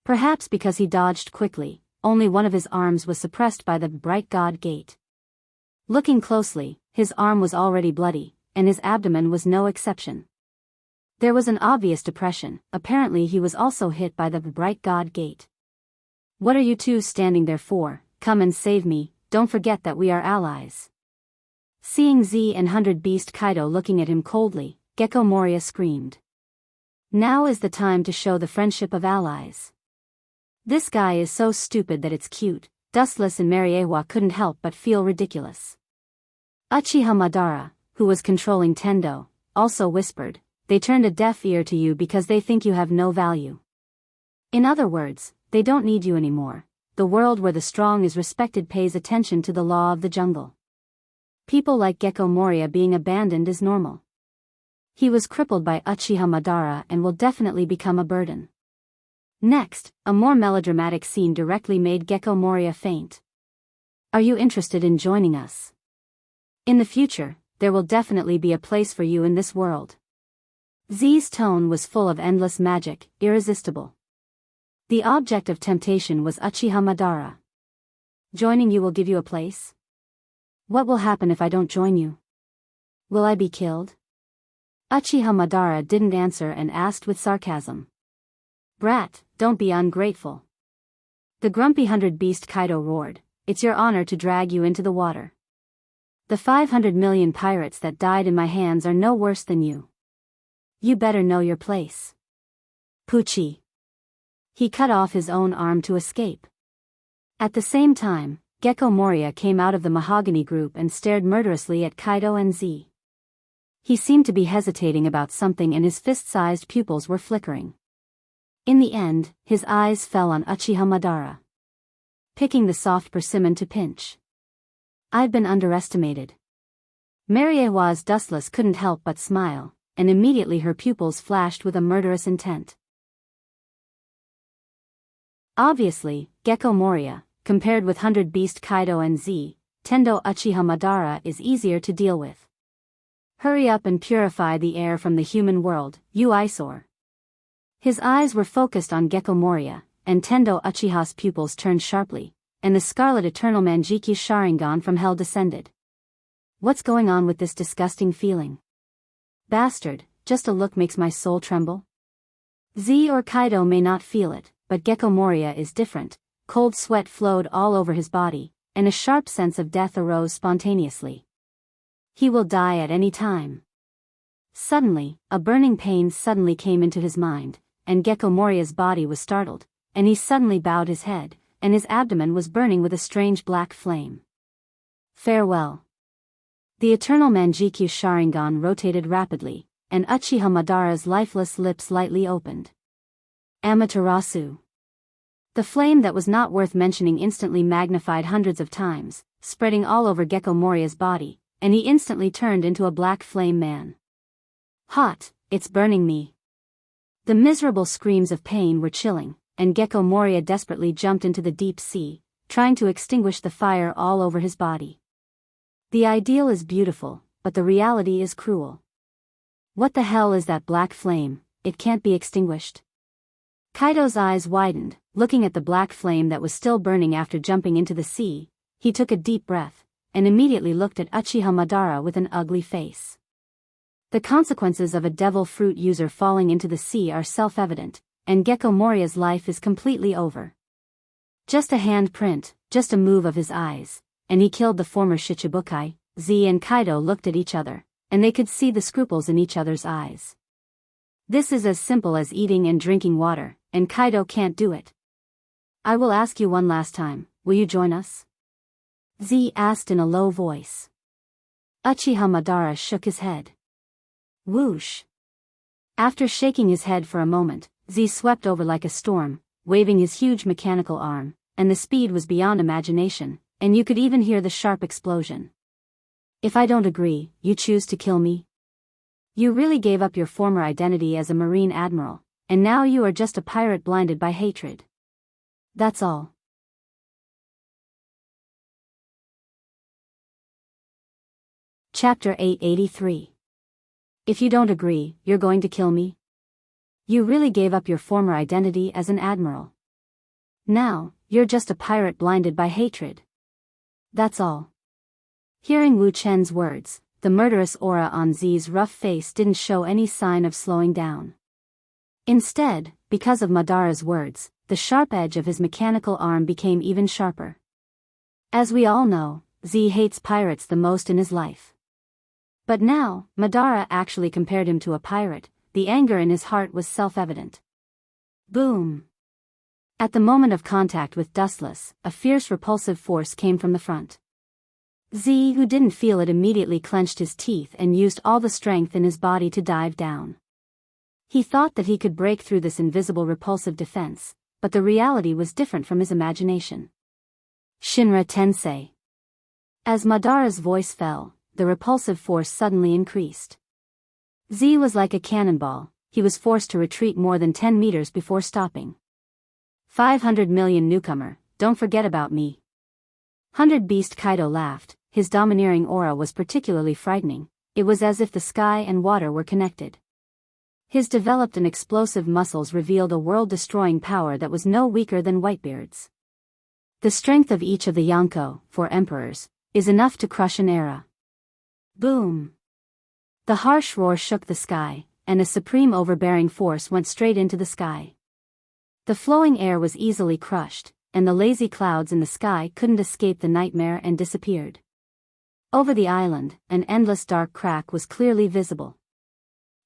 Perhaps because he dodged quickly, only one of his arms was suppressed by the bright god gate. Looking closely, his arm was already bloody, and his abdomen was no exception. There was an obvious depression, apparently he was also hit by the bright god gate. What are you two standing there for? Come and save me, don't forget that we are allies. Seeing Z and 100 Beast Kaido looking at him coldly, Gecko Moria screamed. Now is the time to show the friendship of allies. This guy is so stupid that it's cute. Dustless and Mariewa couldn't help but feel ridiculous. Uchiha Madara, who was controlling Tendo, also whispered, they turned a deaf ear to you because they think you have no value. In other words, they don't need you anymore. The world where the strong is respected pays attention to the law of the jungle. People like Gecko Moria being abandoned is normal. He was crippled by Uchiha Madara and will definitely become a burden. Next, a more melodramatic scene directly made Gecko Moria faint. Are you interested in joining us? In the future, there will definitely be a place for you in this world. Z's tone was full of endless magic, irresistible. The object of temptation was Uchiha Madara. Joining you will give you a place? What will happen if I don't join you? Will I be killed? Uchiha Madara didn't answer and asked with sarcasm. Brat, don't be ungrateful. The grumpy 100 Beast Kaido roared, it's your honor to drag you into the water. The 500 million pirates that died in my hands are no worse than you. You better know your place. Poochie. He cut off his own arm to escape. At the same time, Gecko Moria came out of the mahogany group and stared murderously at Kaido and Z. He seemed to be hesitating about something and his fist-sized pupils were flickering. In the end, his eyes fell on Uchiha Madara. Picking the soft persimmon to pinch. I've been underestimated. Mariewa's Dustless couldn't help but smile, and immediately her pupils flashed with a murderous intent. Obviously, Gecko Moria, compared with 100 Beast Kaido and Z, Tendo Uchiha Madara is easier to deal with. Hurry up and purify the air from the human world, you eyesore. His eyes were focused on Gecko Moria, and Tendo Uchiha's pupils turned sharply, and the Scarlet Eternal Manjiki Sharingan from hell descended. What's going on with this disgusting feeling? Bastard, just a look makes my soul tremble. Z or Kaido may not feel it, but Gecko Moria is different. Cold sweat flowed all over his body, and a sharp sense of death arose spontaneously. He will die at any time. Suddenly, a burning pain suddenly came into his mind, and Gecko Moria's body was startled, and he suddenly bowed his head, and his abdomen was burning with a strange black flame. Farewell. The Eternal Manjikyu Sharingan rotated rapidly, and Uchiha Madara's lifeless lips lightly opened. Amaterasu. The flame that was not worth mentioning instantly magnified hundreds of times, spreading all over Gecko Moria's body, and he instantly turned into a black flame man. Hot, it's burning me. The miserable screams of pain were chilling, and Gecko Moria desperately jumped into the deep sea, trying to extinguish the fire all over his body. The ideal is beautiful, but the reality is cruel. What the hell is that black flame? It can't be extinguished. Kaido's eyes widened, looking at the black flame that was still burning after jumping into the sea. He took a deep breath, and immediately looked at Uchiha Madara with an ugly face. The consequences of a devil fruit user falling into the sea are self-evident, and Gecko Moria's life is completely over. Just a handprint, just a move of his eyes, and he killed the former Shichibukai. Z and Kaido looked at each other, and they could see the scruples in each other's eyes. This is as simple as eating and drinking water, and Kaido can't do it. I will ask you one last time, will you join us? Z asked in a low voice. Uchiha Madara shook his head. Whoosh. After shaking his head for a moment, Z swept over like a storm, waving his huge mechanical arm, and the speed was beyond imagination, and you could even hear the sharp explosion. If I don't agree, you choose to kill me? You really gave up your former identity as a Marine Admiral, and now you are just a pirate blinded by hatred. That's all. Chapter 883. If you don't agree, you're going to kill me? You really gave up your former identity as an admiral. Now, you're just a pirate blinded by hatred. That's all. Hearing Wu Chen's words, the murderous aura on Z's rough face didn't show any sign of slowing down. Instead, because of Madara's words, the sharp edge of his mechanical arm became even sharper. As we all know, Z hates pirates the most in his life. But now, Madara actually compared him to a pirate. The anger in his heart was self-evident. Boom! At the moment of contact with Dustless, a fierce repulsive force came from the front. Z, who didn't feel it, immediately clenched his teeth and used all the strength in his body to dive down. He thought that he could break through this invisible repulsive defense, but the reality was different from his imagination. Shinra Tensei. As Madara's voice fell, the repulsive force suddenly increased. Z was like a cannonball. He was forced to retreat more than 10 meters before stopping. 500 million newcomer, don't forget about me. 100 Beast Kaido laughed. His domineering aura was particularly frightening. It was as if the sky and water were connected. His developed and explosive muscles revealed a world-destroying power that was no weaker than Whitebeard's. The strength of each of the Yonko, 4 emperors, is enough to crush an era. Boom! The harsh roar shook the sky, and a supreme overbearing force went straight into the sky. The flowing air was easily crushed, and the lazy clouds in the sky couldn't escape the nightmare and disappeared. Over the island, an endless dark crack was clearly visible.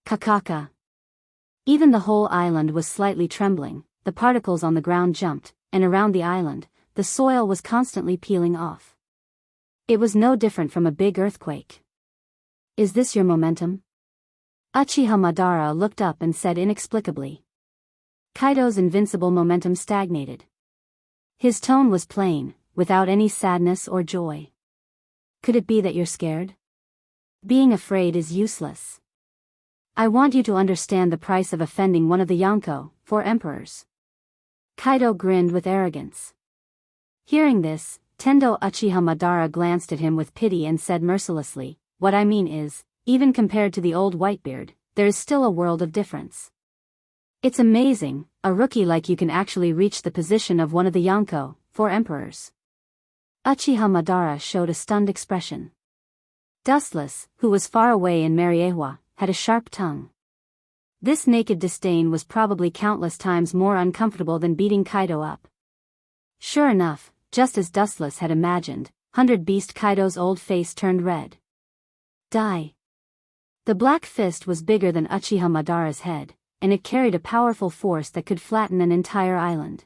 Kakaka. Even the whole island was slightly trembling. The particles on the ground jumped, and around the island, the soil was constantly peeling off. It was no different from a big earthquake. Is this your momentum? Uchiha Madara looked up and said inexplicably. Kaido's invincible momentum stagnated. His tone was plain, without any sadness or joy. Could it be that you're scared? Being afraid is useless. I want you to understand the price of offending one of the Yonko, 4 emperors. Kaido grinned with arrogance. Hearing this, Tendo Uchiha Madara glanced at him with pity and said mercilessly, what I mean is, even compared to the old Whitebeard, there is still a world of difference. It's amazing, a rookie like you can actually reach the position of one of the Yonko, 4 emperors. Uchiha Madara showed a stunned expression. Dustless, who was far away in Mariewa, had a sharp tongue. This naked disdain was probably countless times more uncomfortable than beating Kaido up. Sure enough, just as Dustless had imagined, 100 Beast Kaido's old face turned red. Die. The black fist was bigger than Uchiha Madara's head, and it carried a powerful force that could flatten an entire island.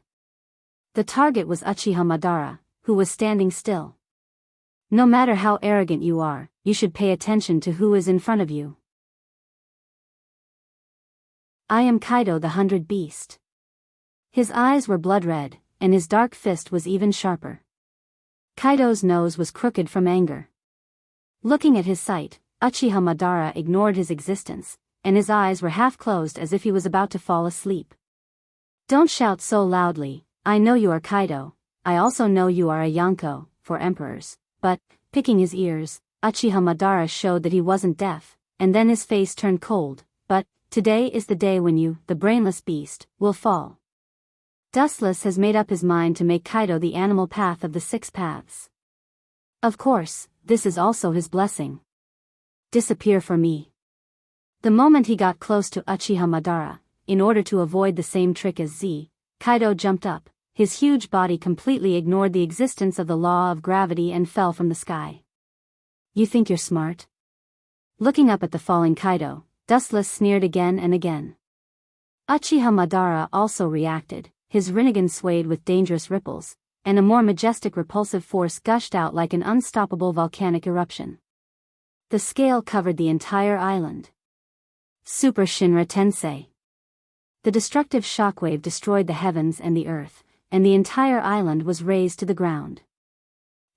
The target was Uchiha Madara, who was standing still. No matter how arrogant you are, you should pay attention to who is in front of you. I am Kaido the 100 Beast. His eyes were blood red, and his dark fist was even sharper. Kaido's nose was crooked from anger. Looking at his sight, Uchiha Madara ignored his existence, and his eyes were half closed as if he was about to fall asleep. Don't shout so loudly. I know you are Kaido. I also know you are a Yonko, 4 emperors, but, picking his ears, Uchiha Madara showed that he wasn't deaf, and then his face turned cold. But, today is the day when you, the brainless beast, will fall. Dustless has made up his mind to make Kaido the animal path of the 6 paths. Of course, this is also his blessing. Disappear for me. The moment he got close to Uchiha Madara, in order to avoid the same trick as Z, Kaido jumped up. His huge body completely ignored the existence of the law of gravity and fell from the sky. You think you're smart? Looking up at the falling Kaido, Dustless sneered again and again. Uchiha Madara also reacted, his Rinnegan swayed with dangerous ripples, and a more majestic repulsive force gushed out like an unstoppable volcanic eruption. The scale covered the entire island. Super Shinra Tensei. The destructive shockwave destroyed the heavens and the earth, and the entire island was razed to the ground.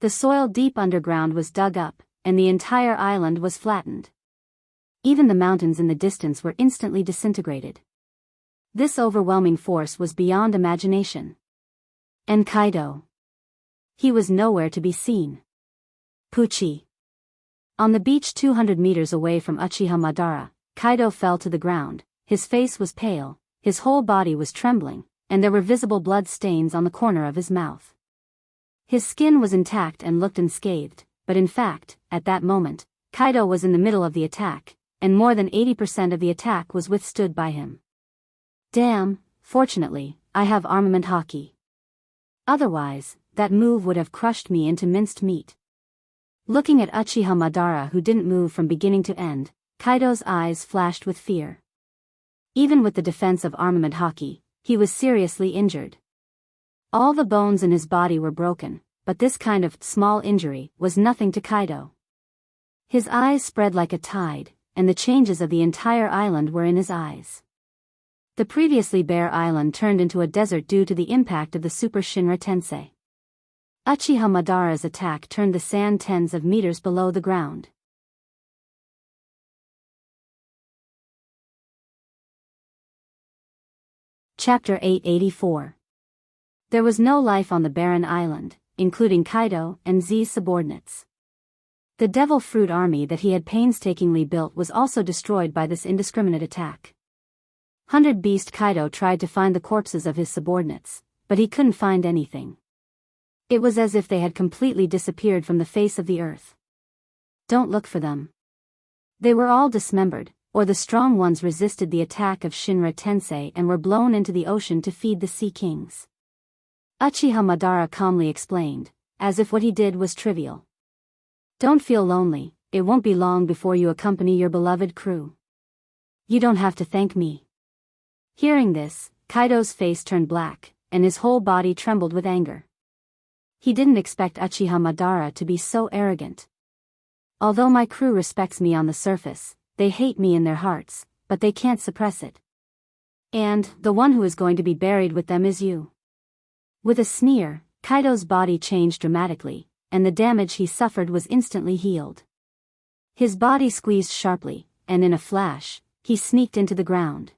The soil deep underground was dug up, and the entire island was flattened. Even the mountains in the distance were instantly disintegrated. This overwhelming force was beyond imagination. And Kaido? He was nowhere to be seen. Pucci. On the beach 200 meters away from Uchiha Madara, Kaido fell to the ground. His face was pale, his whole body was trembling, and there were visible blood stains on the corner of his mouth. His skin was intact and looked unscathed, but in fact, at that moment, Kaido was in the middle of the attack, and more than 80% of the attack was withstood by him. Damn, fortunately, I have armament haki. Otherwise, that move would have crushed me into minced meat. Looking at Uchiha Madara, who didn't move from beginning to end, Kaido's eyes flashed with fear. Even with the defense of armament haki, he was seriously injured. All the bones in his body were broken, but this kind of small injury was nothing to Kaido. His eyes spread like a tide, and the changes of the entire island were in his eyes. The previously bare island turned into a desert due to the impact of the Super Shinra Tensei. Uchiha Madara's attack turned the sand tens of meters below the ground. Chapter 884. There was no life on the barren island, including Kaido and Z's subordinates. The Devil Fruit army that he had painstakingly built was also destroyed by this indiscriminate attack. 100 Beast Kaido tried to find the corpses of his subordinates, but he couldn't find anything. It was as if they had completely disappeared from the face of the earth. Don't look for them. They were all dismembered, or the strong ones resisted the attack of Shinra Tensei and were blown into the ocean to feed the Sea Kings. Uchiha Madara calmly explained, as if what he did was trivial. Don't feel lonely, it won't be long before you accompany your beloved crew. You don't have to thank me. Hearing this, Kaido's face turned black, and his whole body trembled with anger. He didn't expect Uchiha Madara to be so arrogant. Although my crew respects me on the surface, they hate me in their hearts, but they can't suppress it. And, the one who is going to be buried with them is you. With a sneer, Kaido's body changed dramatically, and the damage he suffered was instantly healed. His body squeezed sharply, and in a flash, he sneaked into the ground.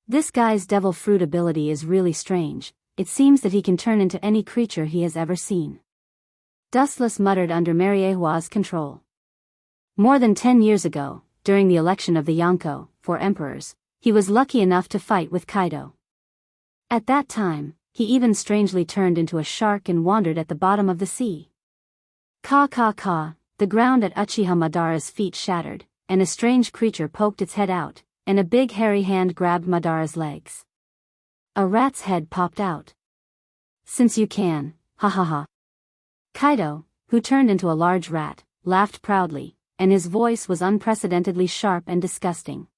This guy's Devil Fruit ability is really strange. It seems that he can turn into any creature he has ever seen. Dustless muttered under Mariehua's control. More than 10 years ago, during the election of the Yonko, for emperors, he was lucky enough to fight with Kaido. At that time, he even strangely turned into a shark and wandered at the bottom of the sea. Ka, the ground at Uchiha Madara's feet shattered, and a strange creature poked its head out, and a big hairy hand grabbed Madara's legs. A rat's head popped out. Since you can, ha ha ha. Kaido, who turned into a large rat, laughed proudly, and his voice was unprecedentedly sharp and disgusting.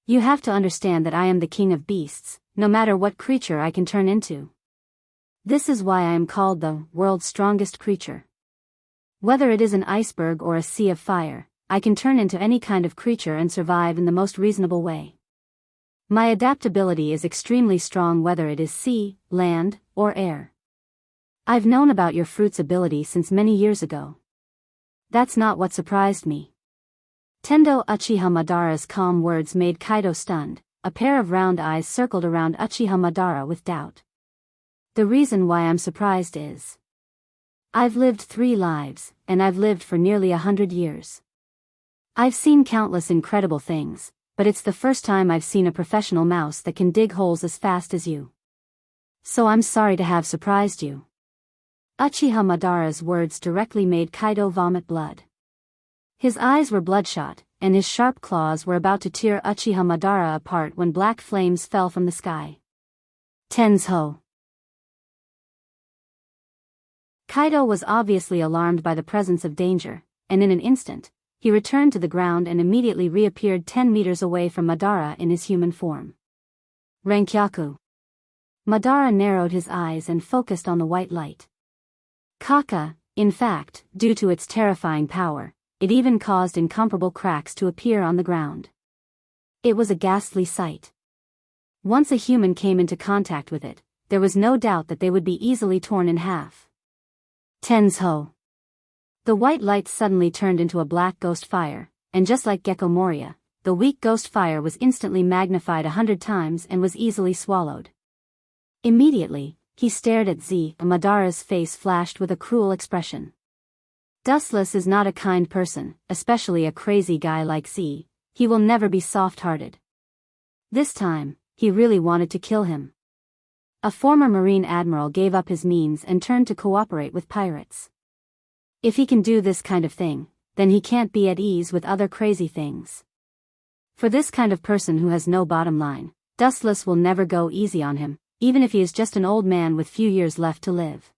You have to understand that I am the king of beasts, no matter what creature I can turn into. This is why I am called the world's strongest creature. Whether it is an iceberg or a sea of fire, I can turn into any kind of creature and survive in the most reasonable way. My adaptability is extremely strong whether it is sea, land, or air. I've known about your fruit's ability since many years ago. That's not what surprised me. Tendo Uchiha Madara's calm words made Kaido stunned. A pair of round eyes circled around Uchiha Madara with doubt. The reason why I'm surprised is... I've lived 3 lives, and I've lived for nearly 100 years. I've seen countless incredible things, but it's the first time I've seen a professional mouse that can dig holes as fast as you. So I'm sorry to have surprised you. Uchiha Madara's words directly made Kaido vomit blood. His eyes were bloodshot, and his sharp claws were about to tear Uchiha Madara apart when black flames fell from the sky. Tensho. Kaido was obviously alarmed by the presence of danger, and in an instant, he returned to the ground and immediately reappeared 10 meters away from Madara in his human form. Renkyaku. Madara narrowed his eyes and focused on the white light. Kaka, in fact, due to its terrifying power, it even caused incomparable cracks to appear on the ground. It was a ghastly sight. Once a human came into contact with it, there was no doubt that they would be easily torn in half. Tensho. The white light suddenly turned into a black ghost fire, and just like Gecko Moria, the weak ghost fire was instantly magnified 100 times and was easily swallowed. Immediately, he stared at Z, and Madara's face flashed with a cruel expression. Dustless is not a kind person, especially a crazy guy like Z. He will never be soft-hearted. This time, he really wanted to kill him. A former Marine admiral gave up his means and turned to cooperate with pirates. If he can do this kind of thing, then he can't be at ease with other crazy things. For this kind of person who has no bottom line, Dustless will never go easy on him, even if he is just an old man with few years left to live.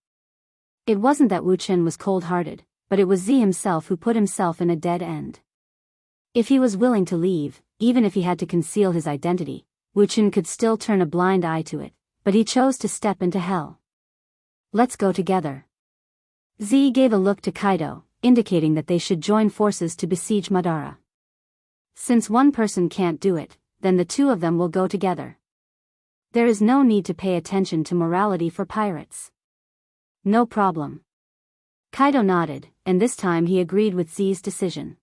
It wasn't that Wu Chen was cold-hearted, but it was Z himself who put himself in a dead end. If he was willing to leave, even if he had to conceal his identity, Wu Chen could still turn a blind eye to it, but he chose to step into hell. Let's go together. Z gave a look to Kaido, indicating that they should join forces to besiege Madara. Since one person can't do it, then the 2 of them will go together. There is no need to pay attention to morality for pirates. No problem. Kaido nodded, and this time he agreed with Z's decision.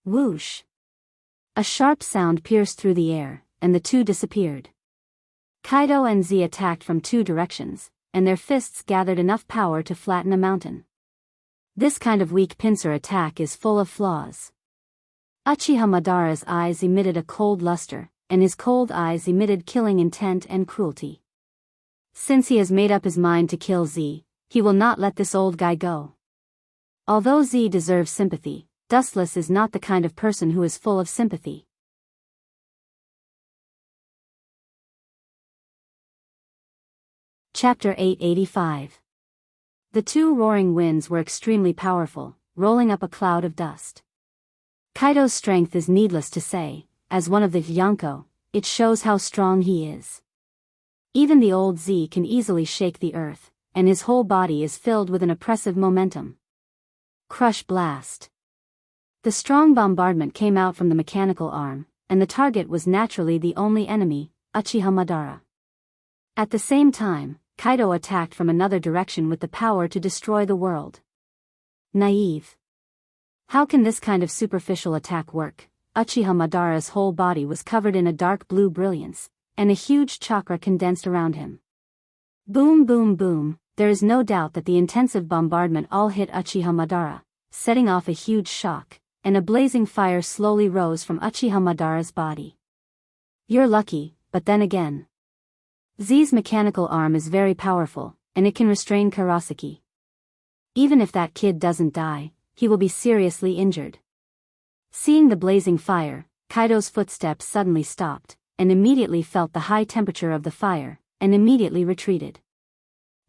Whoosh! A sharp sound pierced through the air, and the 2 disappeared. Kaido and Z attacked from 2 directions, and their fists gathered enough power to flatten a mountain. This kind of weak pincer attack is full of flaws. Uchiha Madara's eyes emitted a cold luster, and his cold eyes emitted killing intent and cruelty. Since he has made up his mind to kill Z, he will not let this old guy go. Although Z deserves sympathy, Dustless is not the kind of person who is full of sympathy. Chapter 885. The 2 roaring winds were extremely powerful, rolling up a cloud of dust. Kaido's strength is needless to say, as one of the Yonko, it shows how strong he is. Even the old Z can easily shake the earth, and his whole body is filled with an oppressive momentum. Crush blast. The strong bombardment came out from the mechanical arm, and the target was naturally the only enemy, Uchiha Madara. At the same time, Kaido attacked from another direction with the power to destroy the world. Naive. How can this kind of superficial attack work? Uchiha Madara's whole body was covered in a dark blue brilliance, and a huge chakra condensed around him. Boom boom boom, there is no doubt that the intensive bombardment all hit Uchiha Madara, setting off a huge shock, and a blazing fire slowly rose from Uchiha Madara's body. You're lucky, but then again. Z's mechanical arm is very powerful, and it can restrain Karasaki. Even if that kid doesn't die, he will be seriously injured. Seeing the blazing fire, Kaido's footsteps suddenly stopped, and immediately felt the high temperature of the fire, and immediately retreated.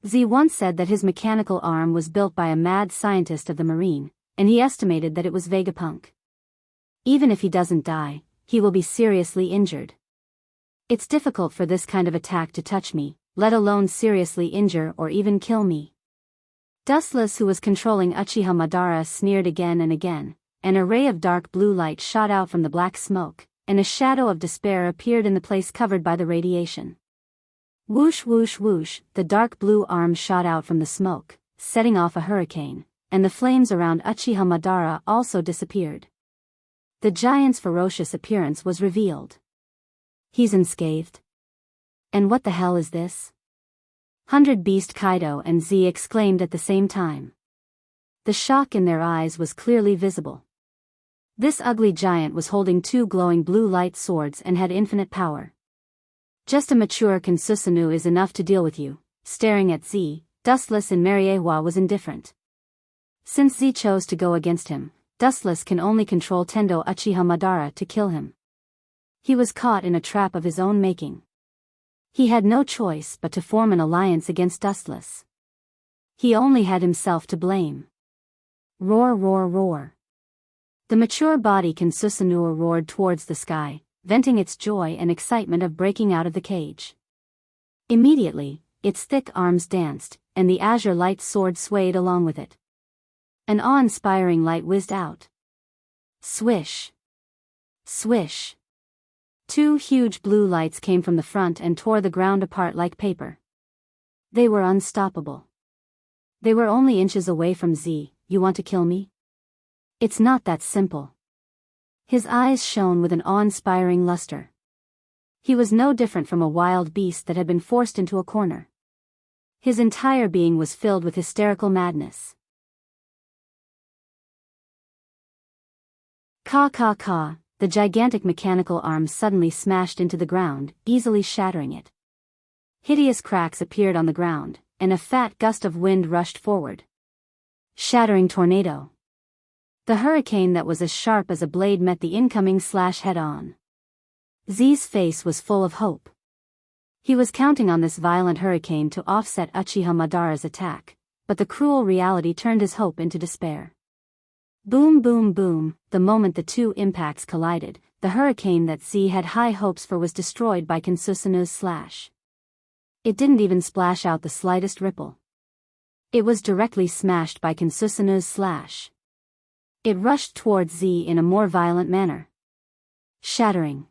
Z once said that his mechanical arm was built by a mad scientist of the Marine, and he estimated that it was Vegapunk. Even if he doesn't die, he will be seriously injured. It's difficult for this kind of attack to touch me, let alone seriously injure or even kill me. Dustless, who was controlling Uchiha Madara, sneered again and again. An array of dark blue light shot out from the black smoke, and a shadow of despair appeared in the place covered by the radiation. Whoosh whoosh whoosh, the dark blue arm shot out from the smoke, setting off a hurricane, and the flames around Uchiha Madara also disappeared. The giant's ferocious appearance was revealed. He's unscathed. And what the hell is this? 100 Beast Kaido and Z exclaimed at the same time. The shock in their eyes was clearly visible. This ugly giant was holding 2 glowing blue light swords and had infinite power. Just a mature Kansusanoo is enough to deal with you. Staring at Z, Dustless in Mariewa was indifferent. Since Z chose to go against him, Dustless can only control Tendo Uchiha Madara to kill him. He was caught in a trap of his own making. He had no choice but to form an alliance against Dustless. He only had himself to blame. Roar, roar, roar. The mature body Kansusanoo roared towards the sky, venting its joy and excitement of breaking out of the cage. Immediately, its thick arms danced, and the azure light sword swayed along with it. An awe-inspiring light whizzed out. Swish. Swish. 2 huge blue lights came from the front and tore the ground apart like paper. They were unstoppable. They were only inches away from Z. You want to kill me? It's not that simple. His eyes shone with an awe-inspiring luster. He was no different from a wild beast that had been forced into a corner. His entire being was filled with hysterical madness. Ka ka ka, the gigantic mechanical arm suddenly smashed into the ground, easily shattering it. Hideous cracks appeared on the ground, and a fat gust of wind rushed forward. Shattering tornado. The hurricane that was as sharp as a blade met the incoming slash head-on. Z's face was full of hope. He was counting on this violent hurricane to offset Uchiha Madara's attack, but the cruel reality turned his hope into despair. Boom boom boom, the moment the 2 impacts collided, the hurricane that Z had high hopes for was destroyed by Kansusanoo's slash. It didn't even splash out the slightest ripple. It was directly smashed by Kansusanoo's slash. It rushed towards Z in a more violent manner. Shattering.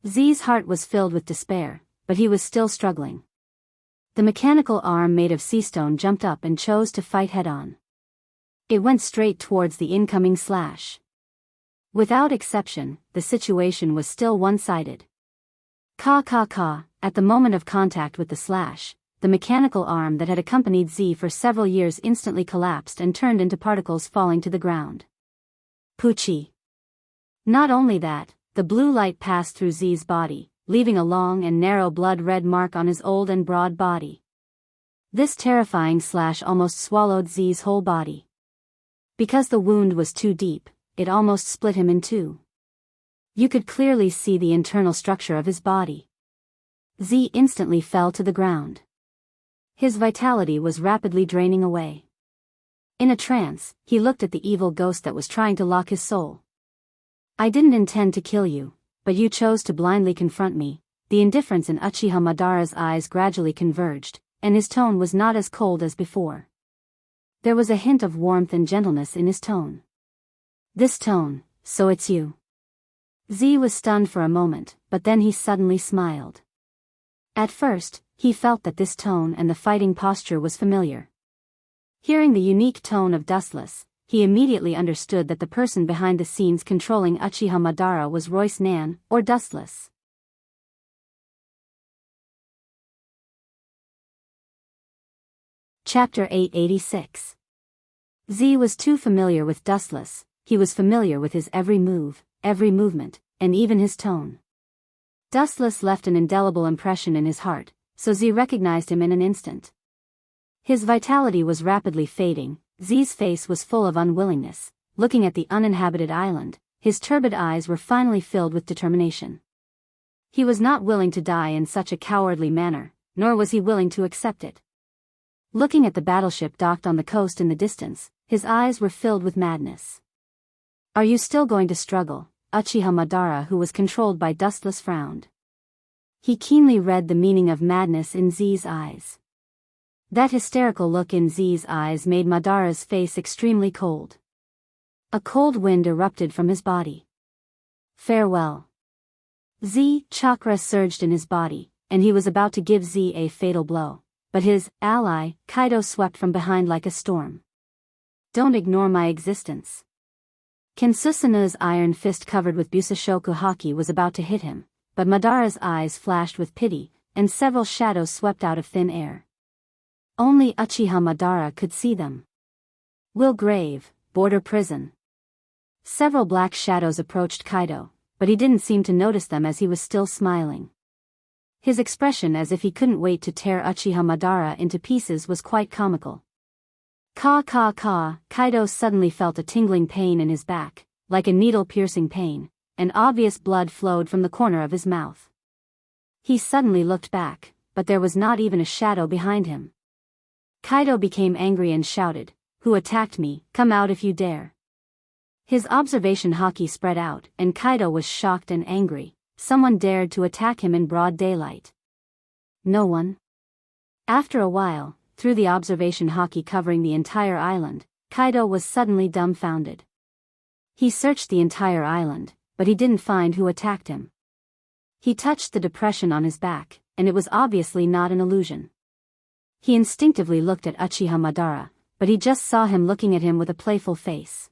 Z's heart was filled with despair, but he was still struggling. The mechanical arm made of sea stone jumped up and chose to fight head-on. It went straight towards the incoming slash. Without exception, the situation was still one-sided. Ka ka ka, at the moment of contact with the slash, the mechanical arm that had accompanied Z for several years instantly collapsed and turned into particles falling to the ground. Poochie. Not only that, the blue light passed through Z's body, leaving a long and narrow blood-red mark on his old and broad body. This terrifying slash almost swallowed Z's whole body. Because the wound was too deep, it almost split him in 2. You could clearly see the internal structure of his body. Z instantly fell to the ground. His vitality was rapidly draining away. In a trance, he looked at the evil ghost that was trying to lock his soul. I didn't intend to kill you, but you chose to blindly confront me. The indifference in Uchiha Madara's eyes gradually converged, and his tone was not as cold as before. There was a hint of warmth and gentleness in his tone. This tone, so it's you. Z was stunned for a moment, but then he suddenly smiled. At first, he felt that this tone and the fighting posture was familiar. Hearing the unique tone of Dustless, he immediately understood that the person behind the scenes controlling Uchiha Madara was Royce Nan, or Dustless. Chapter 886. Z was too familiar with Dustless. He was familiar with his every move, every movement, and even his tone. Dustless left an indelible impression in his heart, so Z recognized him in an instant. His vitality was rapidly fading. Z's face was full of unwillingness. Looking at the uninhabited island, his turbid eyes were finally filled with determination. He was not willing to die in such a cowardly manner, nor was he willing to accept it. Looking at the battleship docked on the coast in the distance, his eyes were filled with madness. Are you still going to struggle? Uchiha Madara, who was controlled by Dustless, frowned. He keenly read the meaning of madness in Z's eyes. That hysterical look in Z's eyes made Madara's face extremely cold. A cold wind erupted from his body. Farewell. Z chakra surged in his body, and he was about to give Z a fatal blow. But his ally, Kaido, swept from behind like a storm. Don't ignore my existence. Kansusanoo's iron fist covered with Busashoku haki was about to hit him, but Madara's eyes flashed with pity, and several shadows swept out of thin air. Only Uchiha Madara could see them. Will grave, border prison. Several black shadows approached Kaido, but he didn't seem to notice them as he was still smiling. His expression as if he couldn't wait to tear Uchiha Madara into pieces was quite comical. Kaido suddenly felt a tingling pain in his back, like a needle-piercing pain, and obvious blood flowed from the corner of his mouth. He suddenly looked back, but there was not even a shadow behind him. Kaido became angry and shouted, "Who attacked me? Come out if you dare." His observation haki spread out, and Kaido was shocked and angry. Someone dared to attack him in broad daylight. No one. After a while, through the observation haki covering the entire island, Kaido was suddenly dumbfounded. He searched the entire island, but he didn't find who attacked him. He touched the depression on his back, and it was obviously not an illusion. He instinctively looked at Uchiha Madara, but he just saw him looking at him with a playful face.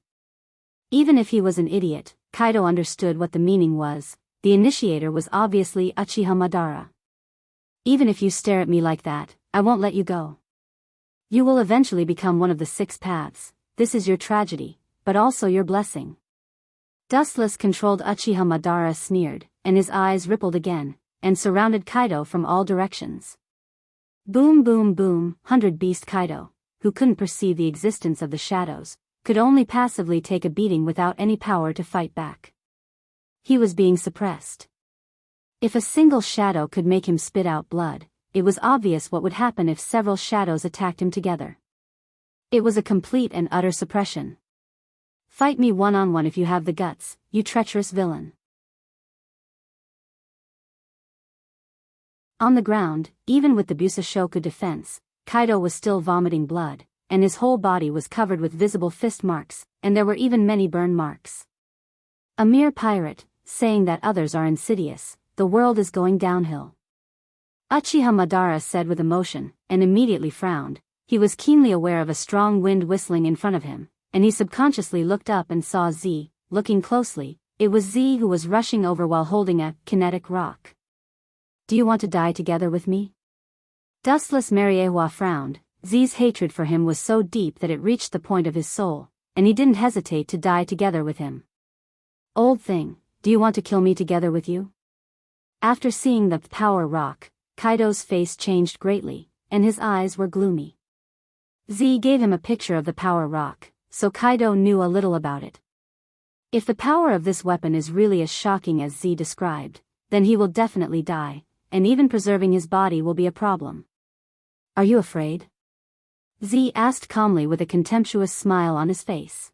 Even if he was an idiot, Kaido understood what the meaning was. The initiator was obviously Uchiha Madara. Even if you stare at me like that, I won't let you go. You will eventually become one of the 6 paths. This is your tragedy, but also your blessing. Dustless controlled Uchiha Madara sneered, and his eyes rippled again, and surrounded Kaido from all directions. Boom boom boom, 100 Beast Kaido, who couldn't perceive the existence of the shadows, could only passively take a beating without any power to fight back. He was being suppressed. If a single shadow could make him spit out blood, it was obvious what would happen if several shadows attacked him together. It was a complete and utter suppression. Fight me one-on-one if you have the guts, you treacherous villain. On the ground, even with the Busashoku defense, Kaido was still vomiting blood, and his whole body was covered with visible fist marks, and there were even many burn marks. A mere pirate, saying that others are insidious, the world is going downhill. Uchiha Madara said with emotion, and immediately frowned. He was keenly aware of a strong wind whistling in front of him, and he subconsciously looked up and saw Z. Looking closely, it was Z who was rushing over while holding a kinetic rock. Do you want to die together with me? Dustless Mariewa frowned. Z's hatred for him was so deep that it reached the point of his soul, and he didn't hesitate to die together with him. Old thing, do you want to kill me together with you? After seeing the power rock, Kaido's face changed greatly, and his eyes were gloomy. Z gave him a picture of the power rock, so Kaido knew a little about it. If the power of this weapon is really as shocking as Z described, then he will definitely die, and even preserving his body will be a problem. Are you afraid? Z asked calmly with a contemptuous smile on his face.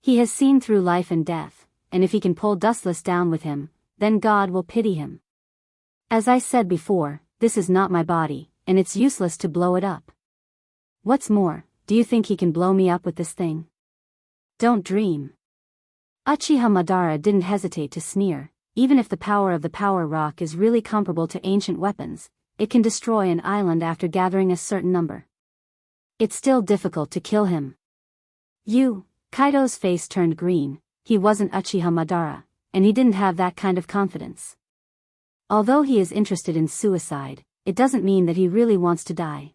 He has seen through life and death, and if he can pull Dustless down with him, then God will pity him. As I said before, this is not my body, and it's useless to blow it up. What's more, do you think he can blow me up with this thing? Don't dream. Uchiha Madara didn't hesitate to sneer. Even if the power of the power rock is really comparable to ancient weapons, it can destroy an island after gathering a certain number. It's still difficult to kill him. Kaido's face turned green. He wasn't Uchiha Madara, and he didn't have that kind of confidence. Although he is interested in suicide, it doesn't mean that he really wants to die.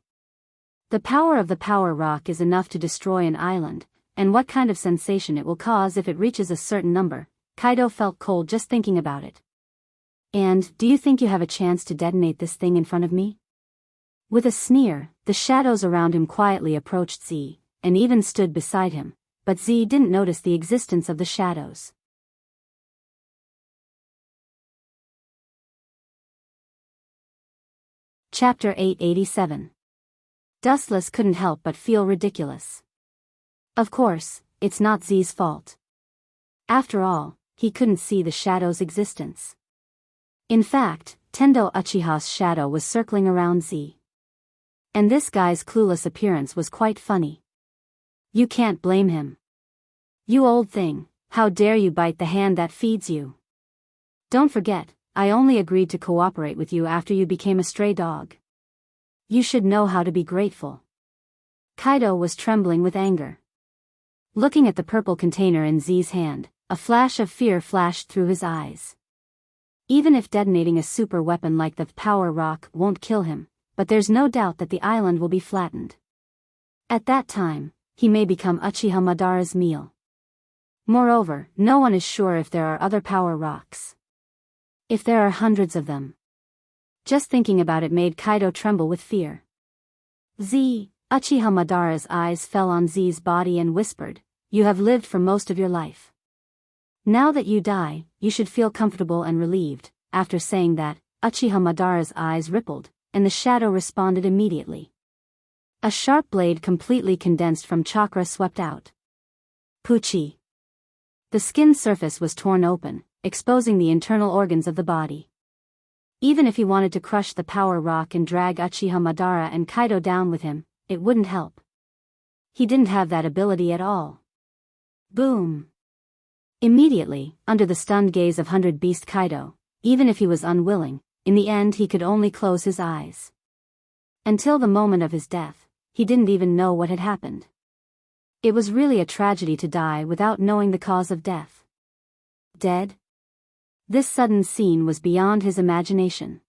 The power of the power rock is enough to destroy an island, and what kind of sensation it will cause if it reaches a certain number, Kaido felt cold just thinking about it. And, do you think you have a chance to detonate this thing in front of me? With a sneer, the shadows around him quietly approached Z, and even stood beside him, but Z didn't notice the existence of the shadows. Chapter 887. Dustless couldn't help but feel ridiculous. Of course, it's not Z's fault. After all, he couldn't see the shadow's existence. In fact, Tendo Uchiha's shadow was circling around Z. And this guy's clueless appearance was quite funny. You can't blame him. You old thing, how dare you bite the hand that feeds you? Don't forget, I only agreed to cooperate with you after you became a stray dog. You should know how to be grateful. Kaido was trembling with anger. Looking at the purple container in Z's hand, a flash of fear flashed through his eyes. Even if detonating a super weapon like the power rock won't kill him, but there's no doubt that the island will be flattened. At that time, he may become Uchiha Madara's meal. Moreover, no one is sure if there are other power rocks. If there are hundreds of them. Just thinking about it made Kaido tremble with fear. Uchiha Madara's eyes fell on Z's body and whispered, "You have lived for most of your life. Now that you die, you should feel comfortable and relieved." After saying that, Uchiha Madara's eyes rippled, and the shadow responded immediately. A sharp blade completely condensed from chakra swept out. Puchi. The skin surface was torn open, exposing the internal organs of the body. Even if he wanted to crush the power rock and drag Uchiha Madara and Kaido down with him, it wouldn't help. He didn't have that ability at all. Boom. Immediately, under the stunned gaze of 100 Beast Kaido, even if he was unwilling, in the end he could only close his eyes. Until the moment of his death, he didn't even know what had happened. It was really a tragedy to die without knowing the cause of death. Dead? This sudden scene was beyond his imagination.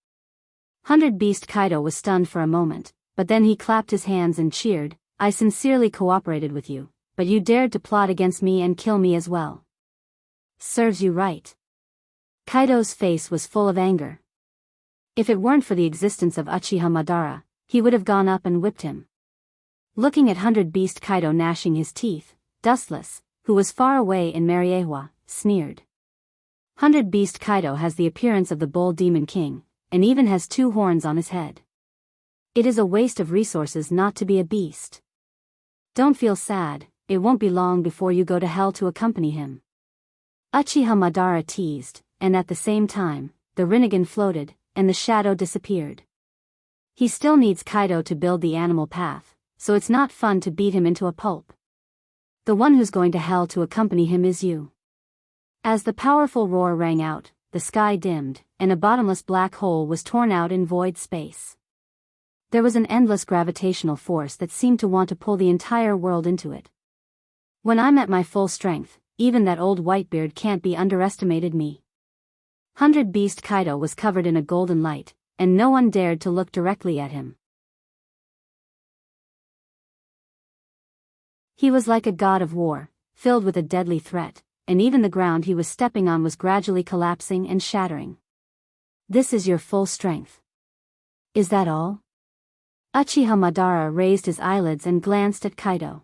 100 Beast Kaido was stunned for a moment, but then he clapped his hands and cheered, "I sincerely cooperated with you, but you dared to plot against me and kill me as well. Serves you right." Kaido's face was full of anger. If it weren't for the existence of Uchiha Madara, he would have gone up and whipped him. Looking at 100 Beast Kaido gnashing his teeth, Dustless, who was far away in Mariewa, sneered. 100 Beast Kaido has the appearance of the Bull Demon King, and even has 2 horns on his head. It is a waste of resources not to be a beast. Don't feel sad, it won't be long before you go to hell to accompany him. Uchiha Madara teased, and at the same time, the Rinnegan floated, and the shadow disappeared. He still needs Kaido to build the animal path, so it's not fun to beat him into a pulp. The one who's going to hell to accompany him is you. As the powerful roar rang out, the sky dimmed, and a bottomless black hole was torn out in void space. There was an endless gravitational force that seemed to want to pull the entire world into it. When I'm at my full strength, even that old Whitebeard can't be underestimated me. 100 Beast Kaido was covered in a golden light, and no one dared to look directly at him. He was like a god of war, filled with a deadly threat, and even the ground he was stepping on was gradually collapsing and shattering. "This is your full strength. Is that all?" Uchiha Madara raised his eyelids and glanced at Kaido.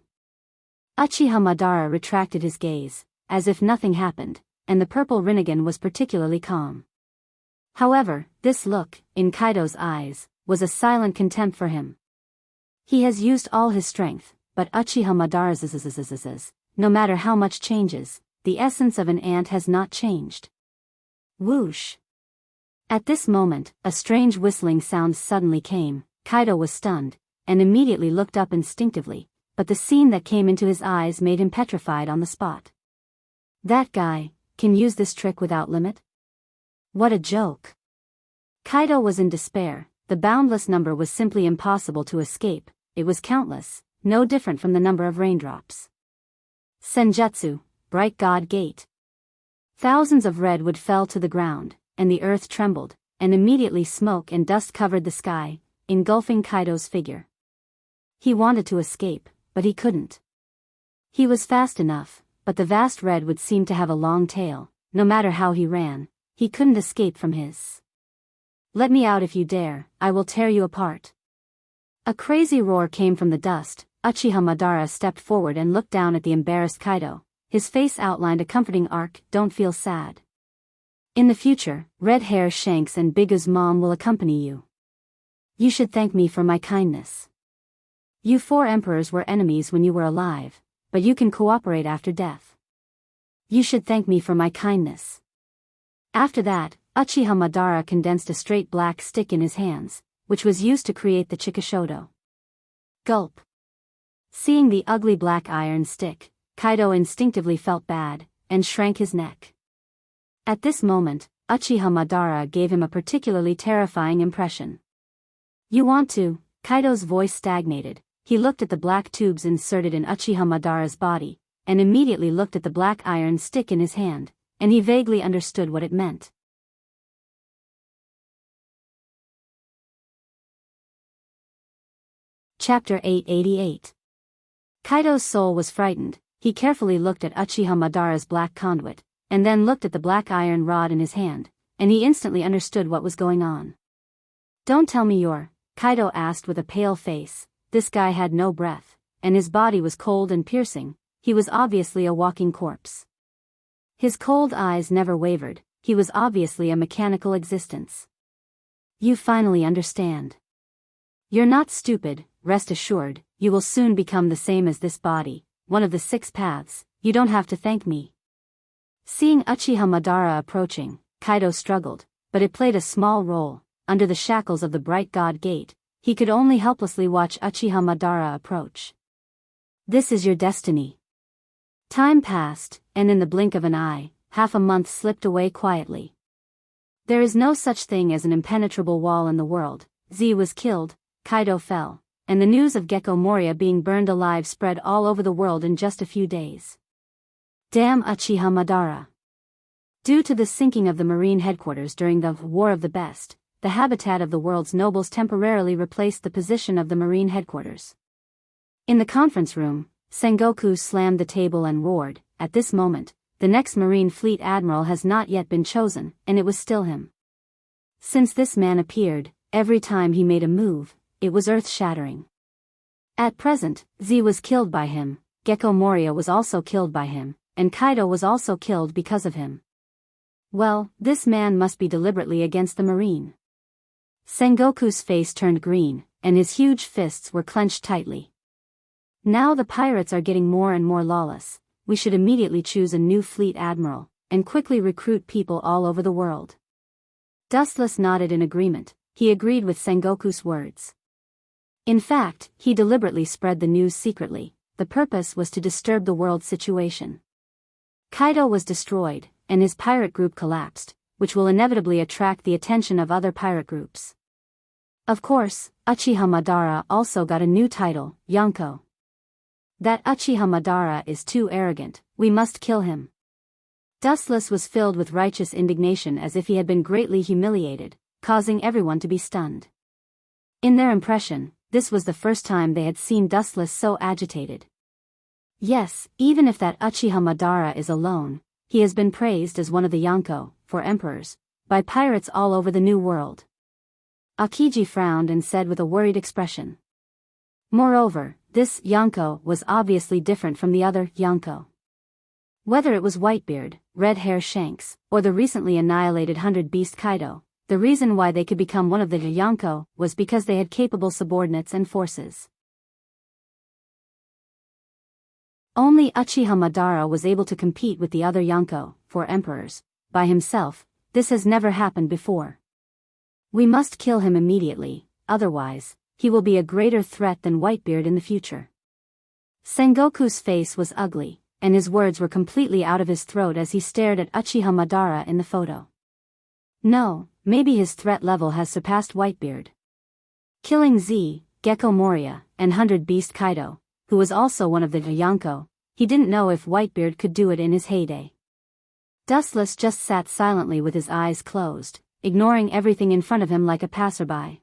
Uchiha Madara retracted his gaze, as if nothing happened, and the purple Rinnegan was particularly calm. However, this look, in Kaido's eyes, was a silent contempt for him. He has used all his strength, but Uchiha Madara's, no matter how much changes, the essence of an ant has not changed. Whoosh! At this moment, a strange whistling sound suddenly came. Kaido was stunned, and immediately looked up instinctively, but the scene that came into his eyes made him petrified on the spot. That guy can use this trick without limit? What a joke! Kaido was in despair. The boundless number was simply impossible to escape. It was countless, no different from the number of raindrops. Senjutsu, Bright God Gate. Thousands of redwood fell to the ground, and the earth trembled, and immediately smoke and dust covered the sky, engulfing Kaido's figure. He wanted to escape, but he couldn't. He was fast enough, but the vast redwood seemed to have a long tail. No matter how he ran, he couldn't escape from his. "Let me out if you dare, I will tear you apart." A crazy roar came from the dust. Uchiha Madara stepped forward and looked down at the embarrassed Kaido. His face outlined a comforting arc. "Don't feel sad. In the future, Red Hair Shanks and Bigu's mom will accompany you. You should thank me for my kindness. You 4 emperors were enemies when you were alive, but you can cooperate after death. You should thank me for my kindness." After that, Uchiha Madara condensed a straight black stick in his hands, which was used to create the Chikishodo. Gulp. Seeing the ugly black iron stick, Kaido instinctively felt bad, and shrank his neck. At this moment, Uchiha Madara gave him a particularly terrifying impression. "You want to?" Kaido's voice stagnated. He looked at the black tubes inserted in Uchiha Madara's body, and immediately looked at the black iron stick in his hand, and he vaguely understood what it meant. Chapter 888. Kaido's soul was frightened. He carefully looked at Uchiha Madara's black conduit, and then looked at the black iron rod in his hand, and he instantly understood what was going on. "Don't tell me you're," Kaido asked with a pale face. This guy had no breath, and his body was cold and piercing. He was obviously a walking corpse. His cold eyes never wavered. He was obviously a mechanical existence. "You finally understand. You're not stupid, rest assured, you will soon become the same as this body, one of the 6 paths, you don't have to thank me." Seeing Uchiha Madara approaching, Kaido struggled, but it played a small role. Under the shackles of the Bright God Gate, he could only helplessly watch Uchiha Madara approach. "This is your destiny." Time passed, and in the blink of an eye, half a month slipped away quietly. There is no such thing as an impenetrable wall in the world. Z was killed, Kaido fell, and the news of Gecko Moria being burned alive spread all over the world in just a few days. Damn Uchiha Madara. Due to the sinking of the Marine headquarters during the War of the Best, the habitat of the world's nobles temporarily replaced the position of the Marine headquarters. In the conference room, Sengoku slammed the table and roared, "At this moment, the next Marine Fleet Admiral has not yet been chosen, and it was still him." Since this man appeared, every time he made a move, it was earth-shattering. At present, Z was killed by him, Gecko Moria was also killed by him, and Kaido was also killed because of him. Well, this man must be deliberately against the Marine. Sengoku's face turned green, and his huge fists were clenched tightly. "Now the pirates are getting more and more lawless. We should immediately choose a new fleet admiral, and quickly recruit people all over the world." Dustless nodded in agreement. He agreed with Sengoku's words. In fact, he deliberately spread the news secretly. The purpose was to disturb the world situation. Kaido was destroyed, and his pirate group collapsed, which will inevitably attract the attention of other pirate groups. Of course, Uchiha Madara also got a new title, Yonko. "That Uchiha Madara is too arrogant, we must kill him." Dustless was filled with righteous indignation as if he had been greatly humiliated, causing everyone to be stunned. In their impression, this was the first time they had seen Dustless so agitated. Yes, even if that Uchiha Madara is alone, he has been praised as one of the Yonko, for emperors, by pirates all over the New World. Akiji frowned and said with a worried expression. Moreover, this Yonko was obviously different from the other Yonko. Whether it was Whitebeard, Red Hair Shanks, or the recently annihilated 100 Beast Kaido, the reason why they could become one of the Yonko was because they had capable subordinates and forces. Only Uchiha Madara was able to compete with the other Yonko, for emperors, by himself. This has never happened before. We must kill him immediately, otherwise, he will be a greater threat than Whitebeard in the future. Sengoku's face was ugly, and his words were completely out of his throat as he stared at Uchiha Madara in the photo. No, maybe his threat level has surpassed Whitebeard. Killing Z, Gecko Moria, and 100 Beast Kaido, who was also one of the Yonko, he didn't know if Whitebeard could do it in his heyday. Dustless just sat silently with his eyes closed, ignoring everything in front of him like a passerby.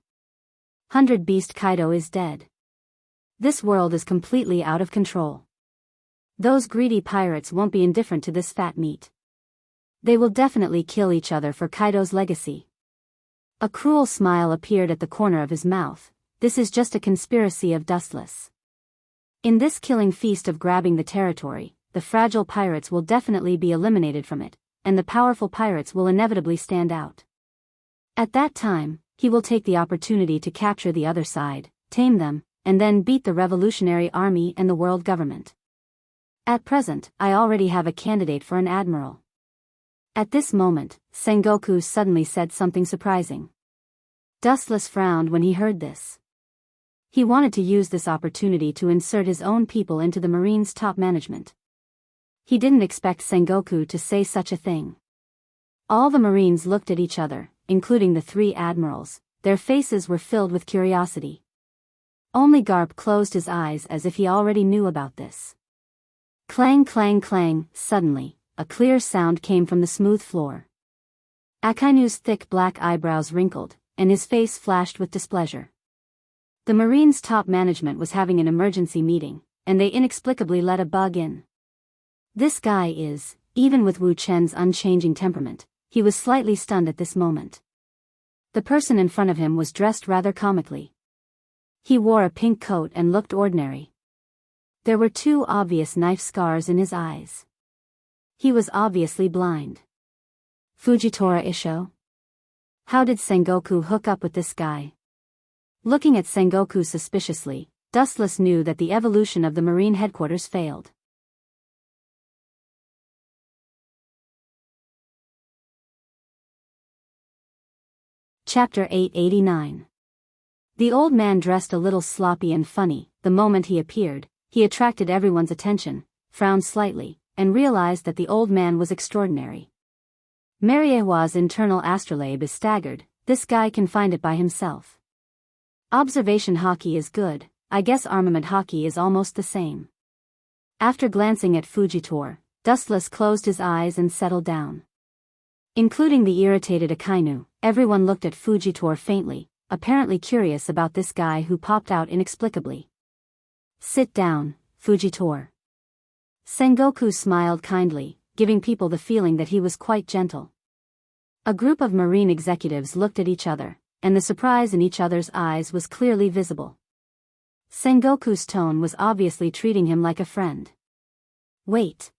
100 Beast Kaido is dead. This world is completely out of control. Those greedy pirates won't be indifferent to this fat meat. They will definitely kill each other for Kaido's legacy. A cruel smile appeared at the corner of his mouth. This is just a conspiracy of Dustless. In this killing feast of grabbing the territory, the fragile pirates will definitely be eliminated from it, and the powerful pirates will inevitably stand out. At that time, he will take the opportunity to capture the other side, tame them, and then beat the revolutionary army and the world government. At present, I already have a candidate for an admiral. At this moment, Sengoku suddenly said something surprising. Dustless frowned when he heard this. He wanted to use this opportunity to insert his own people into the Marine's top management. He didn't expect Sengoku to say such a thing. All the Marines looked at each other, including the 3 admirals. Their faces were filled with curiosity. Only Garp closed his eyes as if he already knew about this. Clang clang clang, suddenly, a clear sound came from the smooth floor. Akainu's thick black eyebrows wrinkled, and his face flashed with displeasure. The Marine's top management was having an emergency meeting, and they inexplicably let a bug in. This guy is, even with Wu Chen's unchanging temperament, he was slightly stunned at this moment. The person in front of him was dressed rather comically. He wore a pink coat and looked ordinary. There were 2 obvious knife scars in his eyes. He was obviously blind. Fujitora Isho? How did Sengoku hook up with this guy? Looking at Sengoku suspiciously, Dustless knew that the evolution of the Marine headquarters failed. Chapter 889. The old man dressed a little sloppy and funny. The moment he appeared, he attracted everyone's attention, frowned slightly, and realized that the old man was extraordinary. Mariehua's internal astrolabe is staggered. This guy can find it by himself. Observation hockey is good, I guess armament hockey is almost the same. After glancing at Fujitora, Dustless closed his eyes and settled down. Including the irritated Akainu, everyone looked at Fujitora faintly, apparently curious about this guy who popped out inexplicably. Sit down, Fujitora. Sengoku smiled kindly, giving people the feeling that he was quite gentle. A group of Marine executives looked at each other, and the surprise in each other's eyes was clearly visible. Sengoku's tone was obviously treating him like a friend. Wait.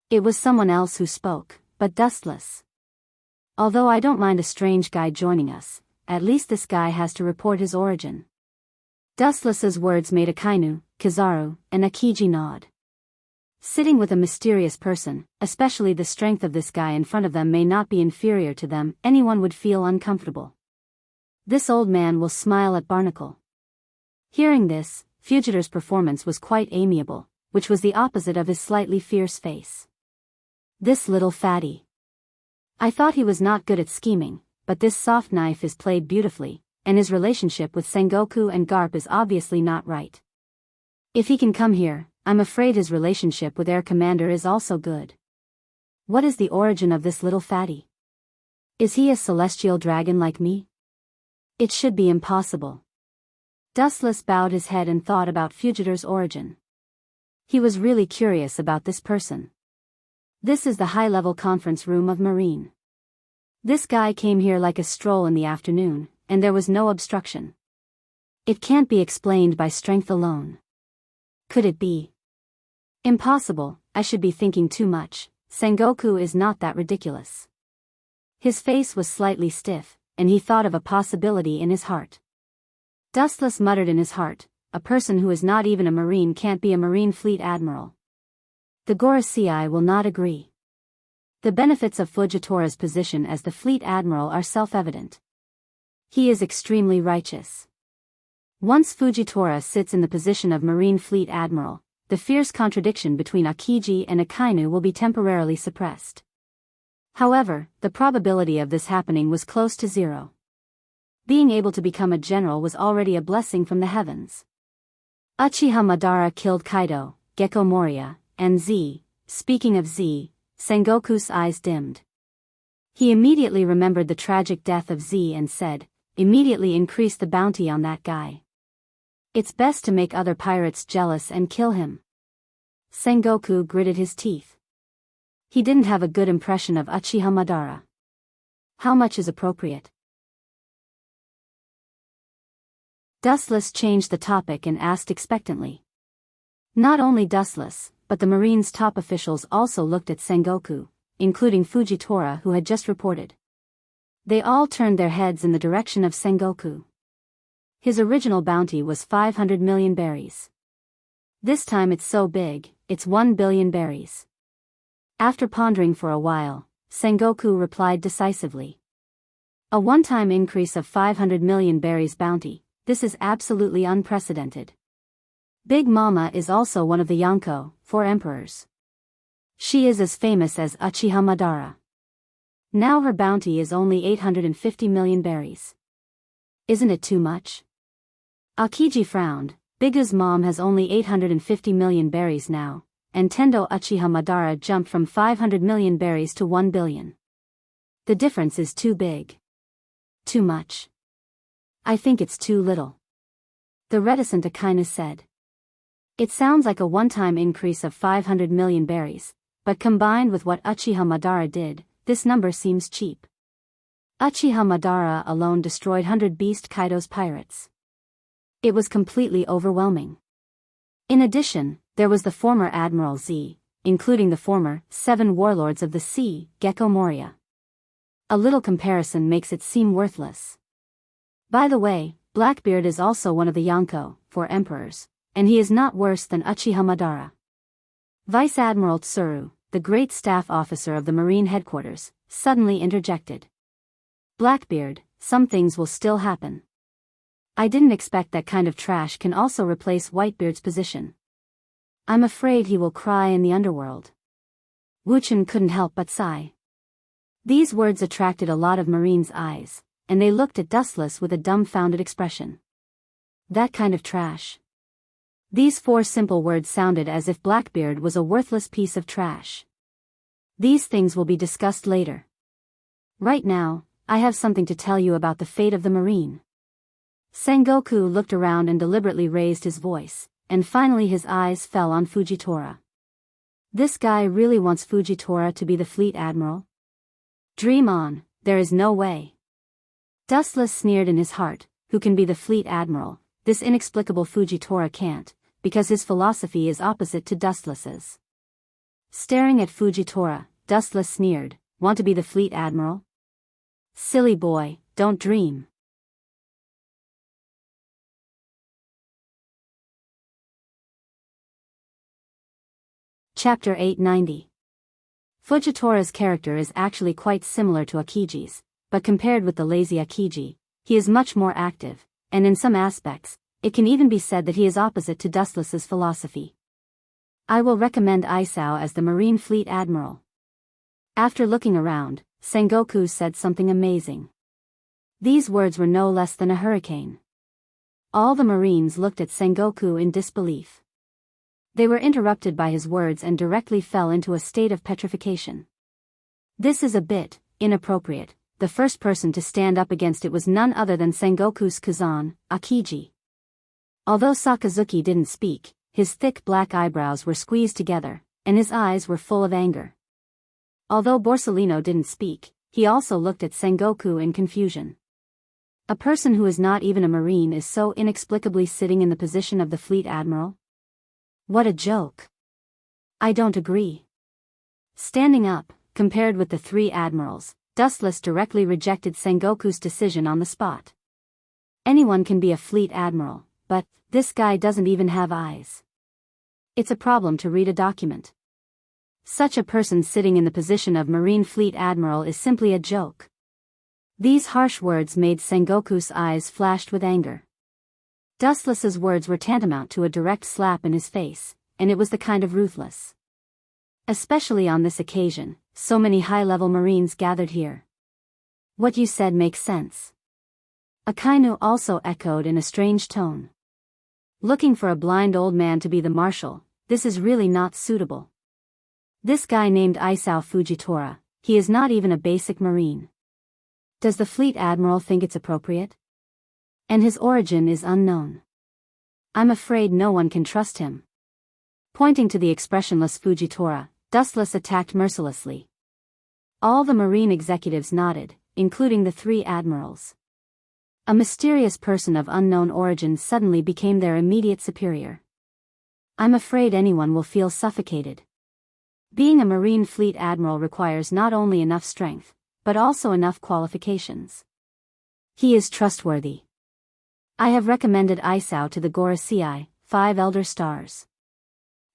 It was someone else who spoke, but Dustless. Although I don't mind a strange guy joining us, at least this guy has to report his origin. Dustless's words made Akainu, Kizaru, and Akiji nod. Sitting with a mysterious person, especially the strength of this guy in front of them may not be inferior to them, anyone would feel uncomfortable. This old man will smile at Barnacle. Hearing this, Fujitor's performance was quite amiable, which was the opposite of his slightly fierce face. This little fatty. I thought he was not good at scheming, but this soft knife is played beautifully, and his relationship with Sengoku and Garp is obviously not right. If he can come here, I'm afraid his relationship with Air Commander is also good. What is the origin of this little fatty? Is he a celestial dragon like me? It should be impossible. Dustless bowed his head and thought about Fujitor's origin. He was really curious about this person. This is the high-level conference room of Marine. This guy came here like a stroll in the afternoon, and there was no obstruction. It can't be explained by strength alone. Could it be? Impossible, I should be thinking too much. Sengoku is not that ridiculous. His face was slightly stiff, and he thought of a possibility in his heart. Dustless muttered in his heart, a person who is not even a Marine can't be a Marine Fleet Admiral. The Gorosei will not agree. The benefits of Fujitora's position as the Fleet Admiral are self-evident. He is extremely righteous. Once Fujitora sits in the position of Marine Fleet Admiral, the fierce contradiction between Akiji and Akainu will be temporarily suppressed. However, the probability of this happening was close to 0. Being able to become a general was already a blessing from the heavens. Uchiha Madara killed Kaido, Gekko Moria, and Z. Speaking of Z, Sengoku's eyes dimmed. He immediately remembered the tragic death of Z and said, immediately increase the bounty on that guy. It's best to make other pirates jealous and kill him. Sengoku gritted his teeth. He didn't have a good impression of Uchiha Madara. How much is appropriate? Dustless changed the topic and asked expectantly. Not only Dustless, but the Marine's top officials also looked at Sengoku, including Fujitora who had just reported. They all turned their heads in the direction of Sengoku. His original bounty was 500 million berries. This time it's so big, it's 1 billion berries. After pondering for a while, Sengoku replied decisively. A one-time increase of 500 million berries bounty, this is absolutely unprecedented. Big Mama is also one of the Yonko, 4 emperors. She is as famous as Uchiha Madara. Now her bounty is only 850 million berries. Isn't it too much? Akiji frowned. Bigu's mom has only 850 million berries now, and Tendo Uchiha Madara jumped from 500 million berries to 1 billion. The difference is too big. Too much. I think it's too little. the reticent Akainu said. It sounds like a one-time increase of 500 million berries, but combined with what Uchiha Madara did, this number seems cheap. Uchiha Madara alone destroyed 100 Beast Kaido's pirates. It was completely overwhelming. In addition, there was the former Admiral Z, including the former 7 warlords of the sea, Gecko Moria. A little comparison makes it seem worthless. By the way, Blackbeard is also one of the Yonko, 4 emperors, and he is not worse than Uchiha Madara. Vice Admiral Tsuru, the great staff officer of the Marine headquarters, suddenly interjected. Blackbeard, some things will still happen. I didn't expect that kind of trash can also replace Whitebeard's position. I'm afraid he will cry in the underworld. Wuchen couldn't help but sigh. These words attracted a lot of Marines' eyes, and they looked at Dustless with a dumbfounded expression. That kind of trash. These 4 simple words sounded as if Blackbeard was a worthless piece of trash. These things will be discussed later. Right now, I have something to tell you about the fate of the Marine. Sengoku looked around and deliberately raised his voice, and finally his eyes fell on Fujitora. This guy really wants Fujitora to be the fleet admiral? Dream on, there is no way. Dustless sneered in his heart, who can be the fleet admiral? This inexplicable Fujitora can't, because his philosophy is opposite to Dustless's. Staring at Fujitora, Dustless sneered, want to be the fleet admiral? Silly boy, don't dream. Chapter 890. Fujitora's character is actually quite similar to Akiji's, but compared with the lazy Akiji, he is much more active, and in some aspects, it can even be said that he is opposite to Dustless's philosophy. I will recommend Isao as the Marine Fleet Admiral. After looking around, Sengoku said something amazing. These words were no less than a hurricane. All the Marines looked at Sengoku in disbelief. They were interrupted by his words and directly fell into a state of petrification. This is a bit inappropriate. The first person to stand up against it was none other than Sengoku's cousin, Akiji. Although Sakazuki didn't speak, his thick black eyebrows were squeezed together, and his eyes were full of anger. Although Borsellino didn't speak, he also looked at Sengoku in confusion. A person who is not even a Marine is so inexplicably sitting in the position of the fleet admiral? What a joke. I don't agree. Standing up, compared with the 3 admirals, Dustless directly rejected Sengoku's decision on the spot. Anyone can be a fleet admiral, but this guy doesn't even have eyes. It's a problem to read a document. Such a person sitting in the position of Marine Fleet Admiral is simply a joke. These harsh words made Sengoku's eyes flashed with anger. Dustless's words were tantamount to a direct slap in his face, and it was the kind of ruthless. Especially on this occasion, so many high-level Marines gathered here. What you said makes sense. Akainu also echoed in a strange tone. Looking for a blind old man to be the marshal, this is really not suitable. This guy named Isao Fujitora, he is not even a basic Marine. Does the fleet admiral think it's appropriate? And his origin is unknown. I'm afraid no one can trust him. Pointing to the expressionless Fujitora, Dustless attacked mercilessly. All the Marine executives nodded, including the 3 admirals. A mysterious person of unknown origin suddenly became their immediate superior. I'm afraid anyone will feel suffocated. Being a Marine Fleet Admiral requires not only enough strength, but also enough qualifications. He is trustworthy. I have recommended Isao to the Gorosei, 5 Elder Stars.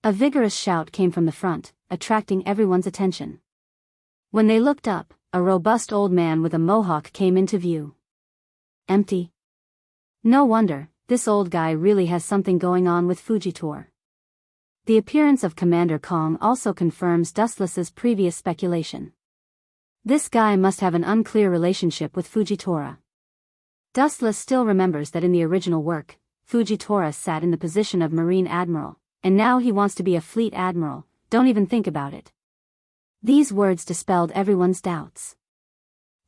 A vigorous shout came from the front, attracting everyone's attention. When they looked up, a robust old man with a mohawk came into view. Empty. No wonder, this old guy really has something going on with Fujitora. The appearance of Commander Kong also confirms Dustless's previous speculation. This guy must have an unclear relationship with Fujitora. Dustless still remembers that in the original work, Fujitora sat in the position of Marine Admiral, and now he wants to be a Fleet Admiral. Don't even think about it. These words dispelled everyone's doubts.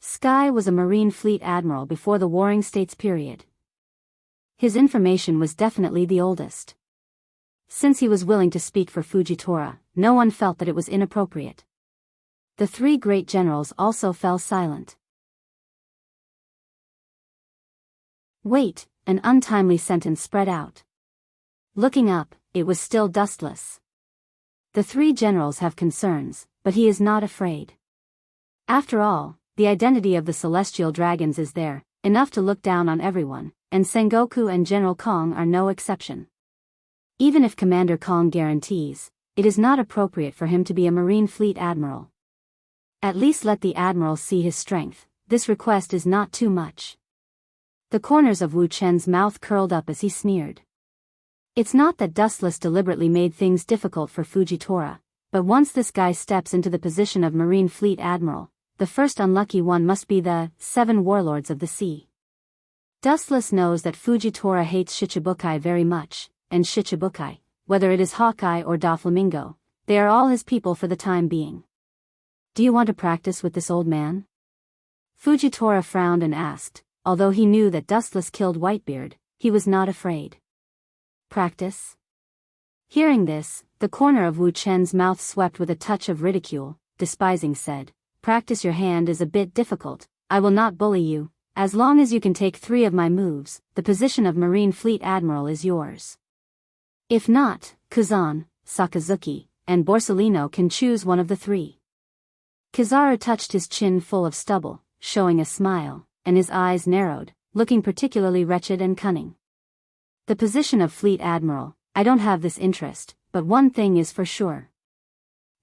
Sky was a Marine Fleet Admiral before the Warring States period. His information was definitely the oldest. Since he was willing to speak for Fujitora, no one felt that it was inappropriate. The three great generals also fell silent. Wait, an untimely sentence spread out. Looking up, it was still dustless. The three generals have concerns, but he is not afraid. After all, the identity of the celestial dragons is there, enough to look down on everyone, and Sengoku and General Kong are no exception. Even if Commander Kong guarantees, it is not appropriate for him to be a Marine Fleet Admiral. At least let the Admiral see his strength. This request is not too much. The corners of Wu Chen's mouth curled up as he sneered. It's not that Dustless deliberately made things difficult for Fujitora, but once this guy steps into the position of Marine Fleet Admiral, the first unlucky one must be the 7 warlords of the sea. Dustless knows that Fujitora hates Shichibukai very much, and Shichibukai, whether it is Hawkeye or Doflamingo, they are all his people for the time being. Do you want to practice with this old man? Fujitora frowned and asked. Although he knew that Dustless killed Whitebeard, he was not afraid. Practice? Hearing this, the corner of Wu Chen's mouth swept with a touch of ridicule, despising said, "Practice your hand is a bit difficult, I will not bully you, as long as you can take 3 of my moves, the position of Marine Fleet Admiral is yours. If not, Kazan, Sakazuki, and Borsellino can choose one of the 3. Kizaru touched his chin full of stubble, showing a smile, and his eyes narrowed, looking particularly wretched and cunning. The position of Fleet Admiral, I don't have this interest, but one thing is for sure.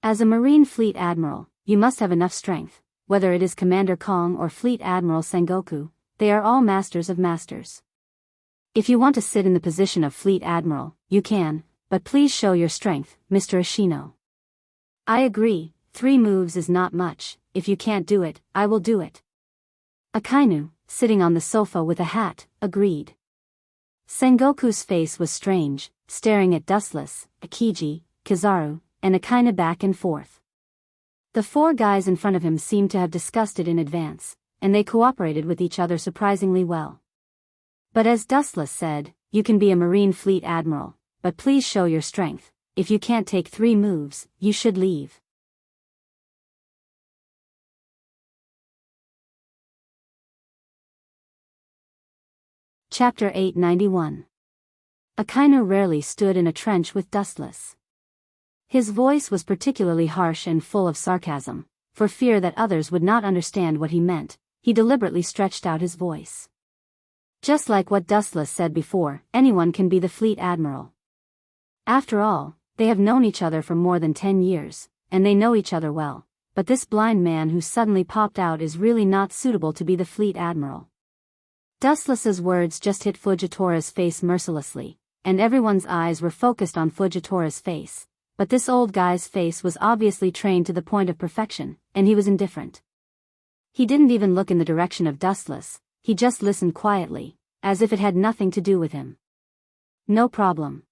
As a Marine Fleet Admiral, you must have enough strength, whether it is Commander Kong or Fleet Admiral Sengoku, they are all masters of masters. If you want to sit in the position of Fleet Admiral, you can, but please show your strength, Mr. Ashino. I agree, 3 moves is not much, if you can't do it, I will do it. Akainu, sitting on the sofa with a hat, agreed. Sengoku's face was strange, staring at Dustless, Akiji, Kizaru, and Akainu back and forth. The 4 guys in front of him seemed to have discussed it in advance, and they cooperated with each other surprisingly well. But as Dustless said, you can be a Marine Fleet Admiral, but please show your strength. If you can't take 3 moves, you should leave. Chapter 891. Akainu rarely stood in a trench with Dustless. His voice was particularly harsh and full of sarcasm. For fear that others would not understand what he meant, he deliberately stretched out his voice. Just like what Dustless said before, anyone can be the Fleet Admiral. After all, they have known each other for more than 10 years, and they know each other well, but this blind man who suddenly popped out is really not suitable to be the Fleet Admiral. Dustless's words just hit Fujitora's face mercilessly, and everyone's eyes were focused on Fujitora's face, but this old guy's face was obviously trained to the point of perfection, and he was indifferent. He didn't even look in the direction of Dustless, he just listened quietly, as if it had nothing to do with him. No problem.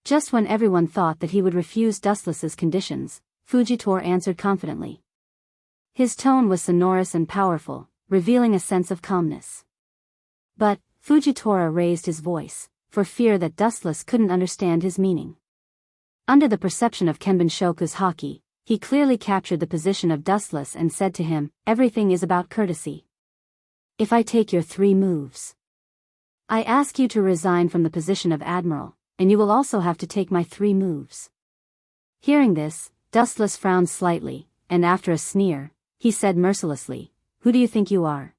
Just when everyone thought that he would refuse Dustless's conditions, Fujitora answered confidently. His tone was sonorous and powerful, revealing a sense of calmness. But, Fujitora raised his voice, for fear that Dustless couldn't understand his meaning. Under the perception of Kenbun-shoku's haki, he clearly captured the position of Dustless and said to him, everything is about courtesy. If I take your 3 moves, I ask you to resign from the position of Admiral, and you will also have to take my 3 moves. Hearing this, Dustless frowned slightly, and after a sneer, he said mercilessly, who do you think you are?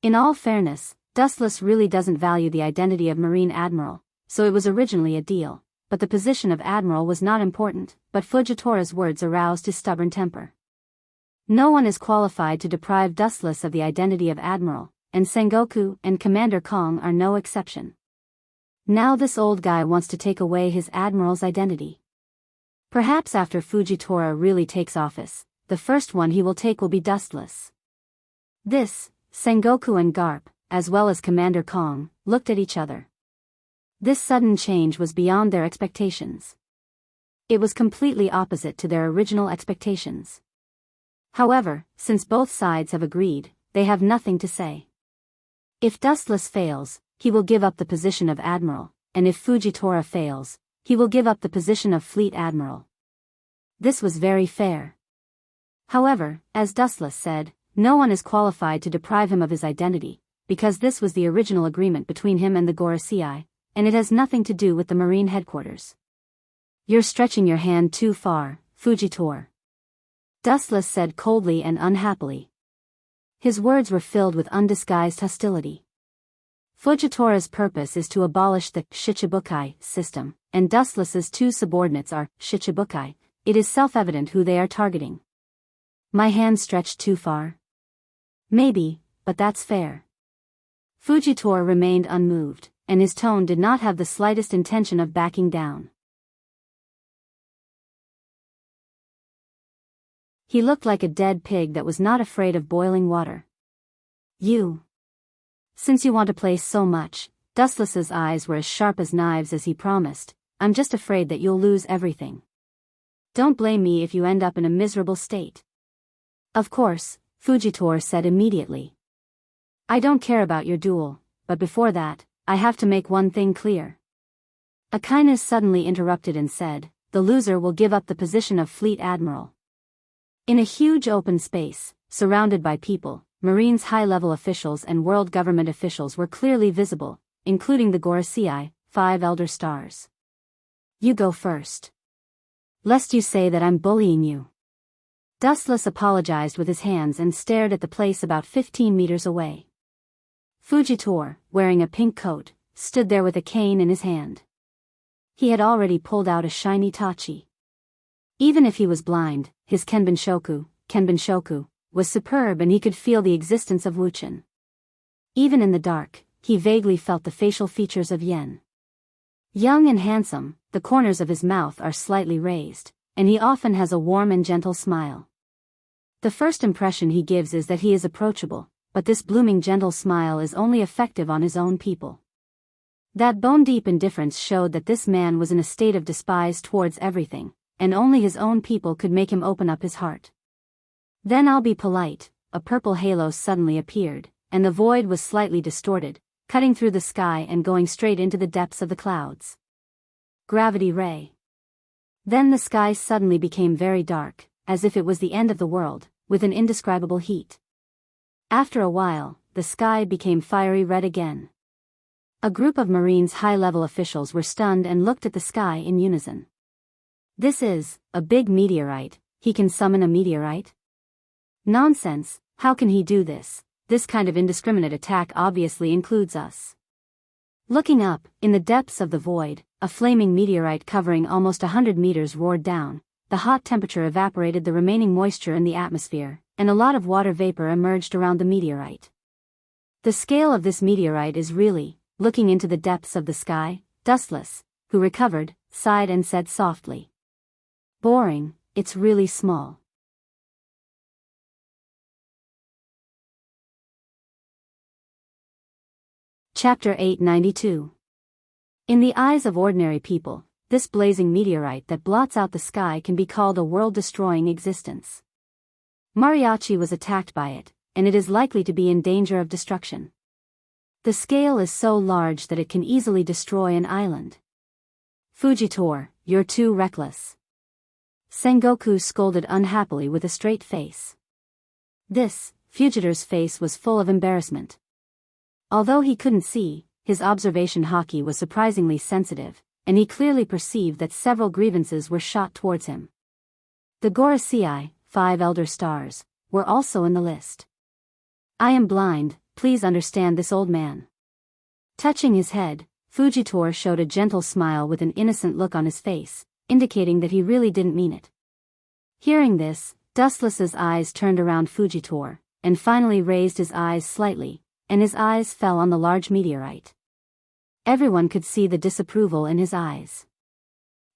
In all fairness, Dustless really doesn't value the identity of Marine Admiral, so it was originally a deal, but the position of Admiral was not important, but Fujitora's words aroused his stubborn temper. No one is qualified to deprive Dustless of the identity of Admiral, and Sengoku and Commander Kong are no exception. Now this old guy wants to take away his Admiral's identity. Perhaps after Fujitora really takes office, the first one he will take will be Dustless. This, Sengoku and Garp, as well as Commander Kong, looked at each other. This sudden change was beyond their expectations. It was completely opposite to their original expectations. However, since both sides have agreed, they have nothing to say. If Dustless fails, he will give up the position of admiral, and if Fujitora fails, he will give up the position of fleet admiral. This was very fair. However, as Dustless said, no one is qualified to deprive him of his identity, because this was the original agreement between him and the Gorosei, and it has nothing to do with the Marine headquarters. You're stretching your hand too far, Fujitora. Dustless said coldly and unhappily. His words were filled with undisguised hostility. Fujitora's purpose is to abolish the Shichibukai system, and Dustless's two subordinates are Shichibukai. It is self-evident who they are targeting. My hand stretched too far? Maybe, but that's fair. Fujitora remained unmoved, and his tone did not have the slightest intention of backing down. He looked like a dead pig that was not afraid of boiling water. Since you want to play so much, Dustless's eyes were as sharp as knives as he promised, I'm just afraid that you'll lose everything. Don't blame me if you end up in a miserable state. Of course, Fujitora said immediately. I don't care about your duel, but before that, I have to make one thing clear. Akines suddenly interrupted and said, the loser will give up the position of fleet admiral. In a huge open space, surrounded by people, Marines' high-level officials and world government officials were clearly visible, including the Gorosei, 5 elder stars. You go first. Lest you say that I'm bullying you. Dustless apologized with his hands and stared at the place about 15 meters away. Fujitora, wearing a pink coat, stood there with a cane in his hand. He had already pulled out a shiny tachi. Even if he was blind, his Kenbenshoku, was superb and he could feel the existence of Wuchen. Even in the dark, he vaguely felt the facial features of Yen. Young and handsome, the corners of his mouth are slightly raised, and he often has a warm and gentle smile. The first impression he gives is that he is approachable, but this blooming gentle smile is only effective on his own people. That bone-deep indifference showed that this man was in a state of despise towards everything, and only his own people could make him open up his heart. Then I'll be polite, a purple halo suddenly appeared, and the void was slightly distorted, cutting through the sky and going straight into the depths of the clouds. Gravity ray. Then the sky suddenly became very dark, as if it was the end of the world, with an indescribable heat. After a while, the sky became fiery red again. A group of Marines' high-level officials were stunned and looked at the sky in unison. This is a big meteorite. He can summon a meteorite? Nonsense, how can he do this? This kind of indiscriminate attack obviously includes us. Looking up, in the depths of the void, a flaming meteorite covering almost 100 meters roared down. The hot temperature evaporated the remaining moisture in the atmosphere, and a lot of water vapor emerged around the meteorite. The scale of this meteorite is really, looking into the depths of the sky, Dustless, who recovered, sighed and said softly. Boring, it's really small. Chapter 892. In the eyes of ordinary people, this blazing meteorite that blots out the sky can be called a world-destroying existence. Mariachi was attacked by it, and it is likely to be in danger of destruction. The scale is so large that it can easily destroy an island. Fujitora, you're too reckless. Sengoku scolded unhappily with a straight face. Fujitor's face was full of embarrassment. Although he couldn't see, his observation haki was surprisingly sensitive, and he clearly perceived that several grievances were shot towards him. The Gorosei, 5 elder stars, were also in the list. I am blind, please understand this old man. Touching his head, Fujitora showed a gentle smile with an innocent look on his face, indicating that he really didn't mean it. Hearing this, Dustless's eyes turned around Fujitora, and finally raised his eyes slightly, and his eyes fell on the large meteorite. Everyone could see the disapproval in his eyes.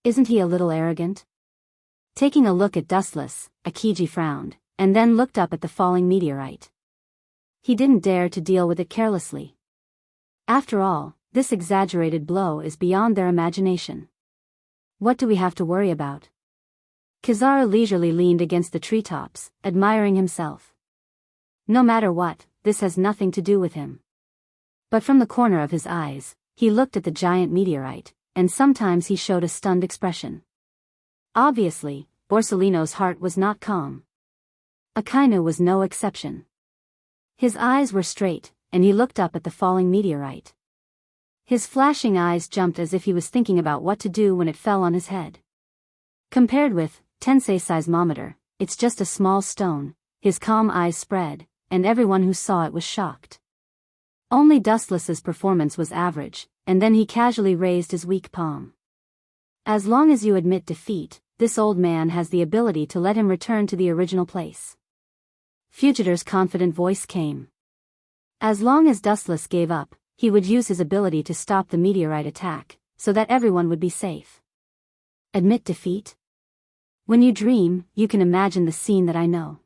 Isn't he a little arrogant? Taking a look at Dustless, Akiji frowned, and then looked up at the falling meteorite. He didn't dare to deal with it carelessly. After all, this exaggerated blow is beyond their imagination. What do we have to worry about? Kizaru leisurely leaned against the treetops, admiring himself. No matter what, this has nothing to do with him. But from the corner of his eyes, he looked at the giant meteorite, and sometimes he showed a stunned expression. Obviously, Borsellino's heart was not calm. Akainu was no exception. His eyes were straight, and he looked up at the falling meteorite. His flashing eyes jumped as if he was thinking about what to do when it fell on his head. Compared with Tensei seismometer, it's just a small stone. His calm eyes spread, and everyone who saw it was shocked. Only Dustless's performance was average, and then he casually raised his weak palm. As long as you admit defeat, this old man has the ability to let him return to the original place. Fugitor's confident voice came. As long as Dustless gave up, he would use his ability to stop the meteorite attack, so that everyone would be safe. Admit defeat? When you dream, you can imagine the scene that I know.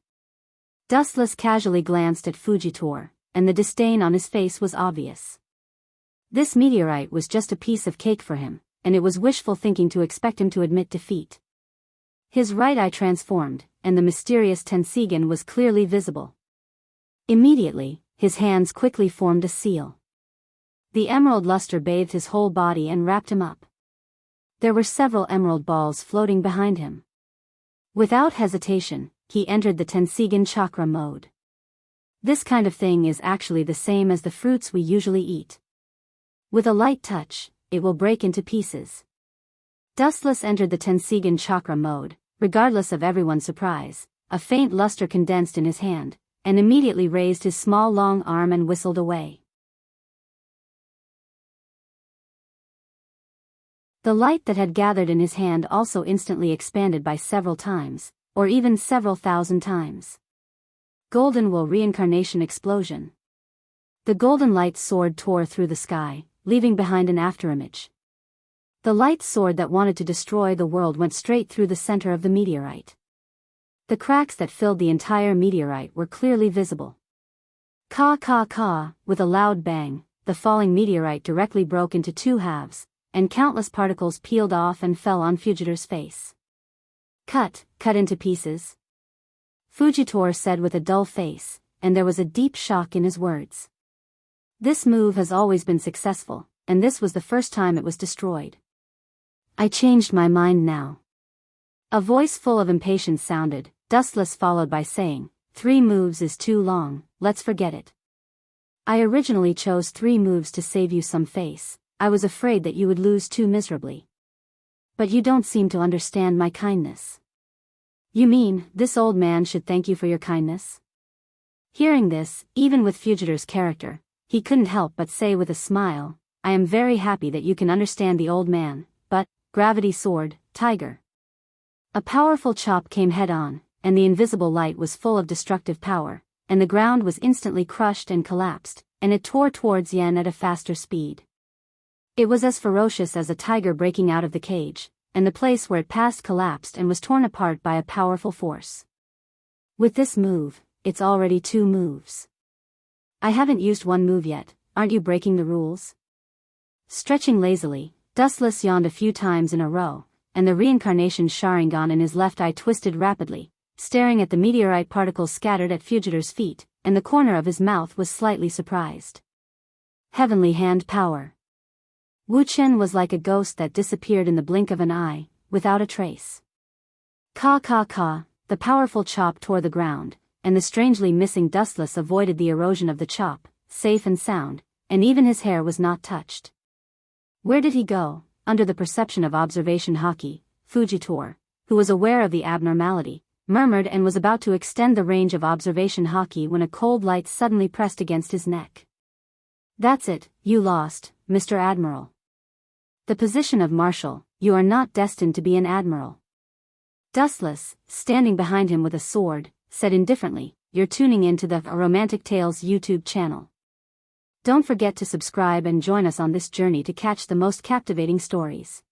Dustless casually glanced at Fugitor, and the disdain on his face was obvious. This meteorite was just a piece of cake for him, and it was wishful thinking to expect him to admit defeat. His right eye transformed, and the mysterious Tensigen was clearly visible. Immediately, his hands quickly formed a seal. The emerald luster bathed his whole body and wrapped him up. There were several emerald balls floating behind him. Without hesitation, he entered the Tensigen chakra mode. This kind of thing is actually the same as the fruits we usually eat. With a light touch, it will break into pieces. Dustless entered the Tensigen chakra mode, regardless of everyone's surprise. A faint luster condensed in his hand, and immediately raised his small long arm and whistled away. The light that had gathered in his hand also instantly expanded by several times, or even several thousand times. Golden Wool Reincarnation Explosion. The golden light sword tore through the sky, leaving behind an afterimage. The light sword that wanted to destroy the world went straight through the center of the meteorite. The cracks that filled the entire meteorite were clearly visible. Ka ka ka, with a loud bang, the falling meteorite directly broke into two halves, and countless particles peeled off and fell on Fugitor's face. Cut into pieces? Fugitor said with a dull face, and there was a deep shock in his words. This move has always been successful, and this was the first time it was destroyed. I changed my mind now. A voice full of impatience sounded, Dustless followed by saying, 3 moves is too long, let's forget it. I originally chose 3 moves to save you some face. I was afraid that you would lose too miserably. But you don't seem to understand my kindness. You mean, this old man should thank you for your kindness? Hearing this, even with Fugitor's character, he couldn't help but say with a smile, I am very happy that you can understand the old man, but, gravity sword, tiger. A powerful chop came head-on, and the invisible light was full of destructive power, and the ground was instantly crushed and collapsed, and it tore towards Yen at a faster speed. It was as ferocious as a tiger breaking out of the cage, and the place where it passed collapsed and was torn apart by a powerful force. With this move, it's already 2 moves. I haven't used 1 move yet, aren't you breaking the rules? Stretching lazily, Dustless yawned a few times in a row, and the reincarnation Sharingan in his left eye twisted rapidly, staring at the meteorite particles scattered at Fugitor's feet, and the corner of his mouth was slightly surprised. Heavenly hand power. Wu Chen was like a ghost that disappeared in the blink of an eye, without a trace. Ka ka ka, the powerful chop tore the ground, and the strangely missing Dustless avoided the erosion of the chop, safe and sound, and even his hair was not touched. Where did he go? Under the perception of observation Haki, Fugitor, who was aware of the abnormality, murmured and was about to extend the range of observation Haki when a cold light suddenly pressed against his neck. That's it, you lost, Mr. Admiral. The position of Marshal, you are not destined to be an admiral. Dustless, standing behind him with a sword, said indifferently, you're tuning in to the Romantic Tales YouTube channel. Don't forget to subscribe and join us on this journey to catch the most captivating stories.